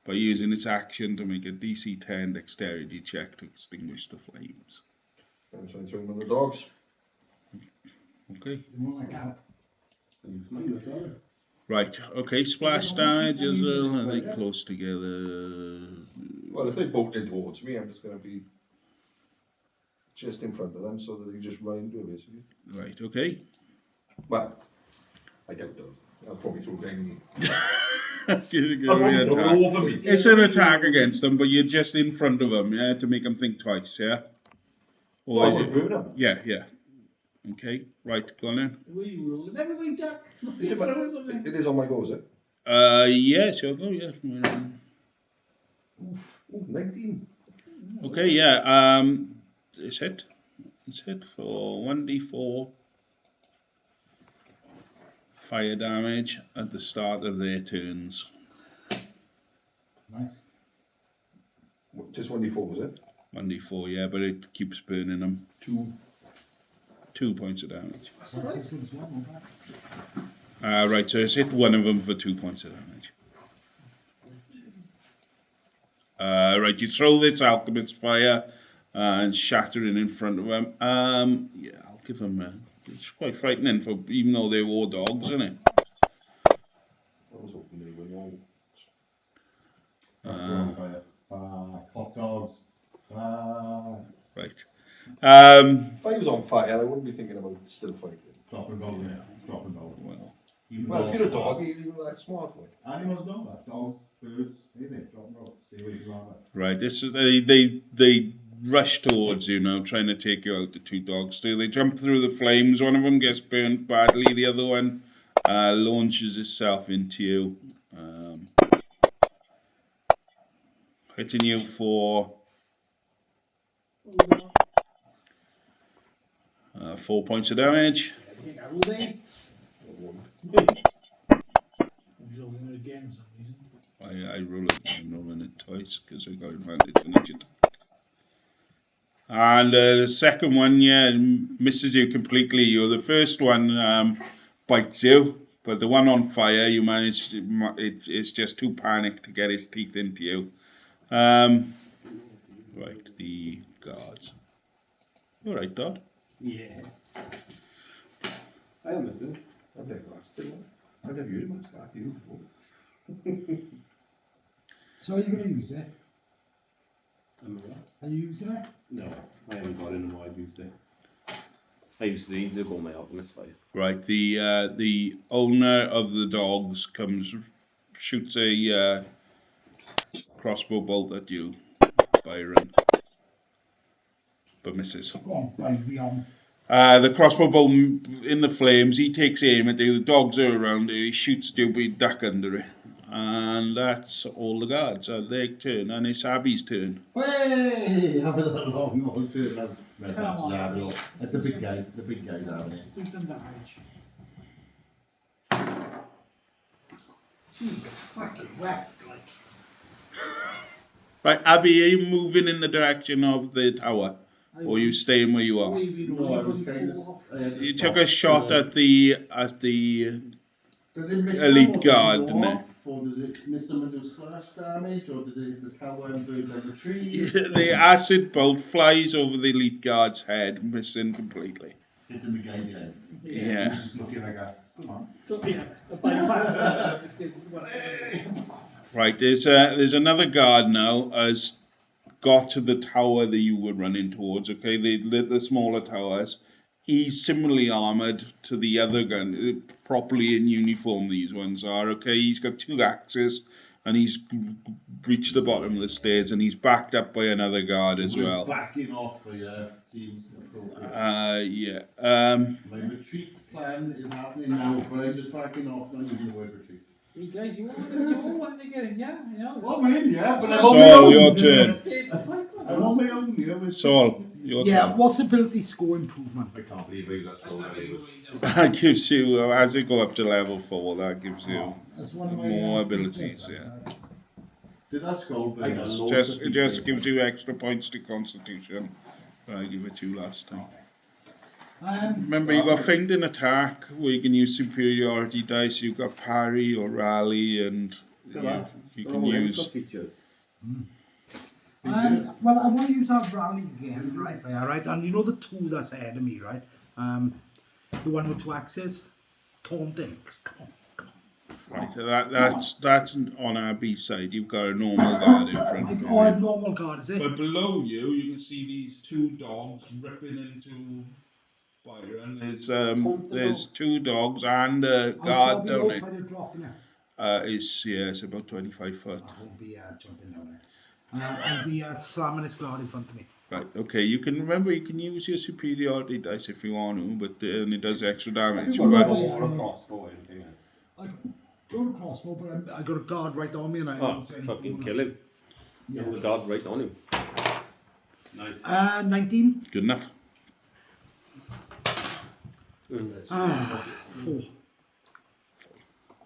by using its action to make a DC 10 dexterity check to extinguish the flames. I'm trying to throw him on the dogs. Okay. More like that. Right, okay, splash damage as well. Are they close together? Well, if they bolt in towards me, I'm just going to be just in front of them so that they just run into it, basically. Right, okay. Well, I doubt that. I'll probably throw it against me. Over me. It's an attack against them, but you're just in front of them, yeah, to make them think twice, yeah? Or yeah. Okay, right, go on then. We rolling everybody duck. It is on my go, is it? Yeah, sure, go, yeah. Oof, 19. Okay, yeah, it's hit. It's hit for 1d4 fire damage at the start of their turns. Nice. Just 1d4, was it? 1d4, yeah, but it keeps burning them. 2 points of damage. Right, so it's hit one of them for 2 points of damage. Right, you throw this alchemist fire and shatter it in front of them. Yeah, I'll give them. It's quite frightening for even though they war dogs, isn't it? I was hoping they were all. Hot dogs. Right. If I was on fire, I wouldn't be thinking about still fighting. Drop and roll, yeah. Drop and roll. Well, if you're a dog, you're that smart, like. Animals don't that. Dogs, birds, anything. Drop and roll. Stay away from that. Right. This is they rush towards you now, trying to take you out. The two dogs do. They jump through the flames. One of them gets burnt badly. The other one launches itself into you, hitting you for 4 points of damage. I roll it. I'm rolling it twice because I got advantage on each attack. And the second one, yeah, misses you completely. The first one bites you, but the one on fire, you manage. It's just too panicked to get his teeth into you. Right, the guards. All right, Dodd. Yeah. I understand. I've never asked him. I've never used much like you before. So are you going to use it? Are you using it? No, I haven't got it in a while. I've used it. I used to need to go my alchemist fire. Right, the owner of the dogs shoots a crossbow bolt at you, Byron, but misses. Go on, Byron. The crossbow bolt in the flames. He takes aim at you. The dogs are around you. He shoots you, but you duck under it. And that's all the guards. Their turn, and it's Abby's turn. Hey! Have a long turn. That's a big guy. The big guy's having it. Do some damage. Jesus fucking wet, like. Right, Abby, are you moving in the direction of the tower? Or are you staying where you are? No, I was kind of. You took a shot at the Does it miss elite guard, didn't it? Or does it miss someone do splash damage? Or does it hit the tower and burn down the tree? The acid bolt flies over the elite guard's head, missing completely. Hitting the guy behind. Yeah. He's just looking like that. Come on. Right, there's another guard now has got to the tower that you were running towards. Okay, they lit the smaller towers. He's similarly armoured to the other gun, properly in uniform. These ones are okay. He's got 2 axes, and he's reached the bottom of the stairs, and he's backed up by another guard as well. Backing off, seems appropriate. Yeah. My retreat plan is happening now, but I'm just backing off, not using the word retreat. You guys, you all want to get in, yeah? You know? Well, man, yeah, but I'm on Saul, my own. your turn. I'm on my own here. Saul, your turn. What's ability score improvement? I can't believe it. That gives you, as you go up to level 4, that gives you That's one of my more abilities, features, yeah. Did that skull bring us? It just gives you extra points to Constitution. I give it to you last time. Remember, you got Feigning Attack, where you can use superiority dice. You've got Parry or Rally, and you can use. Features. Well, I want to use that Rally again, right? Yeah, right. And you know the two that's ahead of me, right? The one with 2 axes, taunting. Come on. Right, so that's on our B side. You've got a normal guard in front of you. Oh, a normal guard, is it? But below you can see these 2 dogs ripping into Byron. There's 2 dogs and a guard down there. It's about 25 foot. I won't be jumping down there. I'll be slamming this guard in front of me. Right, okay, you can use your superiority dice if you want to, but it does extra damage. Or a crossbow or anything. I got a crossbow, but I got a guard right on me, and I fucking kill him. Yeah. The guard right on him. Nice. 19. Good enough. 4.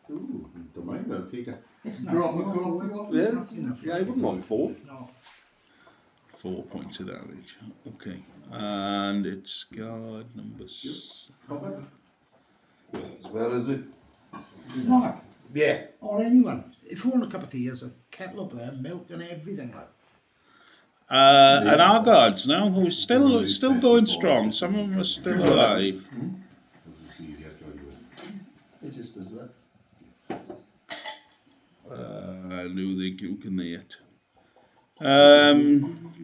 Ooh, don't mind, I'll take it. It's Drop nice. Yeah, I wouldn't want 4. No. 4 points of damage. Okay, and it's guard number 6. As well as it. Mark. Yeah. Or anyone. If you want a cup of tea, there's a kettle up there, milk and everything like. And our guards now, who are still going strong. Some of them are still alive. It just does that. And who can they hit?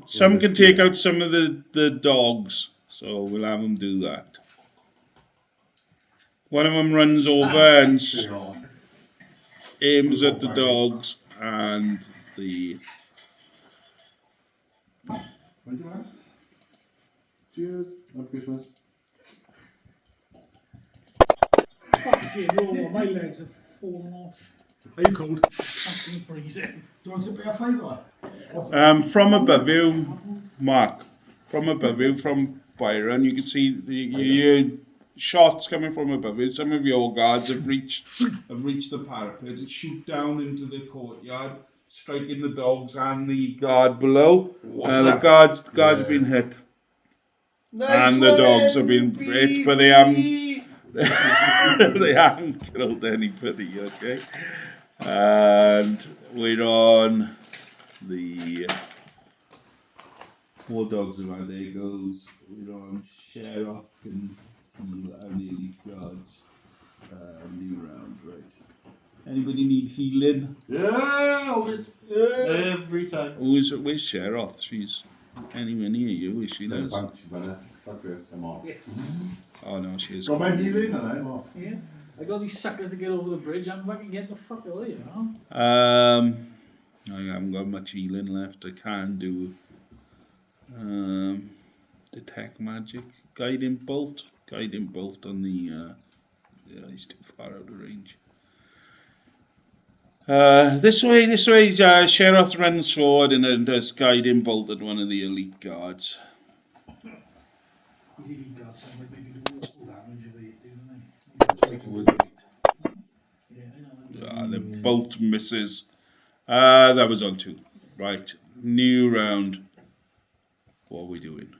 Some can take out some of the dogs, so we'll have them do that. One of them runs over and aims at the dogs, and the Cheers. Happy Christmas. Fucking hell, my legs have fallen off. Are you cold? Fucking freezing. Do you want to be a favour? from above you, Mark, from above you, from Byron, you can see the shots coming from above you. Some of your guards have reached the parapet and shoot down into the courtyard, striking the dogs and the guard below. The guard's been hit. Nice and the dogs have been hit, but they haven't killed anybody, okay? And we're on the 4 dogs around. There goes. We're on Sheroth and the elite guards. New round, right? Anybody need healing? Yeah, always. Every time. Where's Sheroth? She's anywhere near you, is she, Liz? Oh no, she is. Got my healing and I'm off. Yeah. I got these suckers to get over the bridge. I'm fucking getting the fuck out of here, you know? I haven't got much healing left. I can do detect magic, guiding bolt on the. Yeah, he's too far out of range. This way. Sheroth runs forward and does guiding bolt at one of the elite guards. These elite guards sound like they do awful damage if they do, don't they? Yeah, I know. The bolt misses. That was on 2. Right. New round. What are we doing?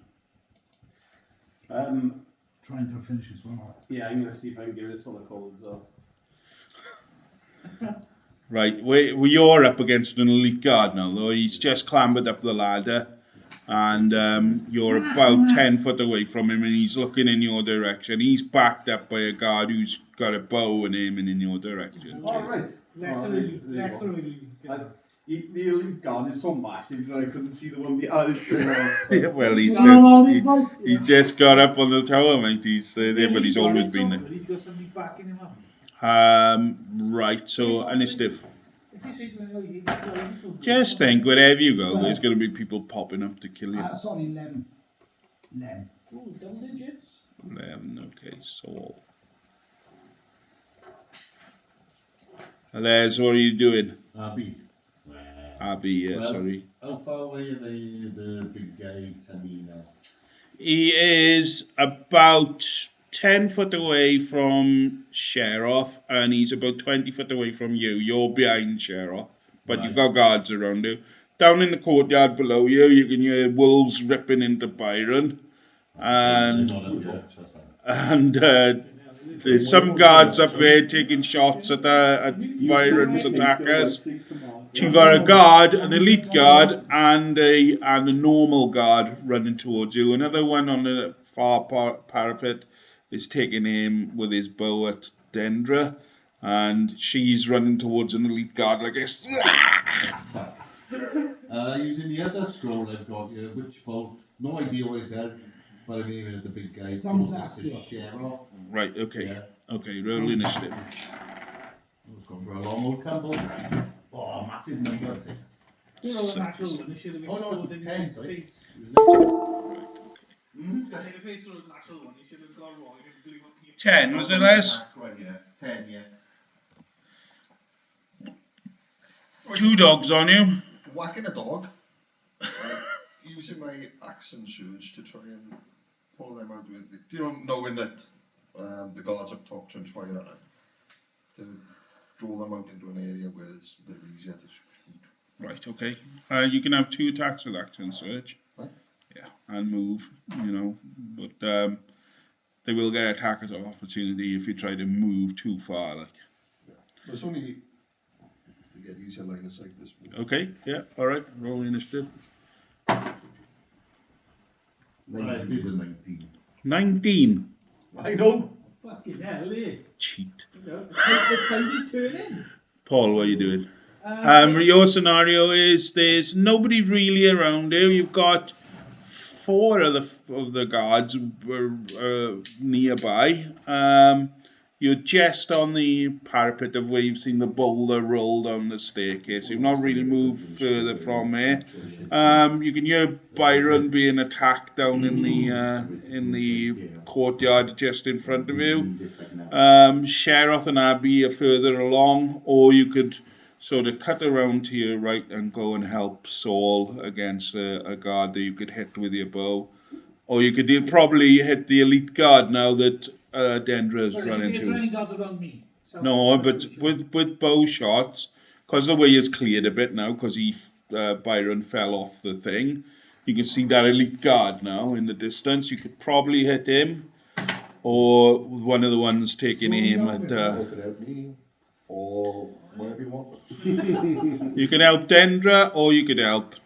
Trying to finish as well. Yeah, I'm gonna see if I can give this one a call as well. Right, you're up against an elite guard now, though. He's just clambered up the ladder, and you're about 10 foot away from him, and he's looking in your direction. He's backed up by a guard who's got a bow and aiming in your direction. All right. The elite guard is so massive that I couldn't see the one behind. Yeah, well, he's just got up on the tower, mate. He's there, but he's always been there. He's got somebody backing him up. Right, so initiative. Just think, wherever you go, there's going to be people popping up to kill you. Sorry, 11. 11. Ooh, double digits. 11, okay, Saul. Les, what are you doing? Abby, yeah, Well, sorry. How far away are the big guy to me now? He is about 10 foot away from Sheroth, and he's about 20 foot away from you. You're behind Sheroth. but you've got guards around you. Down in the courtyard below you, you can hear wolves ripping into Byron, and there's some guards up there taking shots at Byron's attackers. So you've got a guard, an elite guard, and a normal guard running towards you. Another one on the far parapet is taking aim with his bow at Dendra, and she's running towards an elite guard like this. Using the other scroll I've got here, which both, no idea what it does, but I'm aiming at the big guy. Sounds Sheroth. Right, okay. Yeah. Okay, roll initiative. I was going for a long old tumble. Oh, massive number 6. You know, a natural one, it should have been Oh, no, scored it's in 10, the sorry. face. If it's a natural one, you should have gone wrong. 10, was it, Les? Right, yeah. 10, yeah. 2 dogs on you. Whacking a dog. Using my accent surge to try and pull them out with it. You know, knowing that the guards up top trying to fire at them. To draw them out into an area where it's a bit easier to shoot. Right, okay. You can have 2 attacks with action surge. Right. Yeah, and move, but they will get attackers of opportunity if you try to move too far, like. Yeah. But it's only to get easier line of sight this way. Okay, yeah, alright, roll initiative. Right, these are 19. 19. I know. Fucking hell, eh? Cheat. The time is turning. Paul, what are you doing? Your scenario is there's nobody really around you. You've got 4 of the guards nearby. You're just on the parapet of where you've seen the boulder roll down the staircase. You've not really moved further from there. You can hear Byron being attacked down in the courtyard just in front of you. Sheroth and Abby are further along, or you could sort of cut around to your right and go and help Saul against a guard that you could hit with your bow. Or you could probably hit the elite guard now that Dendra's run into. Is there any guards around me? No, but with bow shots, because the way is cleared a bit now, because Byron fell off the thing. You can see that elite guard now in the distance. You could probably hit him, or one of the ones taking aim at. You could help me, or whatever you want. You can help Dendra, or you could help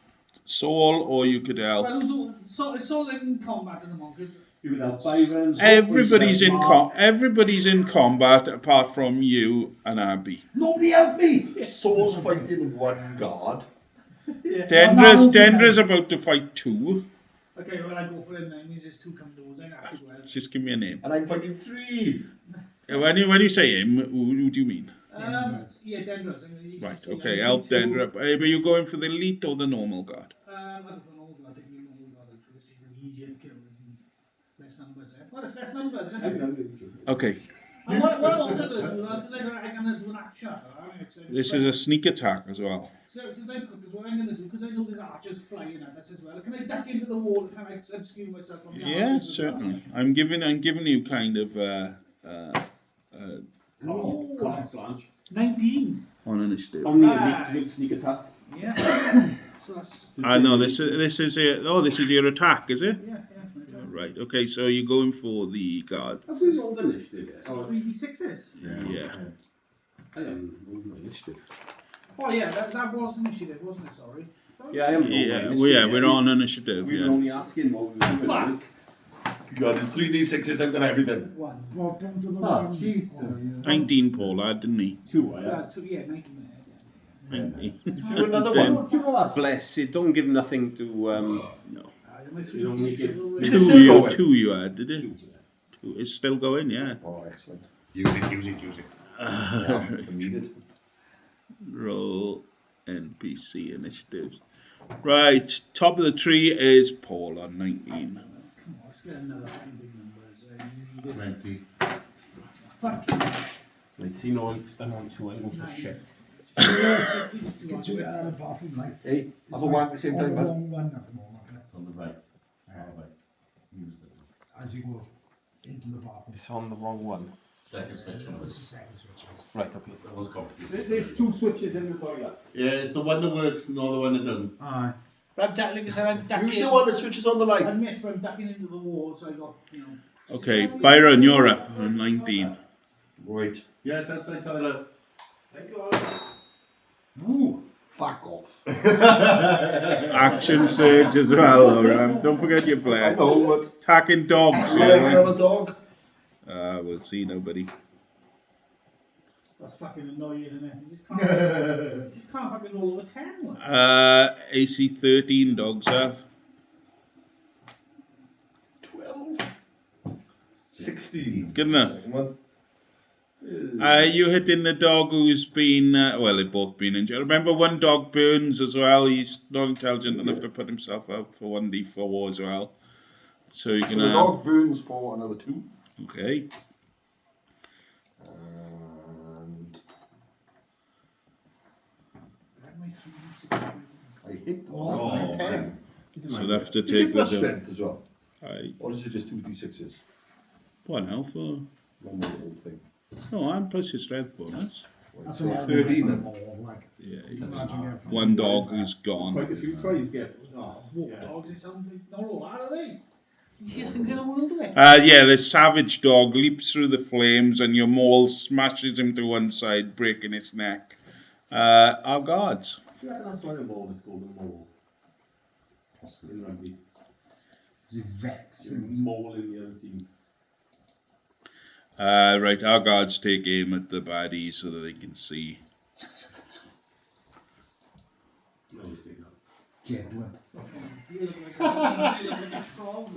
Saul, or you could help. Well, Saul in combat at the moment, because You could help Byron. Everybody's in combat apart from you and Abby. nobody help me! Saul's fighting one guard. Yeah. Dendra's about to fight 2. Okay, well, I go for him then. Means there's 2 come towards. I have to go help. Just give me a name. And I'm fighting 3. When you say him, who do you mean? Yeah, Dendra's. Right, okay, help Dendra. But you're going for the elite or the normal guard? I don't know, I think the normal guard because it's easier to kill. Less numbers, eh? Well, it's less numbers, isn't it? Okay, And what I'm also going to do, because I'm going to do an action. this is a sneak attack as well. So, because what I'm going to do, because I know there's archers flying at us as well, can I duck into the wall? Can I obscure myself from the Yeah, archers? certainly. I'm giving you kind of Carte blanche. 19. on initiative. Only elite with sneak attack. Yeah. So that's... I know this is your attack, is it? Yeah, that's my turn. Right. Okay, so you're going for the guard. Have we rolled initiative yet? So 3d6s. Yeah. I haven't rolled my initiative. Oh yeah, that was initiative, wasn't it? Sorry. Yeah, I haven't rolled my Yeah. initiative Well, yeah, yet. we're on initiative. We were Yeah. only asking what we were doing. Fuck. God, there's 3d6s out and everything. 1. Welcome to the Oh, round. Jesus. 19 Paul had, didn't he? 2, I Yeah, had. 2, yeah, 19 there. 19. Do another Then- one. Do you know that bless? It don't give nothing to. No. It only gives. Is it still going? Two you had, did it? 2. It's still going, yeah. Oh, excellent. Use it. Yeah, I need it. Roll NPC initiatives. Right, top of the tree is Paul on 19. Come on, let's get another fucking big numbers. 20. Fuck you. 19 on 2, I go for shit. Get you out of the bathroom light. Hey, It's have a whack at the same on time, the man. wrong one at the moment. It's on the right. All right. Use it. As you go into the bathroom. It's on the wrong one. Second switch. What's the second switch? Right, okay. That was complicated. There's 2 switches in the toilet. Yeah, it's the one that works, not the one that doesn't. Aye. But I'm like I said, I'm ducking. Who's the one that switches on the light? I missed, but I'm ducking into the wall, so I got, you know. Okay, Byron, you're up on 19. Right. Yes, outside toilet. Woo! Fuck off. Action surge as well, Ram. Don't forget your I bless. know, but Attacking dogs. I'm on a dog. We'll see nobody. That's fucking annoying, isn't it? You just can't fucking roll over 10. Like. AC 13 dogs have. 12. 16. Good enough. Second one. You hitting the dog who's been, well, they've both been injured. Remember, one dog burns as well. He's not intelligent enough to put himself out for 1d4 as well. So you So can. the dog burns for another 2. Okay. And I hit the Oh, 10. So they have to Is take it the plus dog. strength as well? Aye. Or is it just 2d6s? What now for? One more little thing. Oh, and plus your strength bonus. Right, That's so an 13 then. more, like, Yeah. imagine getting One dog who's gone. Quite a few tries, Gip. Walk dogs, it's not all that, are they? Easiest things in the world, are they? Yeah, the savage dog leaps through the flames and your maul smashes him to one side, breaking his neck. Our guards. Do you reckon that's why the mole is called a mole? In rugby. you vex. You're a mole in the other team. Right, our guards take aim at the baddies so that they can see. No, you stick up. Genuine. You look like a frog.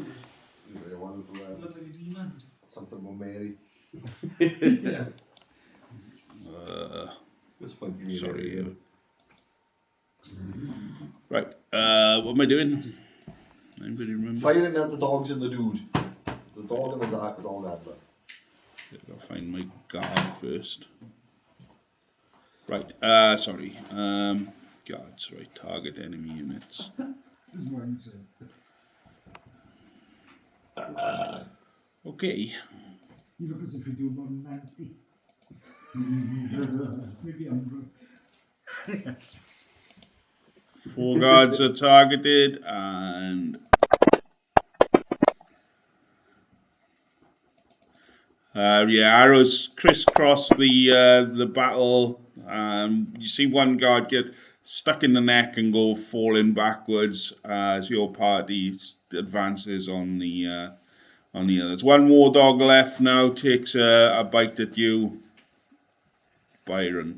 They want to, You look like a demon. something with Mary. This might be Sorry. Right, what am I doing? Anybody remember? Firing at the dogs and the dude. The dog and the dog handler. I'll find my guard first. Right, sorry. Guards, right, target enemy units. Is what you say. Okay. You look as if you do about 90. Maybe 100. 4 guards are targeted and arrows crisscross the battle. You see one guard get stuck in the neck and go falling backwards as your party advances on the others. One war dog left now takes a bite at you, Byron.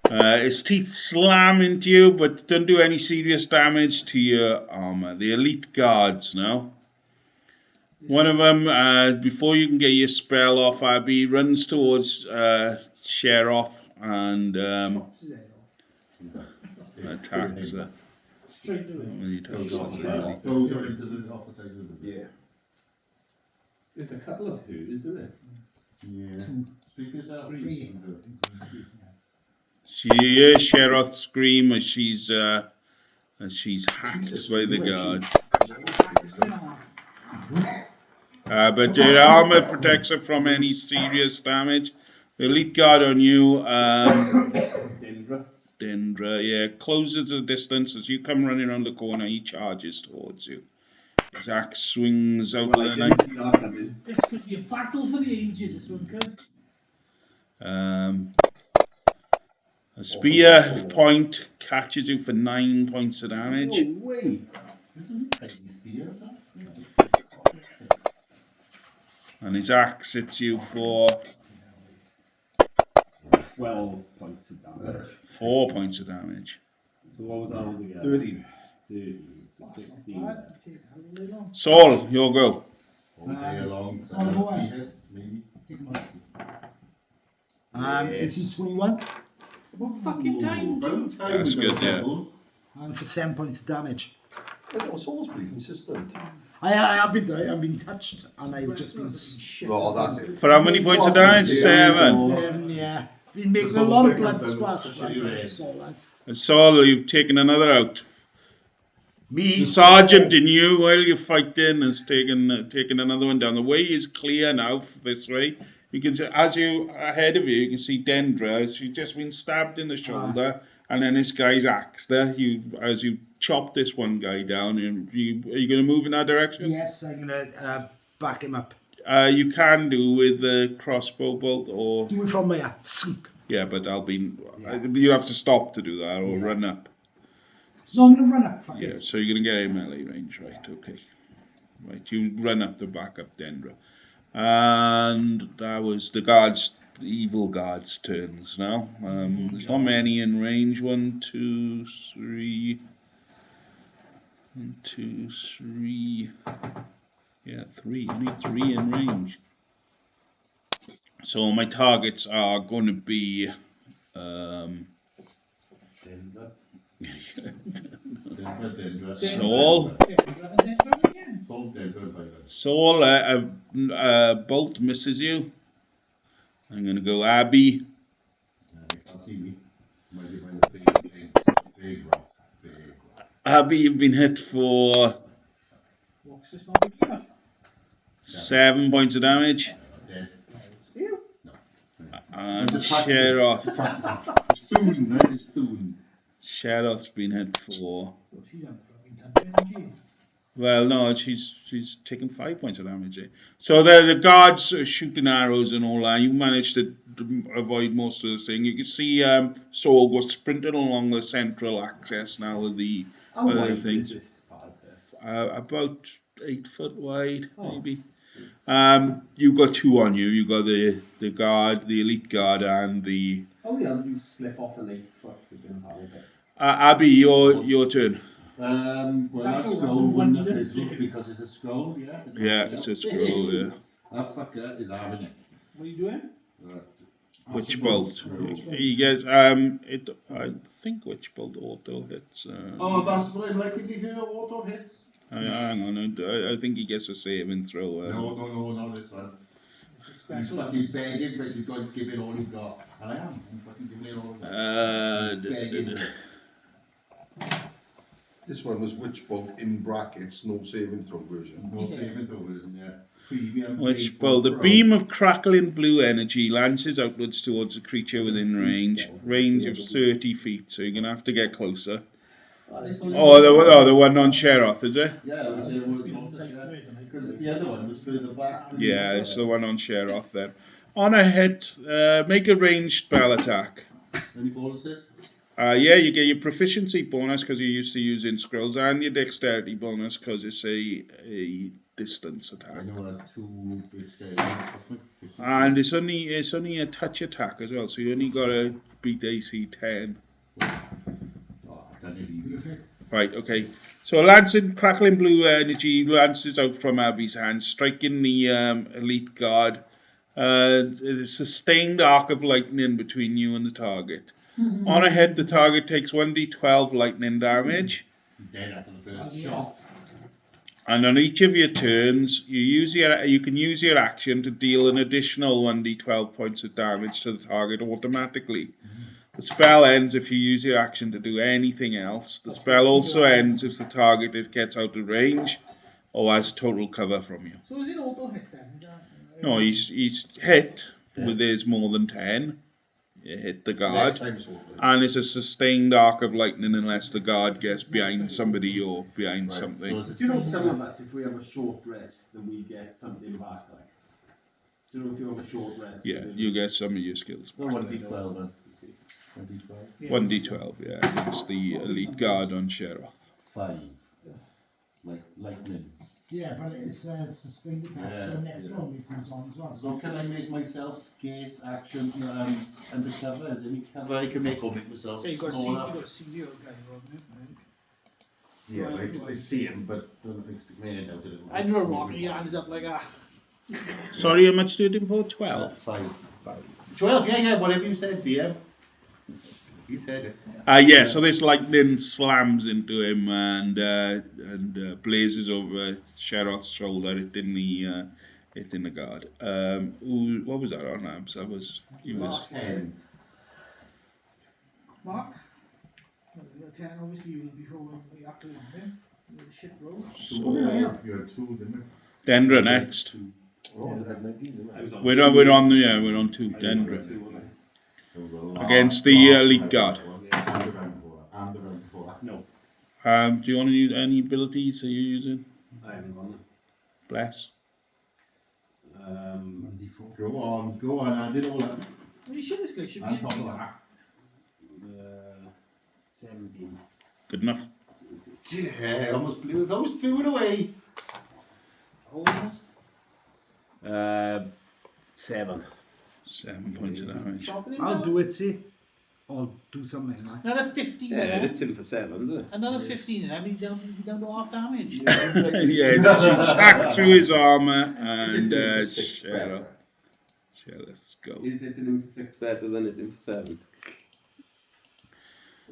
His teeth slam into you, but don't do any serious damage to your armor. The elite guards now. One of them, before you can get your spell off, Abby runs towards Sheroth and attacks her. Straight to it. He tells us Throws really. her into the opposite side of the Yeah. There's a couple of who's, isn't there? Yeah. Speak for yourself. 3. She hears Sheroth scream as she's hacked by the guard. But the armor protects her from any serious damage. The elite guard on you, Dendra, yeah, closes the distance. As you come running around the corner, he charges towards you. His axe swings out of the night. This could be a battle for the ages, this one could. A spear point catches you for 9 points of damage. No way! And his axe hits you for 12 points of damage. 4 points of damage. So what was that altogether? 13. 13, so 16. Saul, your go. All day long. Saul, go on. 3 hits, maybe. Take him out. 1821. About fucking time, dude. That's good, yeah. And for 7 points of damage. I know, Saul's pretty consistent. I've been touched, and I've just been shit. Oh, that's it. For how many points of damage? 7. 7, yeah. Been making a lot of blood splash. Right, so that's And Saul, you've taken another out. Me, The sergeant in you, while you're fighting, has taken another one down. The way is clear now this way. You can, as you ahead of you, you can see Dendra. She's just been stabbed in the shoulder, and then this guy's axed her. As you chop this one guy down, are you going to move in that direction? Yes, I'm gonna back him up. You can do with the crossbow bolt, or Do it from there. yeah, but you have to stop to do that, or run up. So I'm going to run up. Fuck Yeah, it. so you're going to get a melee range, right? Okay. Right, you run up to back up Dendra. And that was the evil guards' turns now. There's not many in range. 1, 2, 3. 1, 2, 3. Yeah, 3. Only 3 in range. So my targets are going to be... Dendra. Saul. Saul, bolt misses you. I'm going to go Abby. You can't see me. Might be behind the big rock. Abby, you've been hit for 7 points of damage. Dead. And Sheroth. Soon, right? Soon. Sheroth's been hit for... She's on the fucking temple. Well, no, she's taken 5 points of damage. So the guards are shooting arrows and all that. You managed to avoid most of the thing. You can see Saul was sprinting along the central axis now of the thing. Is this part there? About 8 foot wide, maybe. You got 2 on you. You got the guard, the elite guard, and the... Oh yeah, you slip off an 8 foot within part of it. Abby, your turn. Well, that scroll wouldn't have fizzled because it's a scroll, yeah? It's a scroll, yeah. That fucker is having it. What are you doing? Witch bolt. He gets I think witch bolt auto hits. That's what I'm liking to hear, auto hits. Hang on, I think he gets a saving throw. No, not this one. He's fucking begging for it. He's going to give it all he's got. And I am. I'm fucking giving it all I've got. This one was Witch Bolt in brackets, no saving throw version. No saving throw version, yeah. Premium. Witch bolt. The beam of crackling blue energy lances outwards towards a creature within range. Range of 30 feet, so you're going to have to get closer. The one on Sheroth, is it? Yeah, which it was closer, yeah. Because the other one was further back. Yeah, it's the one on Sheroth then. On a hit, make a ranged spell attack. Any bonuses? Yeah, you get your proficiency bonus because you're used to using scrolls, and your dexterity bonus because it's a distance attack. I know it has 2 dexterity. And it's only a touch attack as well, so you only got to beat AC 10. Oh, I've done it easy. Right, okay. So a lancing crackling blue energy lances out from Abby's hand, striking the elite guard. It's a sustained arc of lightning between you and the target. On a hit, the target takes 1d12 lightning damage. Dead after the first shot. And on each of your turns, you can use your action to deal an additional 1d12 points of damage to the target automatically. The spell ends if you use your action to do anything else. The spell also ends if the target gets out of range or has total cover from you. So is it auto hit then? No, he's hit with his more than 10. You hit the guard, and it's a sustained arc of lightning unless the guard gets behind somebody or behind something. So do you know some of us, if we have a short rest, then we get something back, like? Do you know if you have a short rest? Yeah, you get some of your skills back. 1d12 then. 1d12. 1d12, yeah, against the elite guard on Sheroth. 5. Like lightning. Yeah, but it's a sustained attack, so next round it comes on as well. So can I make myself scarce action undercover? Is there any cover I can make or make myself Yeah, you got to see, smaller? you got to see your guy, Robin, I think. Yeah, I see him, but don't think stick my head out of it. I never walk your hands up like that. Sorry, how much do you do for? 12? 5. 12, yeah, whatever you said, DM. He said it. Yeah, so this lightning slams into him and blazes over Sheroth's shoulder, hitting the guard. What was that on, Abs? He was 10. Mark? 10, obviously you will be rolling for the after one, Shit roll. You had 2, didn't you? Dendra next. Oh, I had 19, didn't I? I was on We're 2. on 2. Dendra. 2, wasn't There was a lot Against the last elite night, guard. and the round before that, and the round before that. No, Do you want to use any abilities? Are you using? I haven't gone Bless. there. Go on, I did all that. Are you sure this guy should be On in top of here? that. 17. Good enough. Yeah, almost blew those 2 away. Almost. 7. 7 points of damage. Chopping him I'll down. do it, see. I'll do something like Another 15 Yeah, there. it's in for 7, isn't it? Another 15 there. He's down to half damage. Yeah, it's hacked through his armour and Sheroth. Let's go. Is it in for 6 better than it in for 7?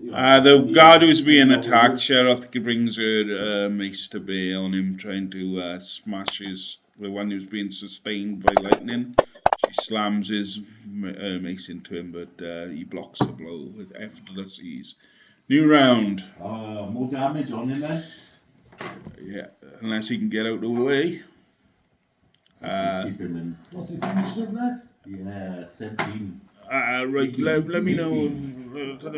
The guard who's being attacked, Sheroth brings her mace to bear on him, trying to smash the one who's being sustained by lightning. She slams his mace into him, but he blocks the blow with effortless ease. New round. More damage on him then. Yeah, unless he can get out of the way. Keep him in. What's his initiative, lad? Yeah, 17. Right, let me know.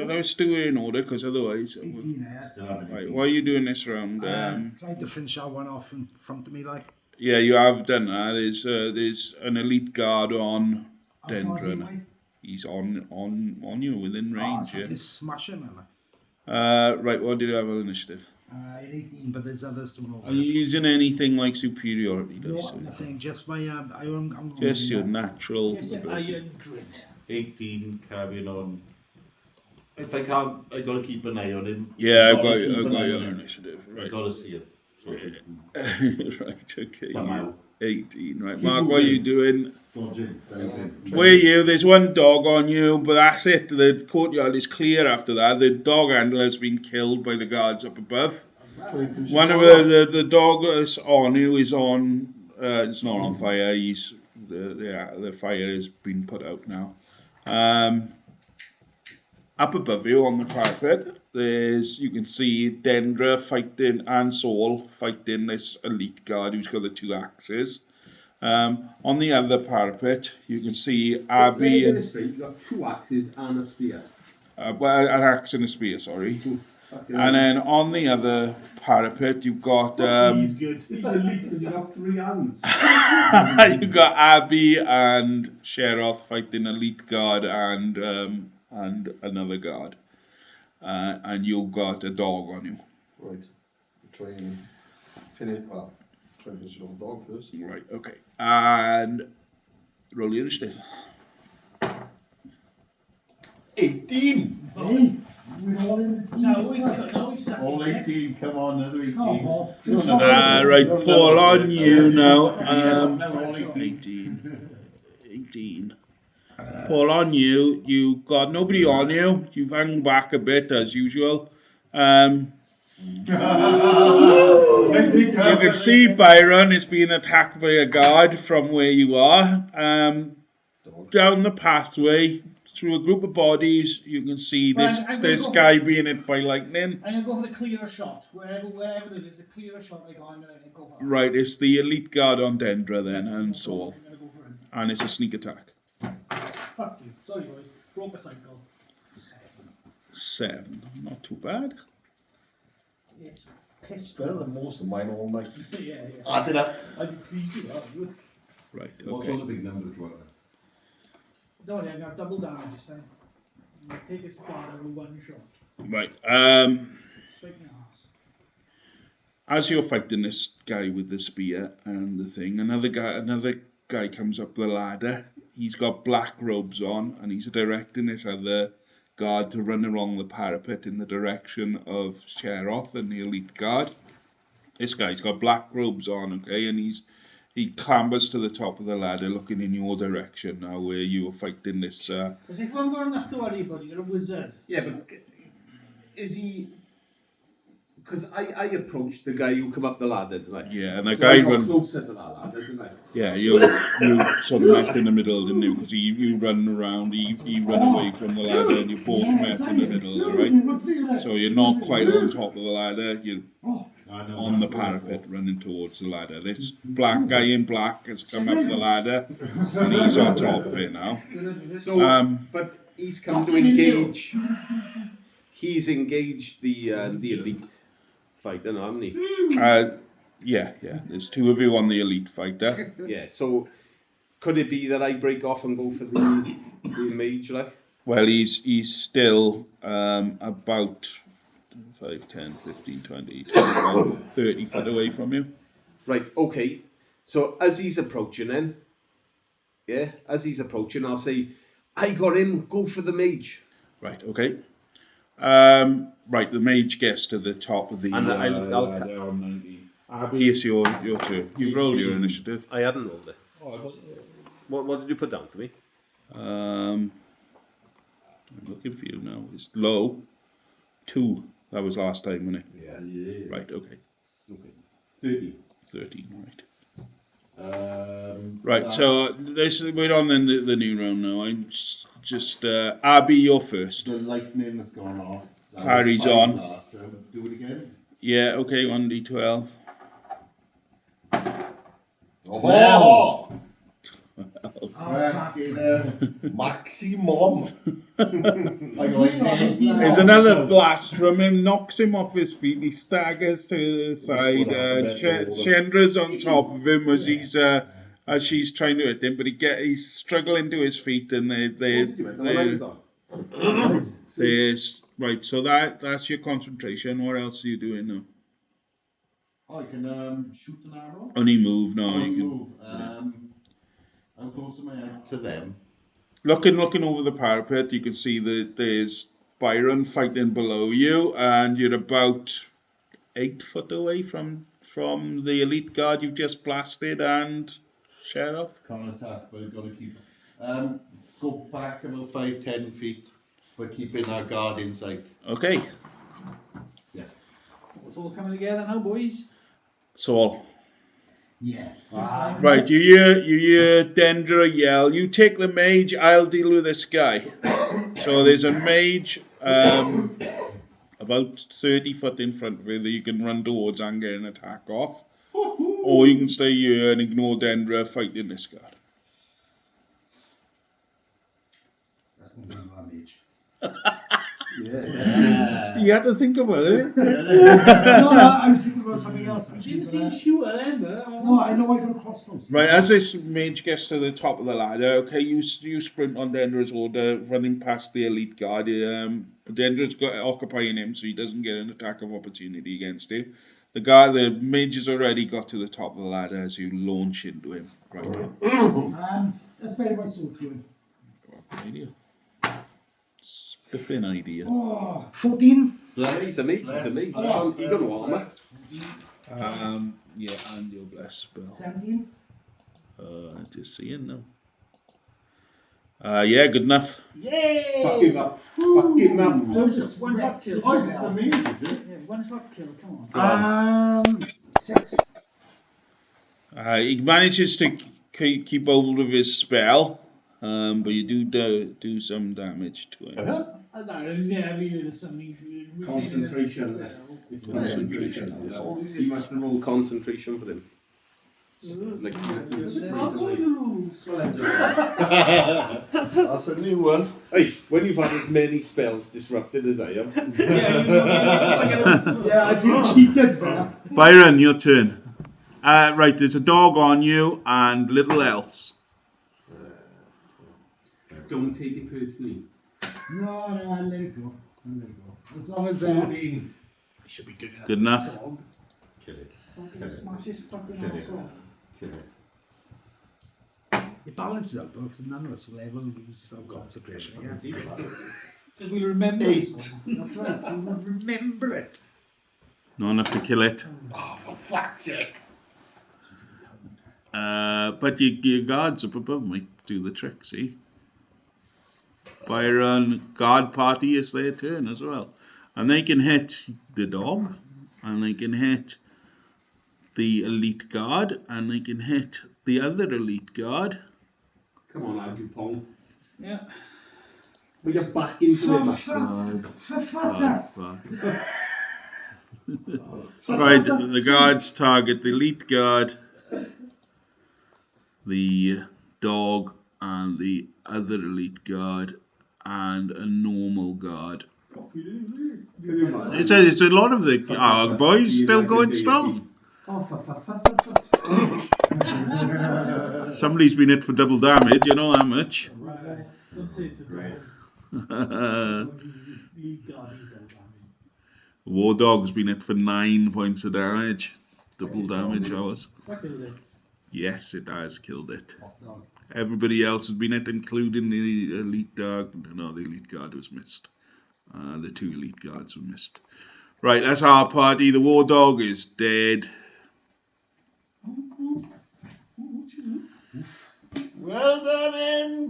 Let's do it in order, because otherwise. 18, eh? Still having Right, 18. what are you doing this round? trying to finish that one off in front of me, like. Yeah, you have done that. There's an elite guard on How far is he Dendra. away? He's on you within Oh, range. I Yeah. think it's smashing, man. Right, what did you have on initiative? 18, but there's others to know. Are you using anything like superiority dice? No, nothing, just my, I'm Just your natural. Just an ability. iron grit. 18 carrying on. If I can't, I gotta keep an eye on him. Yeah, I've Gotta keep got an eye your on him. initiative. I Right. gotta see it. So 18. Right, okay. Somehow. 18, right. Mark, what are you doing? Dodging, diving. Where you? There's one dog on you, but that's it. The courtyard is clear after that. The dog handler has been killed by the guards up above. One of the dog that's on you is on. It's not on fire. The fire has been put out now. Up above you on the parapet, you can see Dendra fighting and Saul fighting this elite guard who's got the 2 axes. On the other parapet, you can see Abby. Get this straight. You've got 2 axes and a spear. Well, an axe and a spear, sorry. And then on the other parapet, you've got He's good. He's elite because he got 3 hands. you've got Abby and Sheroth fighting elite guard and another guard, and you've got a dog on you. Right. Try and finish, try and finish it on the dog first. Right. Okay. And roll your initiative. 18! Hey, we're all in the team. Now we suck. All 18, come on, another 18. Come on, No, finish no, off. Right, Paul, on you now. No, all 18. 18. Paul, on you. You've got nobody on you. You've hung back a bit as usual. You can see Byron is being attacked by a guard from where you are. Down the pathway, through a group of bodies, you can see Well, this I'm gonna this go guy being hit by lightning. I'm going to go for the clearer shot. Wherever it is, a clearer shot I go, I'm going to go for it. Right, it's the elite guard on Dendra then, and Saul. I'm going to go for him. And it's a sneak attack. Fuck you. Sorry, boy. Broke a cycle. 7. Not too bad. It's piss Better than most of mine all night. yeah. I did that. I'd be pleased with that. You would. Right, What's all okay. the big numbers go out? Don't worry, I'm going to double damage this time. I'm going to take a scar over 1 shot. Right, Straight in the ass. as you're fighting this guy with the spear and the thing, another guy comes up the ladder. He's got black robes on, and he's directing this other guard to run along the parapet in the direction of Sheroth and the elite guard. This guy's got black robes on, okay, and he clambers to the top of the ladder looking in your direction now where you are fighting this. Because if you haven't got enough to worry about, you're a wizard. Yeah, but is he... Because I approached the guy who come up the ladder, didn't I? Yeah, and the So guy I got runs. closer to that ladder, didn't I? Yeah, you sort of met in the middle, didn't you? Because you run around, he run away from the ladder, and you both met in the middle, right? So you're not quite on top of the ladder. on the parapet running towards the ladder. This black guy in black has come up the ladder and he's on top of it now. So, but he's come to engage. He's engaged the elite fighter, now, hasn't he? Yeah. There's two of you on the elite fighter. Yeah, so could it be that I break off and go for the mage, like? Well, he's still about 5, 10, 15, 20, 25, 30 foot away from you. Right, okay. So as he's approaching then, I'll say, I got him, go for the mage. Right, okay. Right, the mage gets to the top of the ladder on 19. Abby, it's your turn. You've rolled your initiative. I hadn't rolled it. What did you put down for me? I'm looking for you now. It's low. 2. That was last time, wasn't it? Yeah. Right, okay. 30. 13, right. Right, so we're on the new round now. I'm just Abby, you're first. The lightning has gone off. Harry's on. Last round. Do it again. Yeah, okay, 1d12. Oh! Maximum. There's another blast from him, knocks him off his feet, he staggers to the side. Shendra's on top of him as she's trying to hit him, but he's struggling to his feet, and right. So that's your concentration. What else are you doing now? Oh, I can shoot an arrow. Only move. No, you can move. How close am I to them? Looking over the parapet, you can see that there's Byron fighting below you, and you're about 8 foot away from the elite guard you've just blasted, and Sheroth. Can't attack, but I've got to keep. Go back about 5-10 feet for keeping our guard in sight. Okay. Yeah. It's all coming together now, boys. Saul. Yeah. Right, you hear Dendra yell, you take the mage, I'll deal with this guy. So there's a mage about 30 foot in front of you that you can run towards and get an attack off. Or you can stay here and ignore Dendra fighting this guy. That won't be that mage. Yeah. You had to think about it. No, I was thinking about something else. You Actually, didn't seem sure then, but... No, I know I got a crossbows. Right, as this mage gets to the top of the ladder, okay, you sprint on Dendra's order, running past the elite guard. Dendra's occupying him, so he doesn't get an attack of opportunity against you. The mage has already got to the top of the ladder as you launch into him. Right. Let's bury my sword through him. Good idea. Spiffing idea. Oh, 14. Yeah, he's a mage. You got no armour. Yeah, and your bless spell. 17. Just seeing now. Yeah, good enough. Yay! Fuck him up. Fuck him up. One shot kill. Oh, it's the mage, is it? Yeah, one shot kill, come on. 6. He manages to keep hold of his spell, but you do some damage to him. I've never heard of something... Concentration. It's concentration. He must have rolled concentration for him. Like, That's a new one. hey, when you've had as many spells disrupted as I have. Yeah, I feel cheated there. Byron, your turn. Right, there's a dog on you and little else. Don't take it personally. No, I'll let it go. As long as I should be good enough. Good enough. Kill it. Fucking smash his fucking ass off. Kill it. It balances out though, because none of us will ever lose some concentration. Because we'll remember it. That's right, we will remember it. Not enough to kill it. Oh, for fuck's sake. But your guards up above might do the trick, see? Byron, guard party, is their turn as well. And they can hit the dog, and they can hit the elite guard, and they can hit the other elite guard. Come on, Agupong. Yeah. Put your back into it, for father. Right, the guards target the elite guard, the dog, and the other elite guard, and a normal guard. It's a lot of the boys still going strong. Somebody's been hit for double damage, you know that much. Don't say it's a dog. War Dog's been hit for 9 points of damage. Double damage ours. That killed it. Yes, it has killed it. Everybody else has been hit, including the elite dog. No, the elite guard was missed. The 2 elite guards were missed. Right, that's our party. The War Dog is dead. Well done,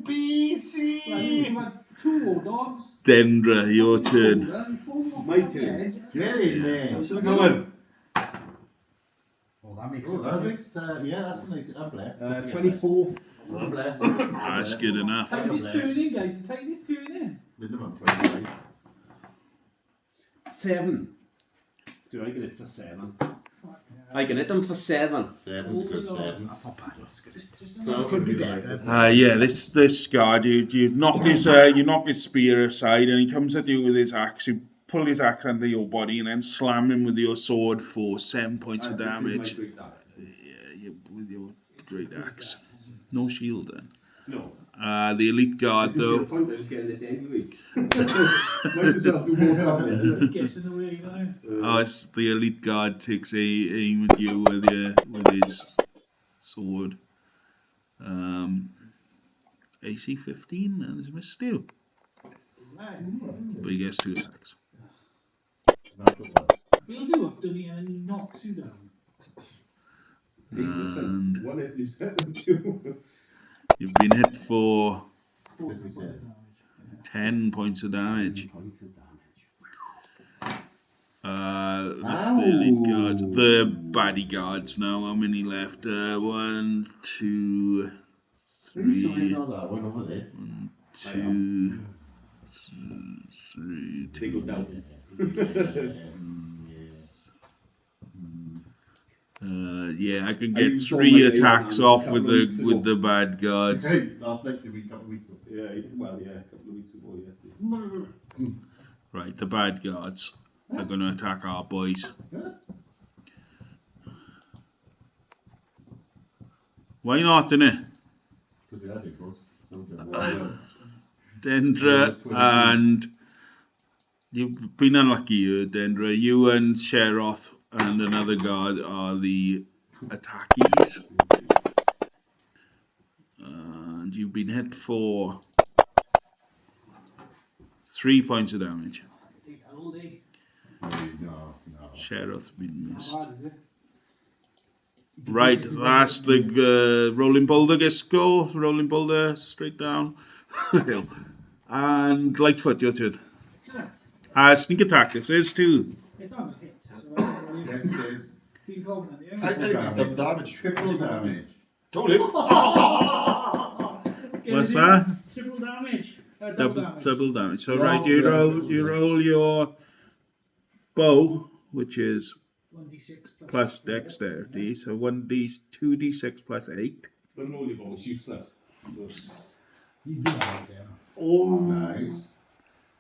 NPC! You've had 2 war dogs. Dendra, your turn. My turn. Get in there. Come on. Oh, that makes Oh, it. that makes, yeah, that's a nice. I'm blessed. 24. I'm blessed. That's good enough. Take this turn in, guys. Take this turn in. Minimum 25. 7. Do I get it for 7? I can hit them for 7. 7's good 7. That's not bad. That's good. Just Well, could be better. Yeah, this guard, you knock his spear aside, and he comes at you with his axe. You pull his axe under your body, and then slam him with your sword for 7 points of damage. Yeah, with your great axe. No shield then. No. The elite guard though. The point I was getting it anyway. Might as well do more damage. gets in the way, you know. It's the elite guard takes aim at you with his sword. AC 15 and has missed you. Right. But he gets 2 attacks. That's what that. Builds you up, doesn't he, and then he knocks you down. And One hit is better than 2. you've been hit for 57. 10 points of damage. That's Ow. the elite guards. The baddie guards now. How many left? 1, 2, Pretty sure I 3, know that one over there. 2, 3, They go 2. down. Yeah, I can I get used 3 all my attacks A1 off a with couple of weeks the ago. bad guards. Hey, last night, a couple of weeks ago. Yeah, well, yeah, a couple of weeks ago, yesterday. Right, the bad guards are going to attack our boys. Why not, innit? Because they had it, of course. So Dendra and you've been unlucky here, Dendra. You and Sheroth and another guard are the attackies. And you've been hit for 3 points of damage. Take that all day. No. Sheroth's been missed. Hard, is it? Right, that's the rolling boulder gets go. Rolling boulder straight down. And Lightfoot, your turn. Sneak attack, this is 2. It's not a hit. So Yes, it is. feel confident, yeah? I think it's double damage. Triple damage. Totally. What's that? Triple damage. Double damage. So right, you roll your bow, which is 1d6 plus dexterity. So 2d6 plus 8. The rolling ball is useless. He's been out there. Oh, Nice.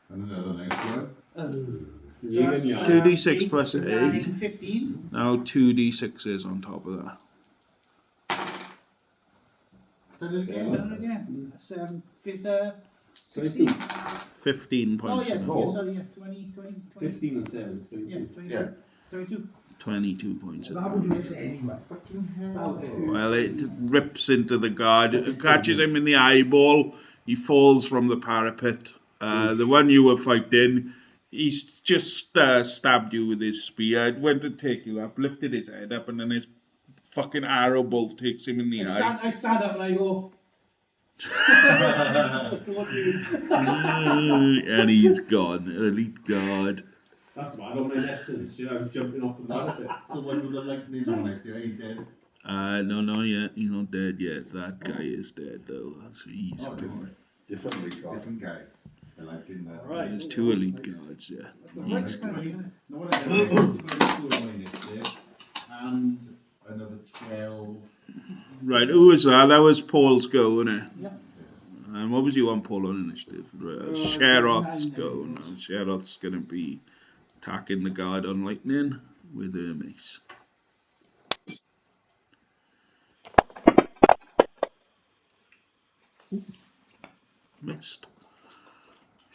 And another nice one. 2d6 plus 8. 15. Now 2d6s on top of that. Done it again. Done it again. 7, 15, 16. 15 Oh, points. yeah, of yeah, damage. sorry, yeah, 20, 15 and 7 is 22. Yeah, 22. Yeah. 22. 22 points. Of That damage. would do it anyway. Well, it rips into the guard, it catches him in the eyeball, he falls from the parapet. The one you were fighting, he's just stabbed you with his spear, it went to take you up, lifted his head up, and then his fucking arrow bolt takes him in the eye. I stand up and I go. And he's gone, elite guard. That's mad on my left hand. I was jumping off the That's parapet. the one with the lightning on it. Yeah, he's dead. No, not yet, he's not dead yet. That guy is dead though, so he's gone. Differently, God. Different guy. They're like in there. Right. There's 2 elite guards, yeah. He's No one else is initiative. And another 12. right, who was that? That was Paul's go, wasn't it? Yeah. And what was you on Paul on initiative? Sheroth's go. Now Sheroth's going to be attacking the guard on lightning with her mace. Missed.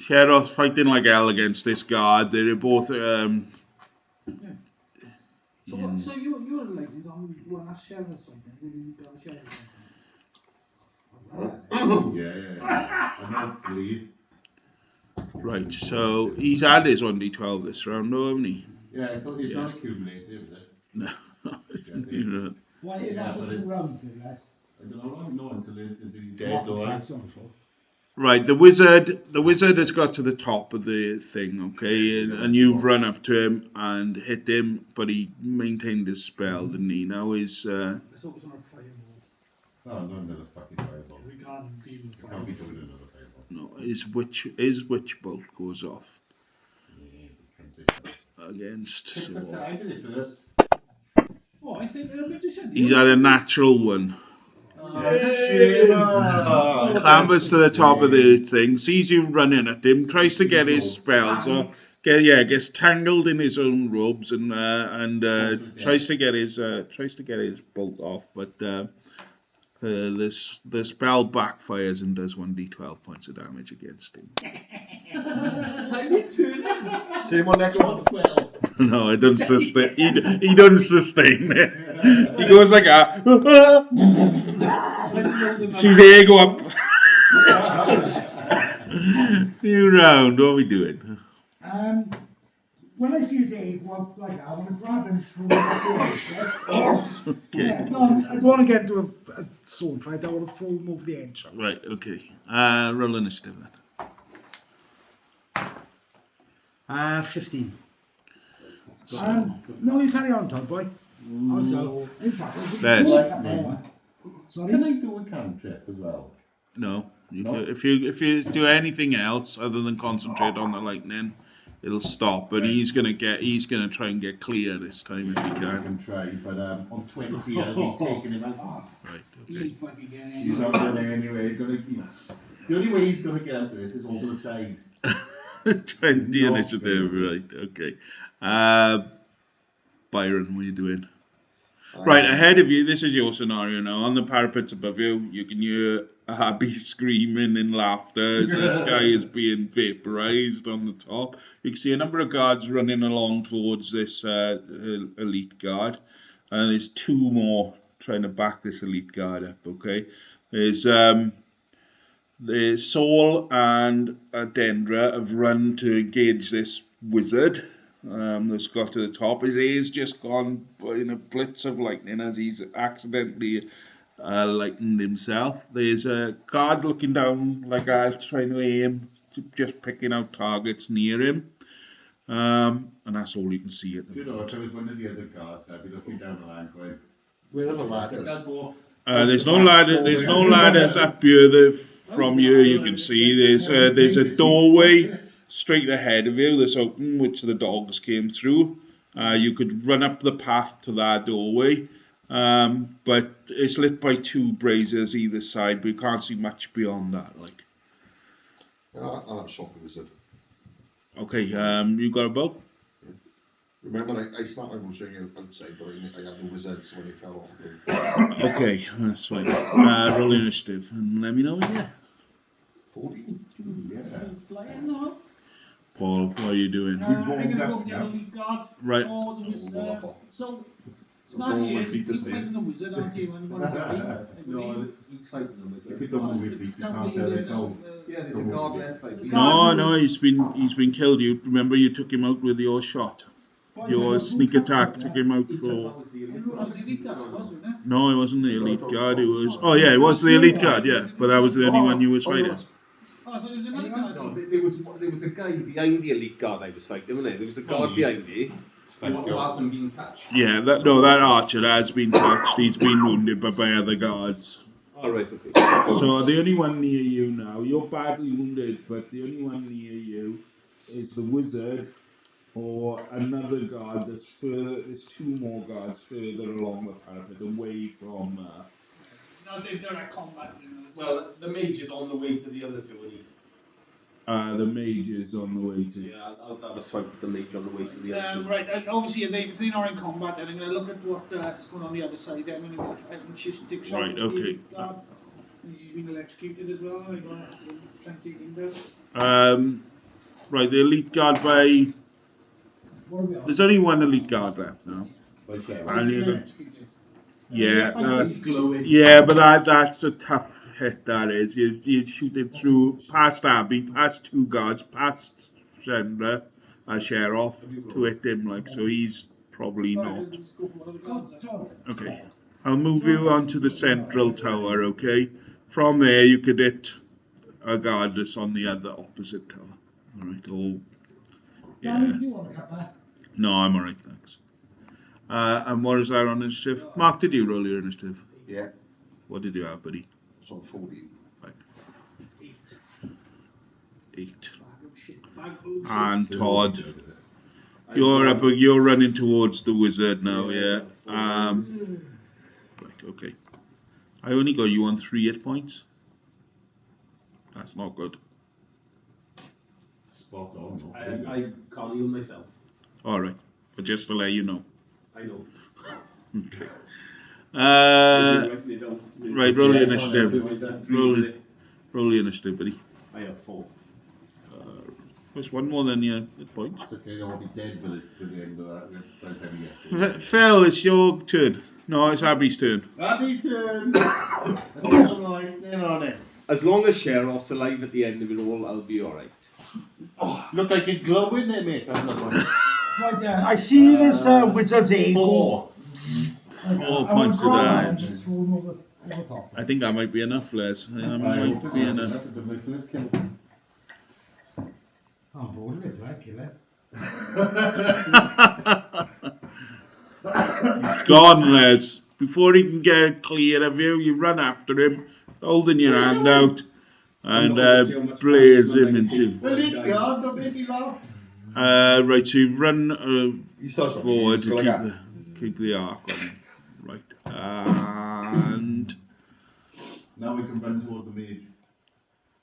Sheroth fighting like hell against this guard. They're both. So you're related on one as Sheroth something? Did you got a Sheroth something? Yeah. I'm not fleeing. Right, so he's had his 1d12 this round, though, hasn't he? Yeah, I thought it's not accumulated, is it? No. Why it Yeah, lasted but 2 it's- rounds, it lasts. I don't know, I don't know until he's dead, though. Right, the wizard has got to the top of the thing, okay, and you've run up to him and hit him, but he maintained his spell, didn't he? Now he's I thought it was on a fireball. No, not another fucking fireball. We can't deal with I can't be fireball. doing another fireball. no, his witch bolt goes off against Tit for Saul. tat, I did it first. Oh, I think they're a magician. He's had a natural one. It's a shame. Clambers to the top of the thing, sees you running at him, tries to get his spells off, gets tangled in his own robes and tries to get his bolt off, but the spell backfires and does 1d12 points of damage against him. Same one next one. 12. No, it doesn't sustain. He doesn't sustain it. He goes like a. She's here, go up. New round. What are we doing? When I see his egg go up like that, I want to grab him through the edge. Okay. Yeah, no, I don't want to get into a sword fight. I want to throw him over the edge. Right. Okay. Roll initiative then. 15. No, you carry on, Todd boy. Also, in fact, There's. sorry. Can I do a cantrip as well? No. No? If you do anything else other than concentrate on the lightning, it'll stop. But he's gonna try and get clear this time if he I can. can try, but on 20 I'll be taking him out. Right. You Okay. fucking get He's in. not going anyway. The only way he's going to get out of this is over the side. 20 No. initiative. Right. Okay. Byron, what are you doing? Right, ahead of you, this is your scenario now. On the parapets above you, you can hear Abby screaming in laughter as this guy is being vaporized on the top. You can see a number of guards running along towards this elite guard. And there's 2 more trying to back this elite guard up, okay? There's Saul and Dendra have run to engage this wizard. That's got to the top. His ear's just gone in a blitz of lightning as he's accidentally lightened himself. There's a guard looking down like that, trying to aim, just picking out targets near him. And that's all you can see at the You know, moment. if I was one of the other cars, I'd be looking down the line going, Where are the ladders? There's no ladder. There's no ladders up here. From here, you can see there's a doorway straight ahead of you that's open, which the dogs came through. You could run up the path to that doorway, but it's lit by 2 braziers either side, but you can't see much beyond that. Like, I'll have a shot with the wizard. okay, you got a bow? Remember, I snapped my bullshit outside, but I had the wizards when he fell off. Okay, that's fine. Roll initiative and let me know when you're there. 14. Flying now. Paul, what are you doing? I'm going to go for the other lead guard. Right. Oh, there was, so, it's There's not no years, feet to he's stay. fighting the wizard, aren't you? And one of the No, he's fighting them, is if you it? don't move your feet, you can't tell it no. Yeah, there's a guard left by me. No, he's been killed. You remember you took him out with your shot. Your sneak attack took him out That for. was the It was the lead guard, wasn't it? No, it wasn't the elite guard. It was. Oh yeah, it was the elite guard. Yeah, but that was the only one you was fighting. Oh, I thought it was another guard. No, but there was a guy behind the elite guard I was fighting, wasn't there? There was a guard behind me who hasn't been touched. Yeah, that archer has been touched. He's been wounded by other guards. Alright, okay. So the only one near you now, you're badly wounded, but the only one near you is the wizard or another guard that's further, there's two more guards further along the parapet, away from... No, they're direct combat. Well, the mage is on the way to the other two, isn't he? the mage is on the way to... Yeah, I'll have a swipe with the mage on the way to the other two. Right, obviously if they're not in combat, then I'm going to look at what's going on the other side. Then I'm going to just take a shot. Right, okay. He's been electrocuted as well. I'm going to try and take him down. Right, the elite guard by... What are we on? There's only one elite guard left now. And you're gonna- yeah, He's glowing. yeah, but that's a tough hit, that is. You shoot it through, past Abby, past two guards, past Dendra, Sheroth, to hit him, like, so he's probably not. Let's go for one of the guns then. Okay, I'll move you on to the central tower, okay? From there, you could hit a guard that's on the other opposite tower. Alright, all... Danny, Yeah. do you want a cuppa? No, I'm alright, thanks. And what is that on initiative? Mark, did you roll your initiative? Yeah, What did you have, buddy? it's on 14. Right. 8. Bag of shit. And Todd, you're running towards the wizard now, yeah. Right, okay. I only got you on 3 hit points. That's not good. Spot on. I can't heal myself. Alright, but just to let you know. I know. Okay. Right, roll your initiative. Roll your initiative, buddy. I have 4. There's one more than your hit points. It's okay, I'll be dead by the end of that. By the time we get Phil, it's your turn. No, it's Abby's turn. Abby's turn! Let's get some lightning on it. As long as Sheroth's alive at the end of it all, I'll be alright. Look like it's glowing there, mate. That's not one. Right then, I see this wizard's ego. 4. 4 points to damage. Just throw him over top. I think that might be enough, Les. That might be enough. I'm bored of it, right, killer? It's gone, Les. Before he can get clear of you, you run after him, holding your hand out, and blaze him into. The lead guard, don't make me laugh. Right, so you've run He starts forward to off, he's going keep the arc on him. Right, and Now we can run towards the mage.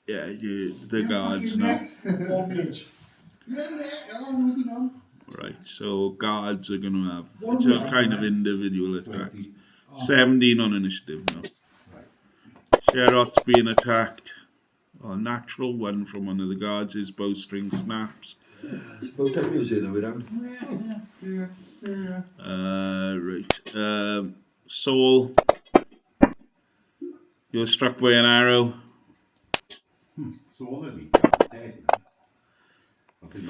yeah, the guards now. One mage. Where's he gone? Right, so guards are going to have, What it's are we a on kind now? of individual attack. 20. 17 on initiative now. Sheroth's being attacked. A natural one from one of the guards, his bowstring snaps. It's about time you say that way round. Right. Saul, you're struck by an arrow So all of me dead.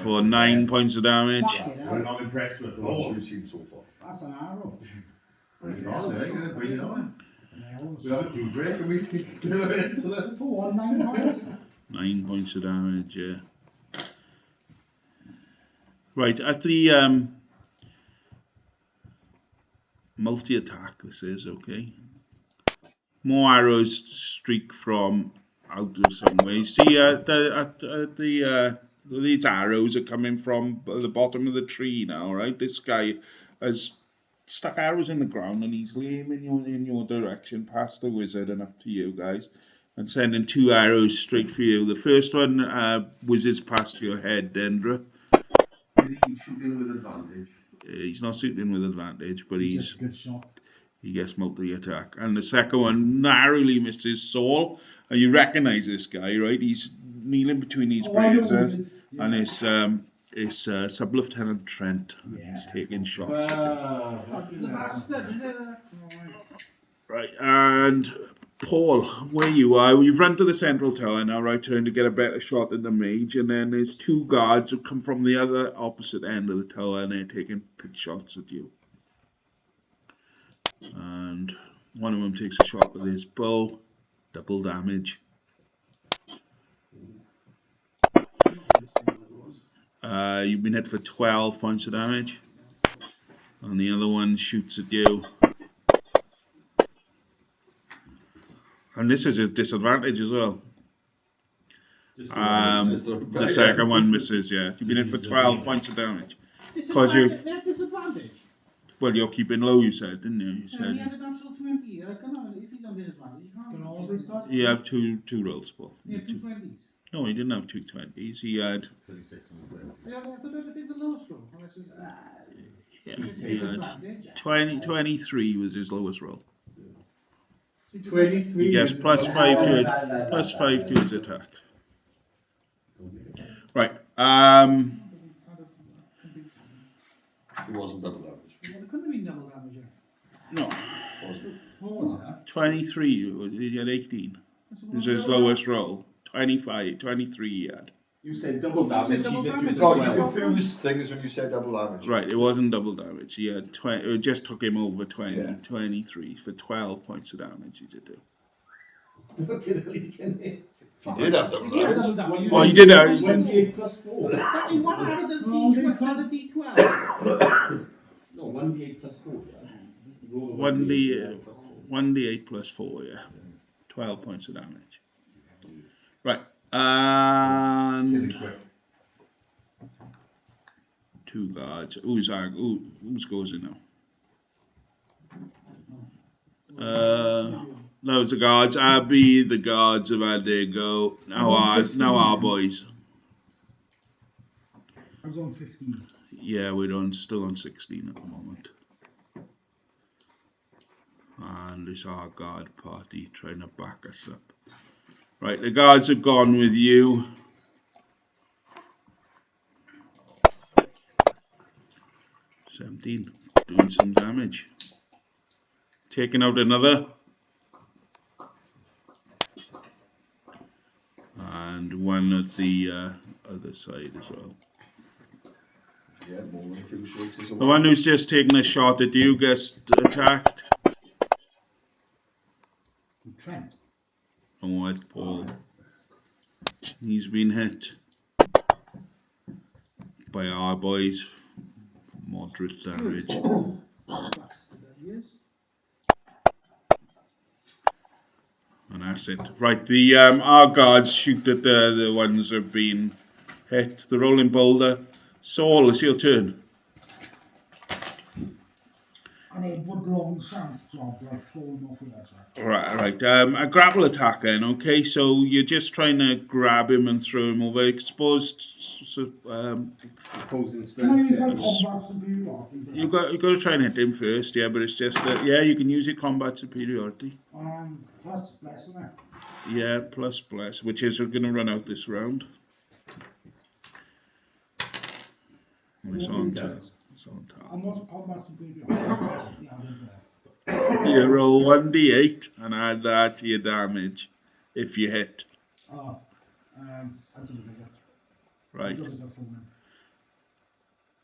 for 9 points of damage. We're not impressed with The ones those. you've seen so far. That's an arrow. Bring it on, eh? Bring it on. An arrow. We have a tea break and we can do the rest of them. For 9 points. 9 points of damage, yeah. Right, at the multi-attack, this is, okay. More arrows streak from out of some way. See, these arrows are coming from the bottom of the tree now, right? This guy has stuck arrows in the ground and he's aiming in your direction, past the wizard and up to you guys, and sending 2 arrows straight for you. The first one whizzes past your head, Dendra. Is he shooting with advantage? He's not shooting with advantage, but he's Just a good shot. he gets multi-attack. And the second one narrowly misses Saul. And you recognise this guy, right? He's kneeling between these Oh, I know braziers. who it is. Yeah. And it's Sub-Lieutenant Trent. Yeah. He's taking shots. The bastard. Right, and Paul, where you are, you've run to the central tower now, right, trying to get a better shot at the mage, and then there's 2 guards who come from the other opposite end of the tower, and they're taking pit shots at you. And one of them takes a shot with his bow, double damage. You've been hit for 12 points of damage, and the other one shoots at you. And this is a disadvantage as well. Just The second one misses, yeah. You've been hit for 12 points of damage. Because you, Disadvantage. well, you're keeping low, you said, didn't you? You He said had a natural 20. I can't have it. If he's on disadvantage, he can't. Can all this done? you have two rolls, Paul. He had 2 20s. No, he didn't have 2 20s. He had 36 and 20. Yeah, I thought I did the lowest roll. Unless it's, yeah, it's he had disadvantage. 23 was his lowest roll. 23. He gets +5 to it, +5 to his attack. Right. It wasn't double damage. Well, it couldn't have been double damage. Yeah. No, What was that? 23. He had 18. It was his lowest roll. 25, 23 he had. You said double damage. double You damage. did No, 12. you confused things when you said double damage. Right, it wasn't double damage. He had 20. It just took him over 20, Yeah. 23 for 12 points of damage. He did do. He did have double Yeah, damage. double damage. Well, he did have. 1d8 plus 4. Exactly, one added as No, D12. these There's a D12. No, 1d8 plus 4. Yeah. Roll a 1d8 plus 4. 1d8 plus 4, yeah. 12 points of damage. Right, and Killing quick. 2 guards. Who's goes in now? That was the guards. Abby, the guards have had their go. Now our boys. I was on 15. Yeah, we're still on 16 at the moment. And it's our guard party trying to back us up. Right, the guards have gone with you. $17, doing some damage. Taking out another. And one at the other side as well. Yeah, more than a few shots is a The one who's just taking a shot at you gets attacked. Trent. Oh, it's Paul. He's been hit by our boys. Moderate damage. Bastard, he is. And that's it. Right, the our guards shoot at the ones that have been hit. The rolling boulder. Saul, it's your turn. And Edward Longshanks job, like throwing off with that. Right. A grapple attack then, okay? So you're just trying to grab him and throw him over. Exposed. Opposing Can I use strength. my Yeah. combat superiority? You got to try and hit him first, yeah. But it's just yeah, you can use your combat superiority. Plus bless, isn't it? Yeah, plus bless, which is going to run out this round. It's on top. And what's combat superiority? Bless the added there. You roll 1d8 and add that to your damage if you hit. Oh, I did it. Right. I did it for me.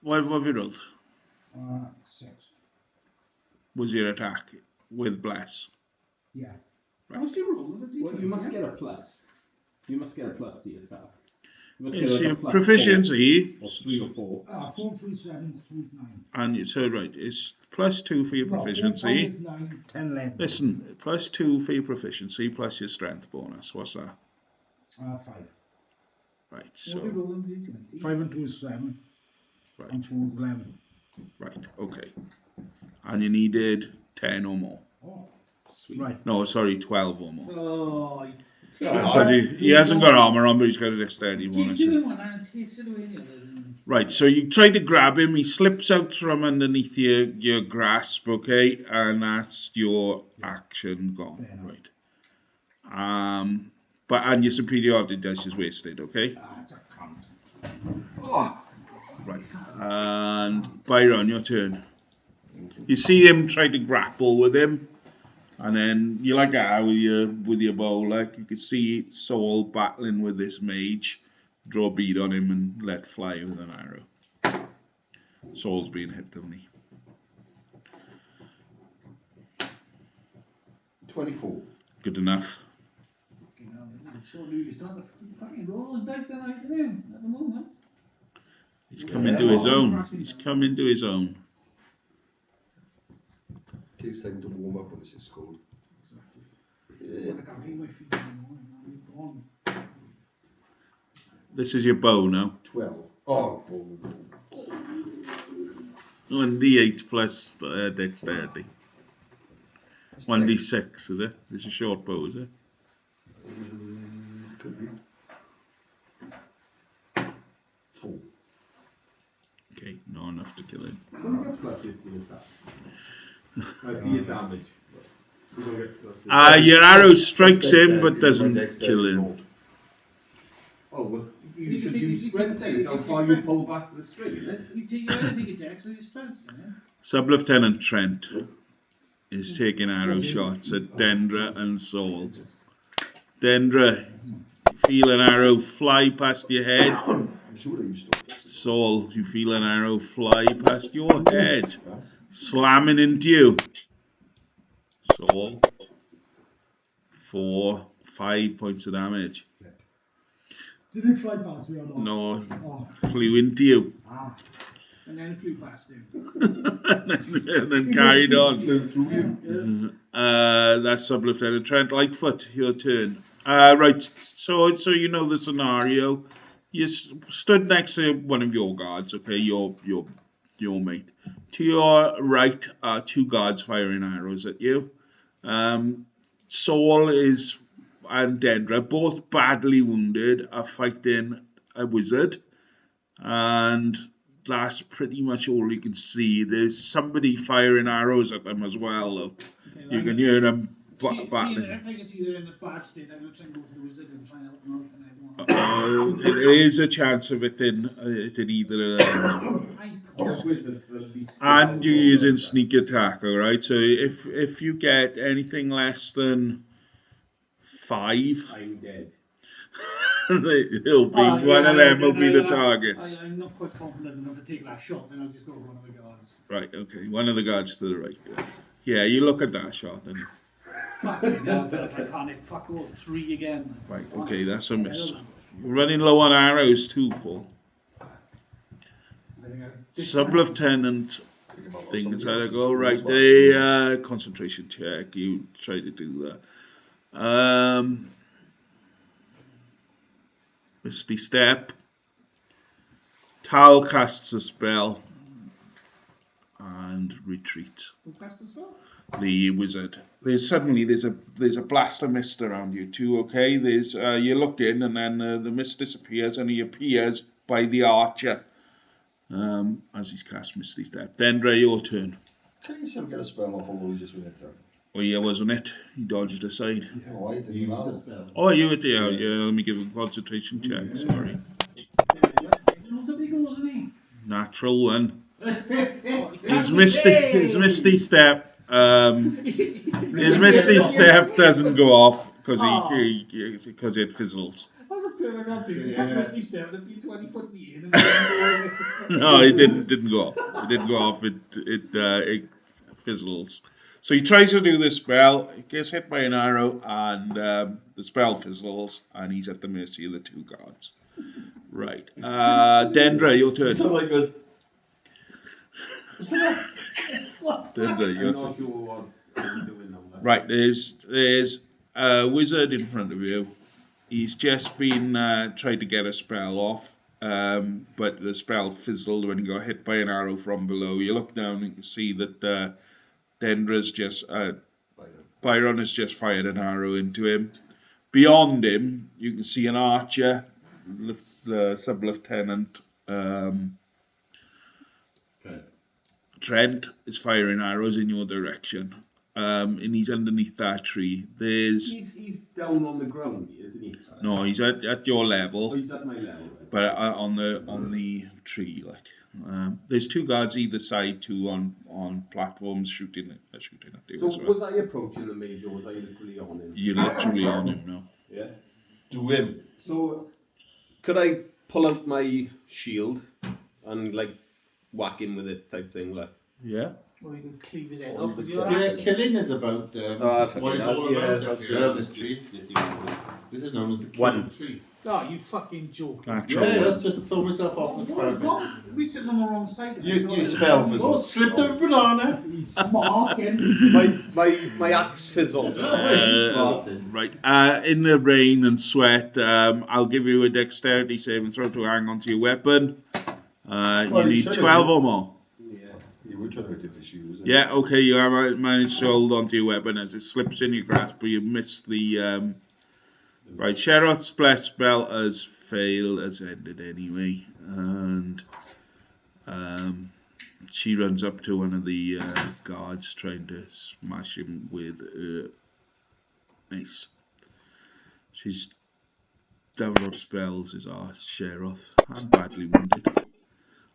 What have you rolled? 6. Was your attack with bless? Yeah. How's your roll with a D12? Well, you must get a plus. You must get a plus to your attack. You must It's get like your a plus proficiency. 4, or 3 or 4. 4, 3, 7, 3, 9. And you said right, it's +2 for your No, 4, 5 proficiency. is 9. 10 11. Listen, +2 for your proficiency plus your strength bonus. What's that? 5. Right, What are you so rolling D20? 5 and 2 is 7. Right. And 4 is 11. right, okay. And you needed 10 or more. Oh, Sweet. Right. No, sorry, 12 or more. Oh, Because he hasn't got armor on, but he's got a dexterity keep bonus. doing one and takes it away the other. Right, so you try to grab him, he slips out from underneath your grasp, okay? And that's your action gone, Fair enough. right? And your superiority dice is wasted, okay? it's a cunt. Right. And Byron, your turn. You see him try to grapple with him, and then you like that with your bow, like you could see Saul battling with this mage, draw a bead on him and let fly with an arrow. Saul's being hit, doesn't he? 24. Good enough. You know, surely he's trying to fucking roll those dice down like him at the moment. He's come into his own. He's come into his own. Takes time to warm up when this is cold. can't feel my feet anymore. I'm gone. This is your bow now. 12. Oh, 1d8 plus dexterity. 1d6, is it? It's a short bow, is it? could be. 4. Okay, not enough to kill him. Don't get pluses to your attack. To your damage. You don't get pluses. Your arrow strikes him but doesn't kill him. Oh, well, you should use strength then. It's how far you pull back the string, isn't it? You take a dex, so you strength, yeah? Sub-Lieutenant Trent is taking arrow shots at Dendra and Saul. Dendra, you feel an arrow fly past your head. I'm sure they used to. Saul, you feel an arrow fly past your head, slamming into you. Saul, 4, 5 points of damage. Did it fly past me or not? No, Oh. flew into you. Ah. And then flew past him. and then carried on. Flew through you. That's Sub-Lieutenant Trent. Lightfoot, your turn. Right, so you know the scenario. You stood next to one of your guards, okay, your mate. To your right are 2 guards firing arrows at you. Saul and Dendra, both badly wounded, are fighting a wizard. And that's pretty much all you can see. There's somebody firing arrows at them as well, though. Okay, You can hear them Seeing battling. if I can see they're in a bad state, I'm going to try and go to the wizard and try and help them out and everyone. There is a chance of it in either of them. Wizards are the least. And you're using sneak attack, alright? So if you get anything less than 5, I'm dead. it'll be one of them will be the target. I'm not quite confident enough to take that shot, then I'll just go to one of the guards. Right, okay. One of the guards to the right there. Yeah, you look at that shot and Fucking hell, I can't fuck all 3 again. right, okay, that's a miss. You're running low on arrows too, Paul. Sub-Lieutenant things how to go. Right, the concentration check. You try to do that. Misty Step. Tal casts a spell and retreats. Who cast the spell? The wizard. There's a blast of mist around you too. Okay, there's you look in and then the mist disappears and he appears by the archer. As he's cast Misty Step. Dendra, your turn. Can you still get a spell off or was he just with it then? Oh yeah, wasn't it? He dodged aside. Oh, I didn't Use know. the spell. Oh, you were there. Yeah, let me give a concentration check. Sorry. Somebody goes, isn't he? Natural one. His Misty Step. His Misty Step doesn't go off because it fizzles. That was a perfect update. That's Misty Step, it'd be 20 foot in the air. No, it didn't go off. It didn't go off. It fizzles. So he tries to do this spell. He gets hit by an arrow, and the spell fizzles, and he's at the mercy of the 2 guards. Right, Dendra, your turn. Sound like us. Dendra, your I'm turn. not sure what I'm doing now. Right, there's a wizard in front of you. He's just been tried to get a spell off, but the spell fizzled when he got hit by an arrow from below. You look down and you see that Dendra's just Byron has just fired an arrow into him. Beyond him, you can see an archer, the Sub-Lieutenant Trent is firing arrows in your direction. And he's underneath that tree. He's down on the ground, isn't he? No, he's at your Oh, level, he's at my level. Right? but on the tree. Like there's 2 guards either side, 2 on platforms shooting at you So as well. was I approaching the mage or was I literally on him? You're literally on him now. Yeah. Do him. So could I pull out my shield and like whack him with it type thing, like? Yeah. Or you can cleave his head off with your Yeah, axe. killing is about what it's all about. This tree. This is known as the One. killing tree. Oh, you fucking joking. Natural Yeah, one. that's just to throw myself off the What was parapet. wrong? We sitting on the wrong side. You spell Oh, fizzles. slipped a banana. He's smart and My axe fizzles. Right. In the rain and sweat, I'll give you a dexterity saving throw to hang onto your weapon. You need 12 or more. Yeah, you would try to get the shoes. Yeah, okay, you have managed to hold onto your weapon as it slips in your grasp, but you miss the. Right, Sheroth's bless spell has failed, has ended anyway, and she runs up to one of the guards trying to smash him with her mace. She's down on spells, is our Sheroth, and badly wounded,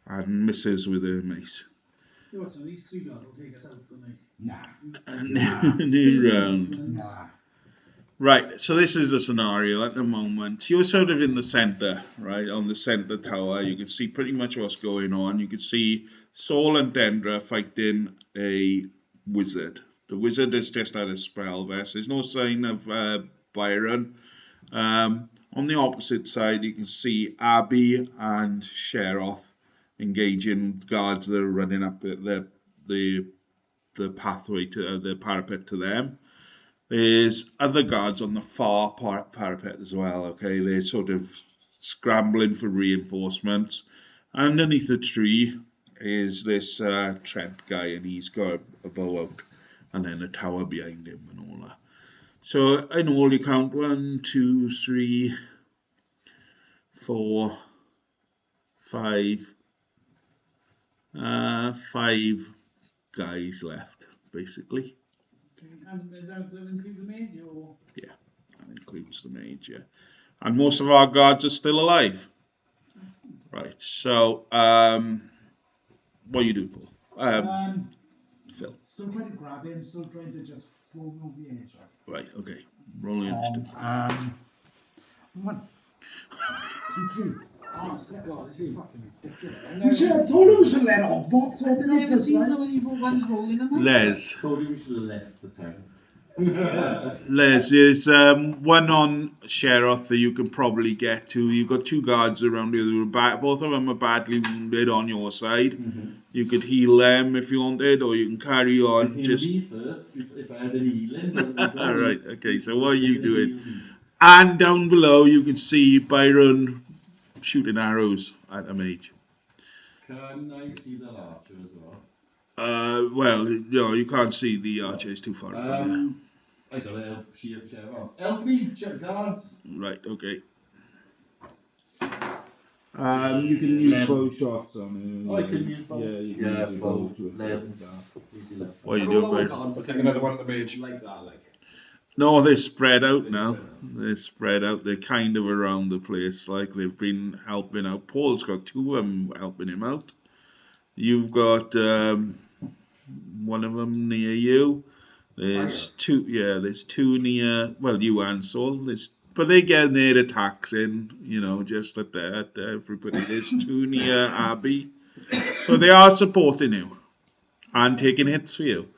and misses with her mace. What, so these 3 guys will take us out, don't they? nah, New round. nah. Right, so this is a scenario at the moment. You're sort of in the centre, right, on the centre tower. You can see pretty much what's going on. You can see Saul and Dendra fighting a wizard. The wizard has just had a spell vest. There's no sign of Byron. On the opposite side, you can see Abby and Sheroth engaging guards that are running up the pathway to the parapet to them. There's other guards on the far parapet as well, okay? They're sort of scrambling for reinforcements. Underneath the tree is this Trent guy, and he's got a bow out, and then a tower behind him and all that. So in all, you count 1, 2, 3, 4, 5, 5 guys left, basically. And does that include the mage, or? Yeah, that includes the mage, yeah. And most of our guards are still alive. Right, so, what are you doing, Paul? Phil. Still trying to grab him, still trying to just throw him over the edge. Right, okay. Roll initiative. 1, 2, 3. Oh, God, this is fucking ridiculous. We should have told him we should let on box, so I've didn't never we? seen so many ones rolling in there. Les. Told you we should have left the town. Les, there's one on Sheroth that you can probably get to. You've got 2 guards around here who are both of them are badly wounded on your side. You could heal them if you wanted, or you can carry on. Heal me first, if I had any healing. Alright, okay, so what are you doing? And down below you can see Byron shooting arrows at a mage. Can I see that archer as well? Well, no, you can't see the archer, it's too far away. I gotta help Sheroth. Help me, guards! Right, okay. You can use bow shots on him. I can use bow. Yeah, you can use your bow to Eleven. What are you doing, Byron? I'll take another one at the mage. Like that, like. No, they're spread out now. They're spread out. They're kind of around the place, like they've been helping out. Paul's got 2 of them helping him out. You've got one of them near you. There's 2. Yeah, there's 2 near. Well, you and Saul. But they get their attacks in. You know, just at everybody. There's 2 near Abby, so they are supporting you and taking hits for you.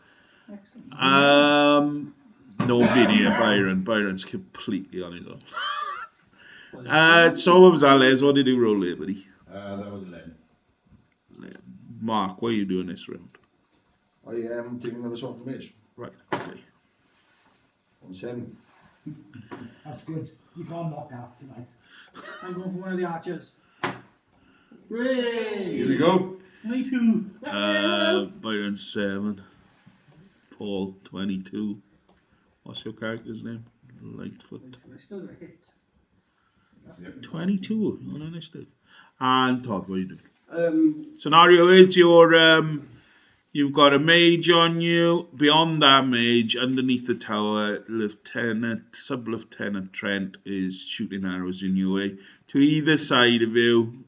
Nobody near Byron. Byron's completely on his own. So what was that, Les? What did you roll there, buddy? That was 11. Mark, what are you doing this round? I am taking another shot at the mage. Right, okay. On 7. That's good. You can't knock out tonight. I'm going for one of the archers. Hooray! Here we go. 22. Byron 7. Paul 22. What's your character's name? Lightfoot. I still got hit. 22 on initiative. And Todd, what are you doing? Scenario is you've got a mage on you. Beyond that mage, underneath the tower, Sub-Lieutenant Trent is shooting arrows in your way. To either side of you,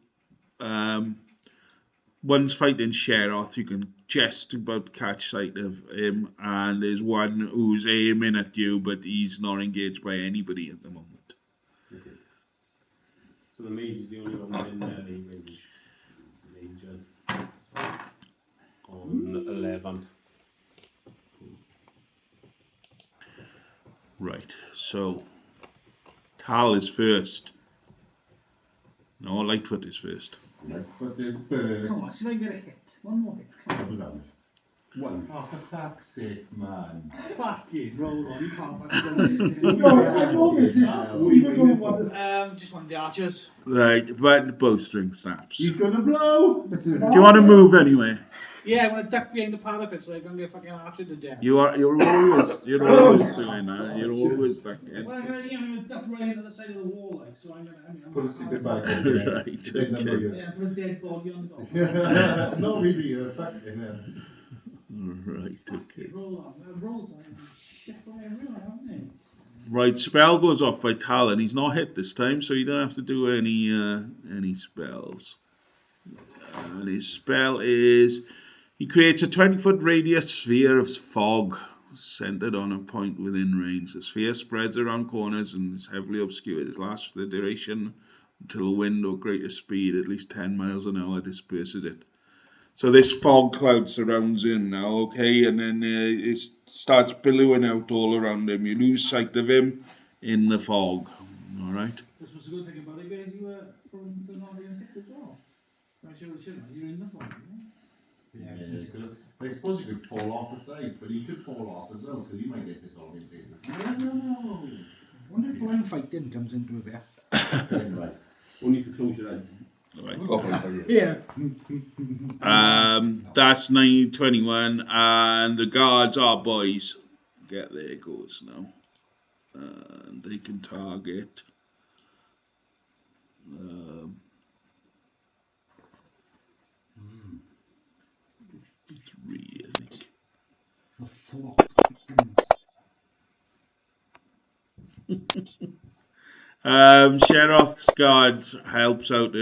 one's fighting Sheroth. You can just about catch sight of him, and there's one who's aiming at you, but he's not engaged by anybody at the moment. Okay. So the mage is the only one in range. Major. On 11. Right, so Tal is first. No, Lightfoot is first. Lightfoot is first. Come on, see if I can get a hit. One more hit. Come on. Double damage. One. Oh, for fuck's sake, man. Fuck you. Roll on. You can't fucking No, I know this is either going one. just one of the archers. Right, but the bowstring snaps. He's gonna blow! Do you want to move anyway? Yeah, I'm gonna duck behind the parapet so I can get fucking archer to death. You're always doing that. You're always back in. Well, I'm gonna duck right into the side of the wall, like, so I'm gonna. Put a secret back Right, okay. Yeah, put a dead body on the top. No, really, you're fucking Right, okay. Roll on. Rolls on shit away everywhere, haven't they? Right, spell goes off by Talon. He's not hit this time, so you don't have to do any spells. And his spell is, he creates a 20-foot radius sphere of fog centered on a point within range. The sphere spreads around corners and is heavily obscured. It lasts for the duration until a wind or greater speed, at least 10 miles an hour, disperses it. So this fog cloud surrounds him now, okay, and then it starts billowing out all around him. You lose sight of him in the fog, all right? This was a good thing about it, guys. You were from the Northern Pit as well. I'm sure you're in the fog, I suppose you could fall off the side, but he could fall off as well, because he might get disorientated. No. I wonder if blind fighting comes into it there. Right. Only for close your eyes. Right. Yeah. That's 921, and the guards are boys. Get there goes now. And they can target. 3, I think. The flock. Sheroth's guard helps out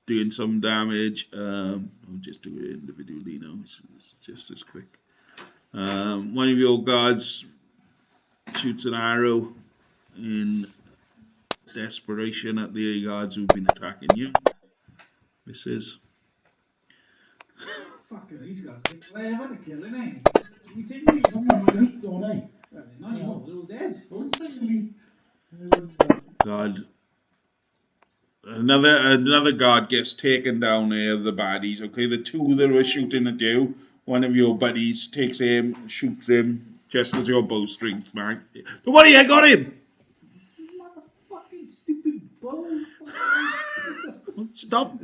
doing some damage. I'll just do it individually now. It's just as quick. One of your guards shoots an arrow in desperation at the guards who've been attacking you. Misses. Fucking these guys take forever to kill, innit? We take these Someone elite, don't I? Well, they're not anymore, they're all dead. Don't say elite. God. Another guard gets taken down there, the baddies, okay? The two that were shooting at you, one of your buddies takes him, shoots him, just as your bowstring smack. Don't worry, I got him! Motherfucking stupid bow. Stop!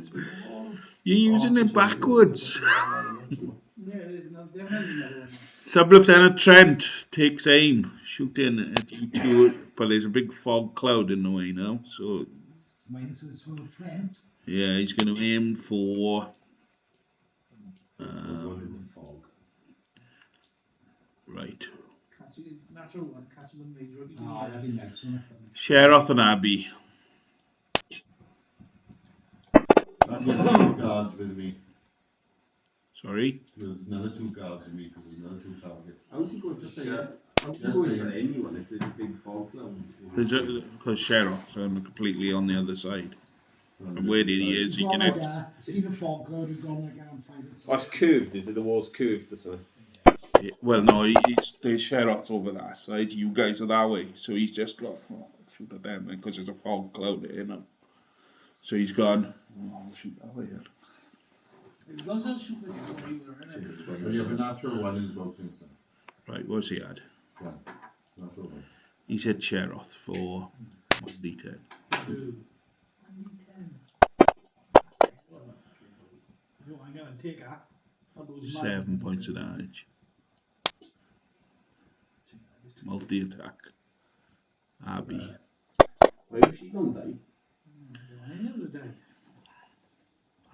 You're using it backwards. Yeah, there's definitely another one. Sub-Lieutenant Trent takes aim, shooting at you two, but there's a big fog cloud in the way now, so Minus is for Trent. yeah, he's going to aim for right. Catches natural one, catches a major. Ah, that'd be nice, wouldn't it? Sheroth and Abby. I've got 2 guards with me. Sorry? There's another 2 guards with me, because there's another 2 targets. How's he going to say that? How's he Just going say for it. anyone if there's a big fog cloud? Because Sheroth, I'm completely on the other side. And where he is, he can hit. See the fog cloud and gone like I'm fighting. Oh, it's curved, is it? The wall's curved or something? Well, no, there's Sheroth over that side. You guys are that way. So he's just like, oh, shoot at them because there's a fog cloud here now. So he's gone, oh, I'll shoot that way. As long as I shoot the guy, we were in it. So you have a natural 1 in his bowstring, sir. Right, what's he had? 1. Natural 1. He's hit Sheroth for 1d10. I'm gonna take that. 7 points of damage. Multi-attack. Abby. Why was she going to die?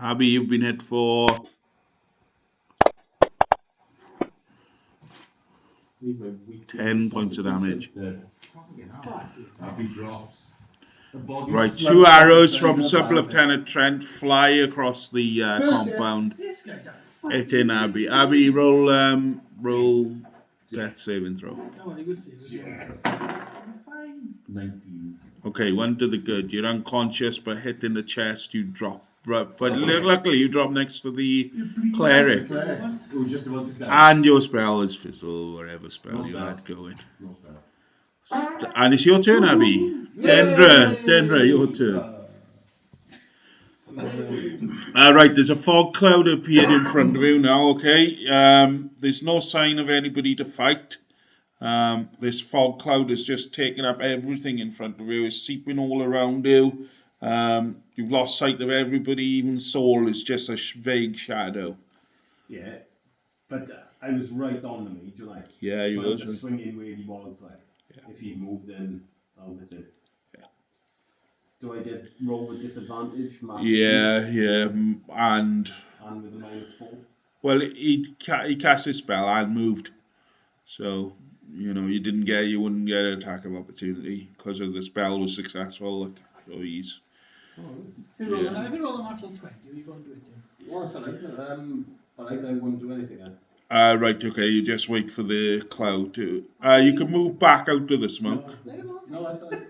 Abby, you've been hit for 10 points of damage. Dead. Happy drops. The body Right, slams 2 arrows outside from the Sub-Lieutenant Trent fly across the compound, This guy's a fucking. hitting Abby. Abby, roll death saving throw. No, they would say it was fine. 19. Okay, 1 to the good. You're unconscious, but hit in the chest, you drop. But luckily, you drop next to the Cleric. Claire, who was just about to die. And your spell is fizzle, whatever spell No you spell. had going. No spell. And it's your turn, Abby. Dendra, your turn. Right, there's a fog cloud appeared in front of you now, okay? There's no sign of anybody to fight. This fog cloud is just taking up everything in front of you. It's seeping all around you. You've lost sight of everybody. Even Saul is just a vague shadow. Yeah, but I was right on the mage, like. Yeah, you so was. Just swinging where he was, like. Yeah. If he moved in, that was it. Yeah. Do I get roll with disadvantage? Yeah, and with a -4. Well, he cast his spell and moved, so you wouldn't get an attack of opportunity because of the spell was successful. Like, so he's. If you roll a natural 20, you're going to do it then. Well, that's alright. Alright, I wouldn't do anything then. Right, okay, you just wait for the cloud to. You can move back out of the smoke. No, that's alright.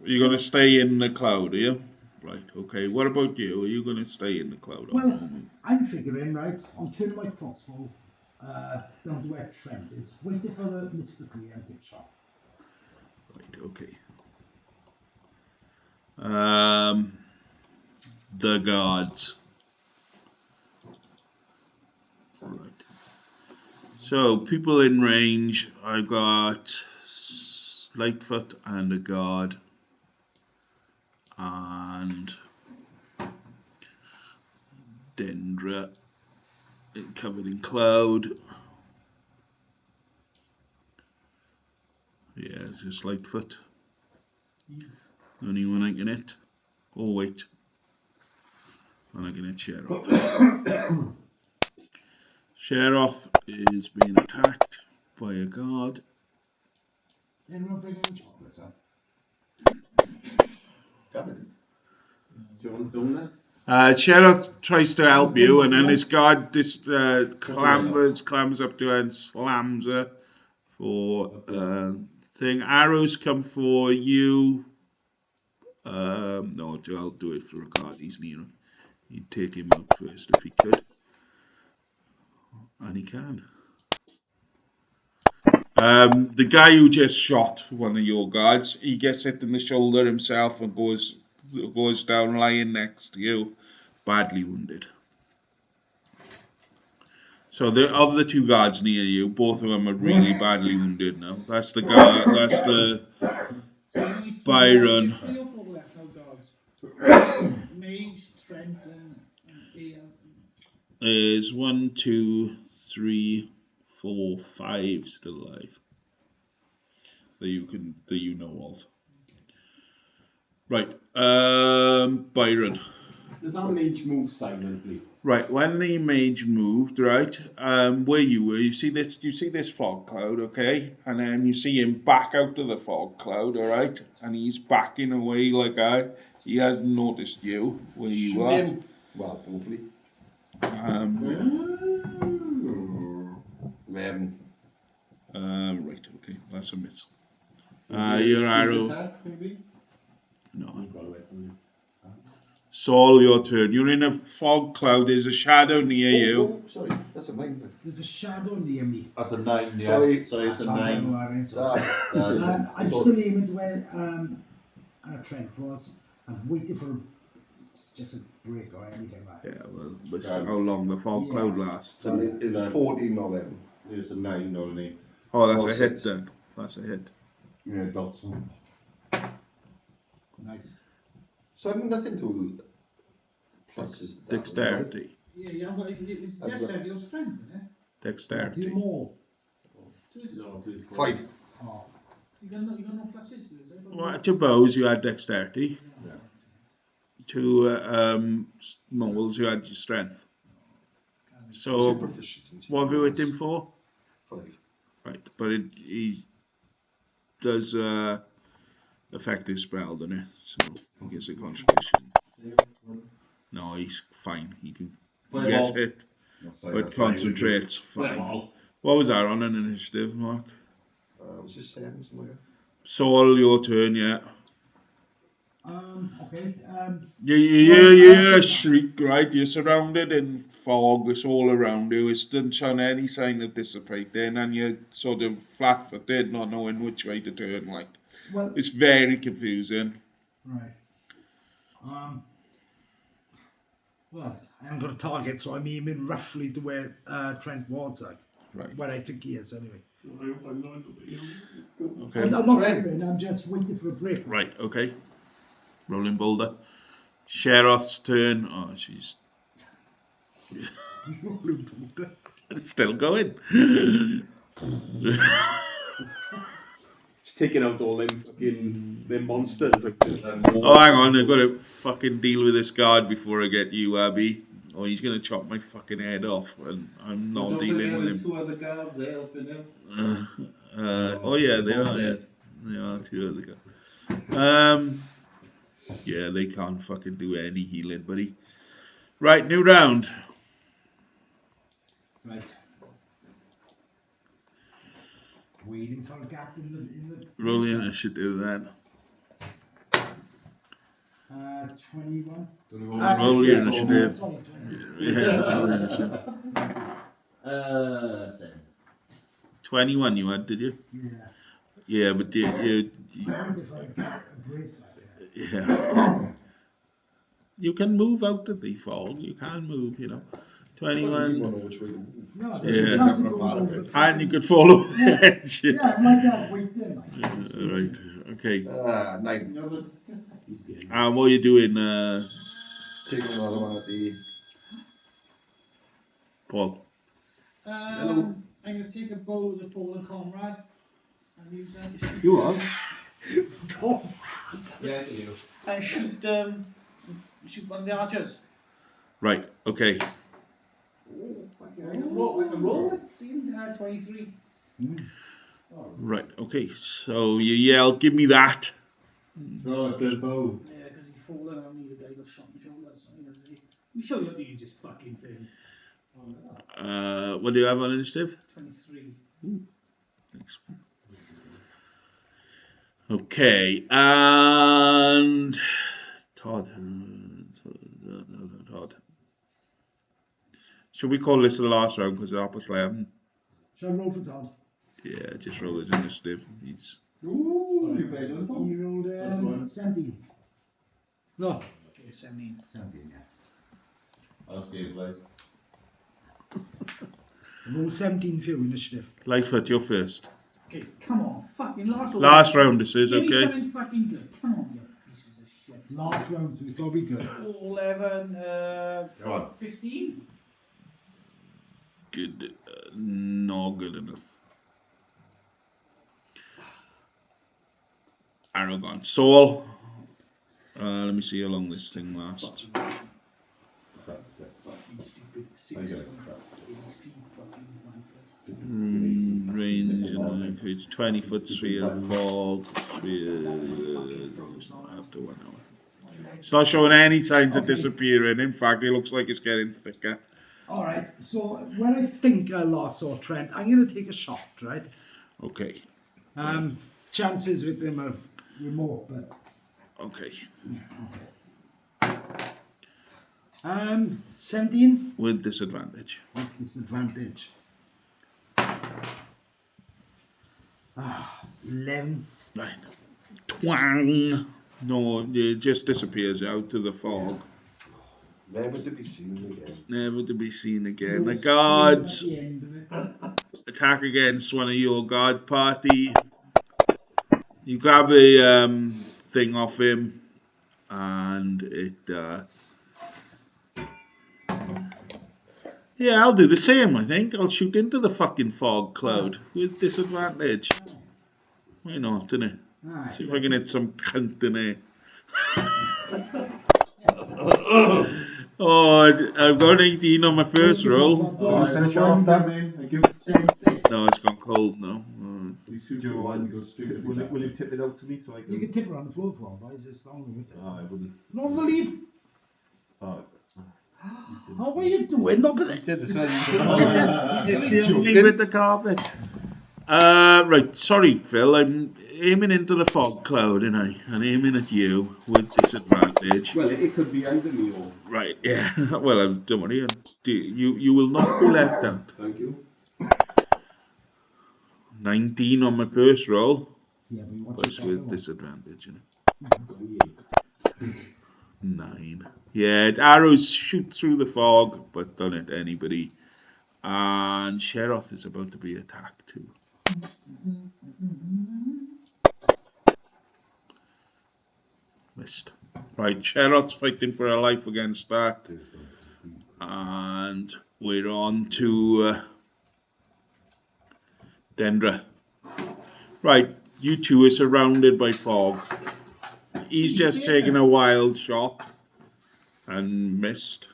You're going to stay in the cloud, are you? Right, okay. What about you? Are you going to stay in the cloud? Well, I'm figuring, right, I'll turn my crossbow down to where Trent is, waiting for the mist to clear and take shot. Right, okay. The guards. Right. So, people in range, I got Lightfoot and a guard. And Dendra, covered in cloud. Yeah, it's just Lightfoot. Only one I can hit. Oh wait, and I can hit Sheroth. Sheroth is being attacked by a guard. Anyone bring any chocolate up? Gavin. Do you want donut? Sheroth tries to help you, and then this guard clambers up to her and slams her for thing. Arrows come for you. No, I'll do it for a guard. He's near. He'd take him out first if he could, and he can. The guy who just shot one of your guards, he gets hit in the shoulder himself and goes down lying next to you, badly wounded. So of the two guards near you, both of them are really badly wounded now. That's the guard. That's the Byron. Mage, Trent, and There's 1, 2, 3, 4, 5 still alive that you know of. Right, Byron. Does our mage move silently? Right, when the mage moved, right, where you were, you see this fog cloud, okay, and then you see him back out of the fog cloud, all right, and he's backing away like that. He hasn't noticed you where you are. Well, hopefully. Right, okay, that's a miss. Your arrow. Attack, maybe? No. Saul, your turn. You're in a fog cloud. There's a shadow near you. Oh, sorry, that's a 9. There's a shadow near me. That's a 9, yeah. Sorry. It's a 9. I'm still aiming to where Trent was. I'm waiting for just a break or anything like that. Yeah, well, but how long the fog cloud lasts. And It's 14 or 11. It's a 9, not an 8. oh, that's a hit then. That's a hit. Yeah, Dotson. Nice. So I've nothing to pluses. Dexterity. yeah, you haven't got it's dexterity or strength, isn't it? Dexterity. Two more. No, 5. Oh. You got no pluses to it, Well, to bows, you had dexterity. Yeah. To moles, you had your strength. So, what have you hit him for? 5. Right, but he does effective spell, doesn't it? So he gets a concentration. No, he's fine. He gets hit, but concentrates fine. What was that on an initiative, Mark? Was this 7 something like that? Saul, your turn, yeah. Okay. You hear a shriek, right? You're surrounded in fog. It's all around you. It doesn't show any sign of dissipating, and you're sort of flat-footed, not knowing which way to turn. Like, Well, it's very confusing. right. Well, I haven't got a target, so I'm aiming roughly to where Trent was, like. Right. Where I think he is, anyway. Okay. I'm not aiming, I'm just waiting for a break. Right, okay. Rolling boulder. Sheroth's turn. Oh, she's still going. It's taking out all them fucking them monsters. Oh, hang on. I've got to fucking deal with this guard before I get you, Abby. Or he's going to chop my fucking head off, and I'm not dealing with him. Two other guards there helping him. Oh, yeah, they are. Yeah. They are two other guys. Yeah, they can't fucking do any healing, buddy. Right, new round. Right. Waiting for a gap in the Roll the initiative then. 21. Roll your initiative. Sorry, 20. Yeah, roll your initiative. 7. 21 you had, did you? Yeah. Yeah, but you Waiting for a gap, a break like that. yeah. You can move out of the fog. You can move, you know. 21. No, there's Yeah. a chance of going over the And you could fall over the edge. Yeah, I'm like that, waiting. Like. Right, okay. 9. And what are you doing, Taking another one at the... Paul? I'm going to take a bow of the fallen comrade and use that. You are? Yeah, you. And shoot one of the archers. Right, okay. I can roll it. 23. Right, okay. So you yell, give me that. No, the bow. Yeah, because he's fallen on me, the guy got shot in the shoulder. So I'm going to say, let me show you how to use this fucking thing. What do you have on initiative? 23. Thanks. Okay, and Todd. Should we call this the last round because it's half 11? Shall I roll for Todd? Yeah, just roll his initiative. He's Ooh, you better than Tom. He rolled 17. No. Okay, 17. 17, yeah. I'll stabilise. Roll 17 for your initiative. Lightfoot, you're first. Okay, come on, fucking Last round this is, Give me okay? something fucking good. Come on, you pieces of shit. Last round, so it's got to be good. 11, Come on. 15. Good. Not good enough. Aragon. Saul. Let me see how long this thing lasts. Range and increase 20 foot sphere of fog. After 1 hour. It's not showing any signs of disappearing. In fact, it looks like it's getting thicker. Alright, so when I think I last saw Trent, I'm going to take a shot, right? Okay. Chances with them are remote, but... Okay. 17? With disadvantage. With disadvantage. 11. Right. Twang. No, it just disappears out to the fog. Never to be seen again. Never to be seen again. The guards attack against one of your guard party. You grab a thing off him, and it. Yeah, I'll do the same. I think I'll shoot into the fucking fog cloud with disadvantage. Why not, innit? See if I can hit some cunt in there. Oh, I've got an 18 on my first roll. Finish off that, man. I give it 6. No, it's gone cold now. You shoot your one, you go straight to the Will you tip it out to me so I can... You can tip her on the floor for one, boys. It's long with it. I wouldn't. Not the lead. Oh. Oh, what are you doing? Look at it. Did this one. Leave with the carpet. Right, sorry, Phil. I'm aiming into the fog cloud, and I'm aiming at you with disadvantage. Well, it could be either me or... Right, yeah. Well, don't worry. You will not be left out. Thank you. 19 on my first roll. Yeah, but you watch But it's your with second disadvantage, you know. 9. Yeah, arrows shoot through the fog, but don't hit anybody. And Sheroth is about to be attacked too. Missed. Right, Sheroth's fighting for her life against that. And we're on to Dendra. Right, you two are surrounded by fog. He's just taken a wild shot and missed.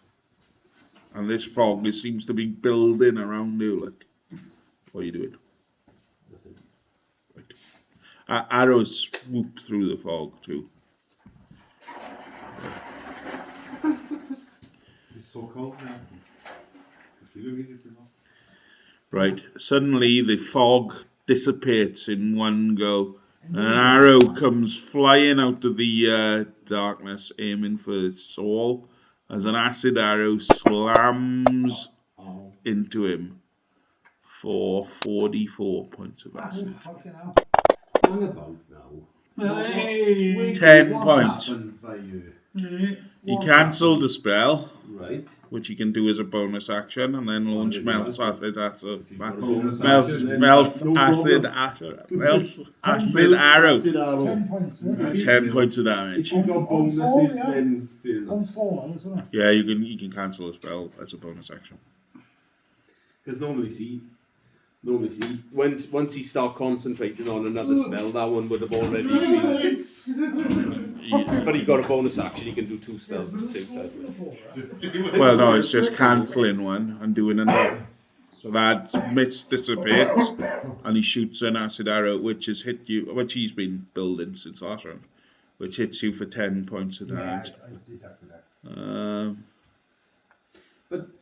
And this fog seems to be building around you. Like, what are you doing? Right. Arrows swoop through the fog too. It's so cold now. Right, suddenly the fog dissipates in one go. And an arrow comes flying out of the darkness, aiming for Saul, as an acid arrow slams into him for 44 points of acid. Hang about now. Hey. 10 What points. happened by you? He cancelled the spell, Right. which he can do as a bonus action, and then launch melts acid acid arrow. 10 points. 10 points of damage. If you got bonuses, then fair On enough. Saul, isn't it? Yeah, you can cancel a spell as a bonus action. Because normally, once he start concentrating on another spell, that one would have already been. But he got a bonus action, he can do 2 spells at the same time. Well, no, it's just cancelling one and doing another. So that mist dissipates, and he shoots an acid arrow, which has hit you, which he's been building since last round, which hits you for 10 points of damage. I detected that.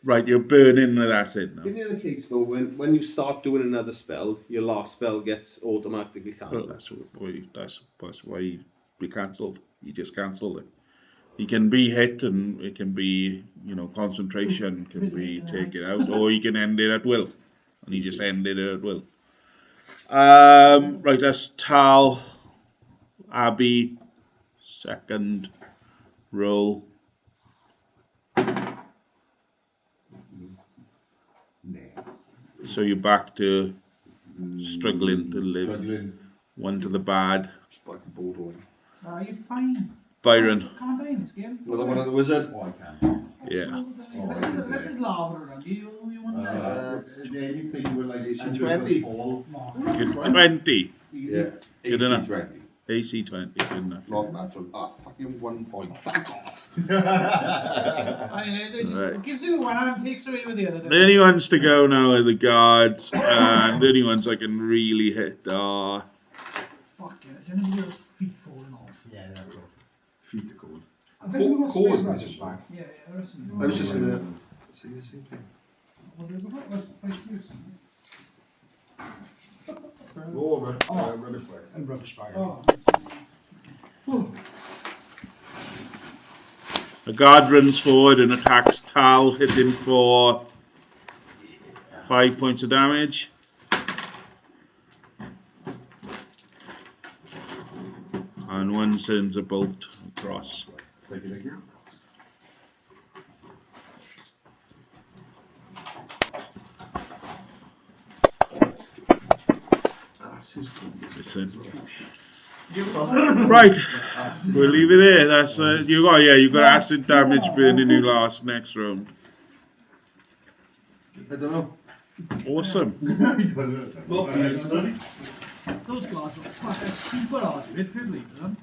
Right, you're burning with acid now. In the other case though, when you start doing another spell, your last spell gets automatically Well, cancelled. that's why we cancelled. You just cancelled it. He can be hit, and it can be, concentration can be taken out, or you can end it at will, and he just ended it at will. Right, that's Tal, Abby, second roll. So you're back to struggling to live. One to the bad. Are you fine? Byron. Can't die in this game. Another one of the wizard. Oh, I can. Yeah. This is lava around you. You want to Anything with like AC under 20. the fall. Good 20. Yeah. Good enough. 20. AC 20. Good enough. Not natural. Fucking 1 point. Fuck off. Right. gives you one hand, takes away with the other. The only ones to go now are the guards, and the only ones I can really hit are. Fuck yeah, it's only your feet falling off. Yeah, they're good. Feet are cold. I think we must Core is be nice right as well. back. Yeah, there is some. I was just gonna say the same thing. What do you got? Let's fight this. Rubbish bag. And rubbish bag. Oh. The guard runs forward and attacks Tal, hitting for 5 points of damage. And one sends a bolt across. Listen. Right, we'll leave it there. That's you got acid damage burning you next round. I don't know. Awesome. Those guys were fucking super hard to hit, fiddly, them.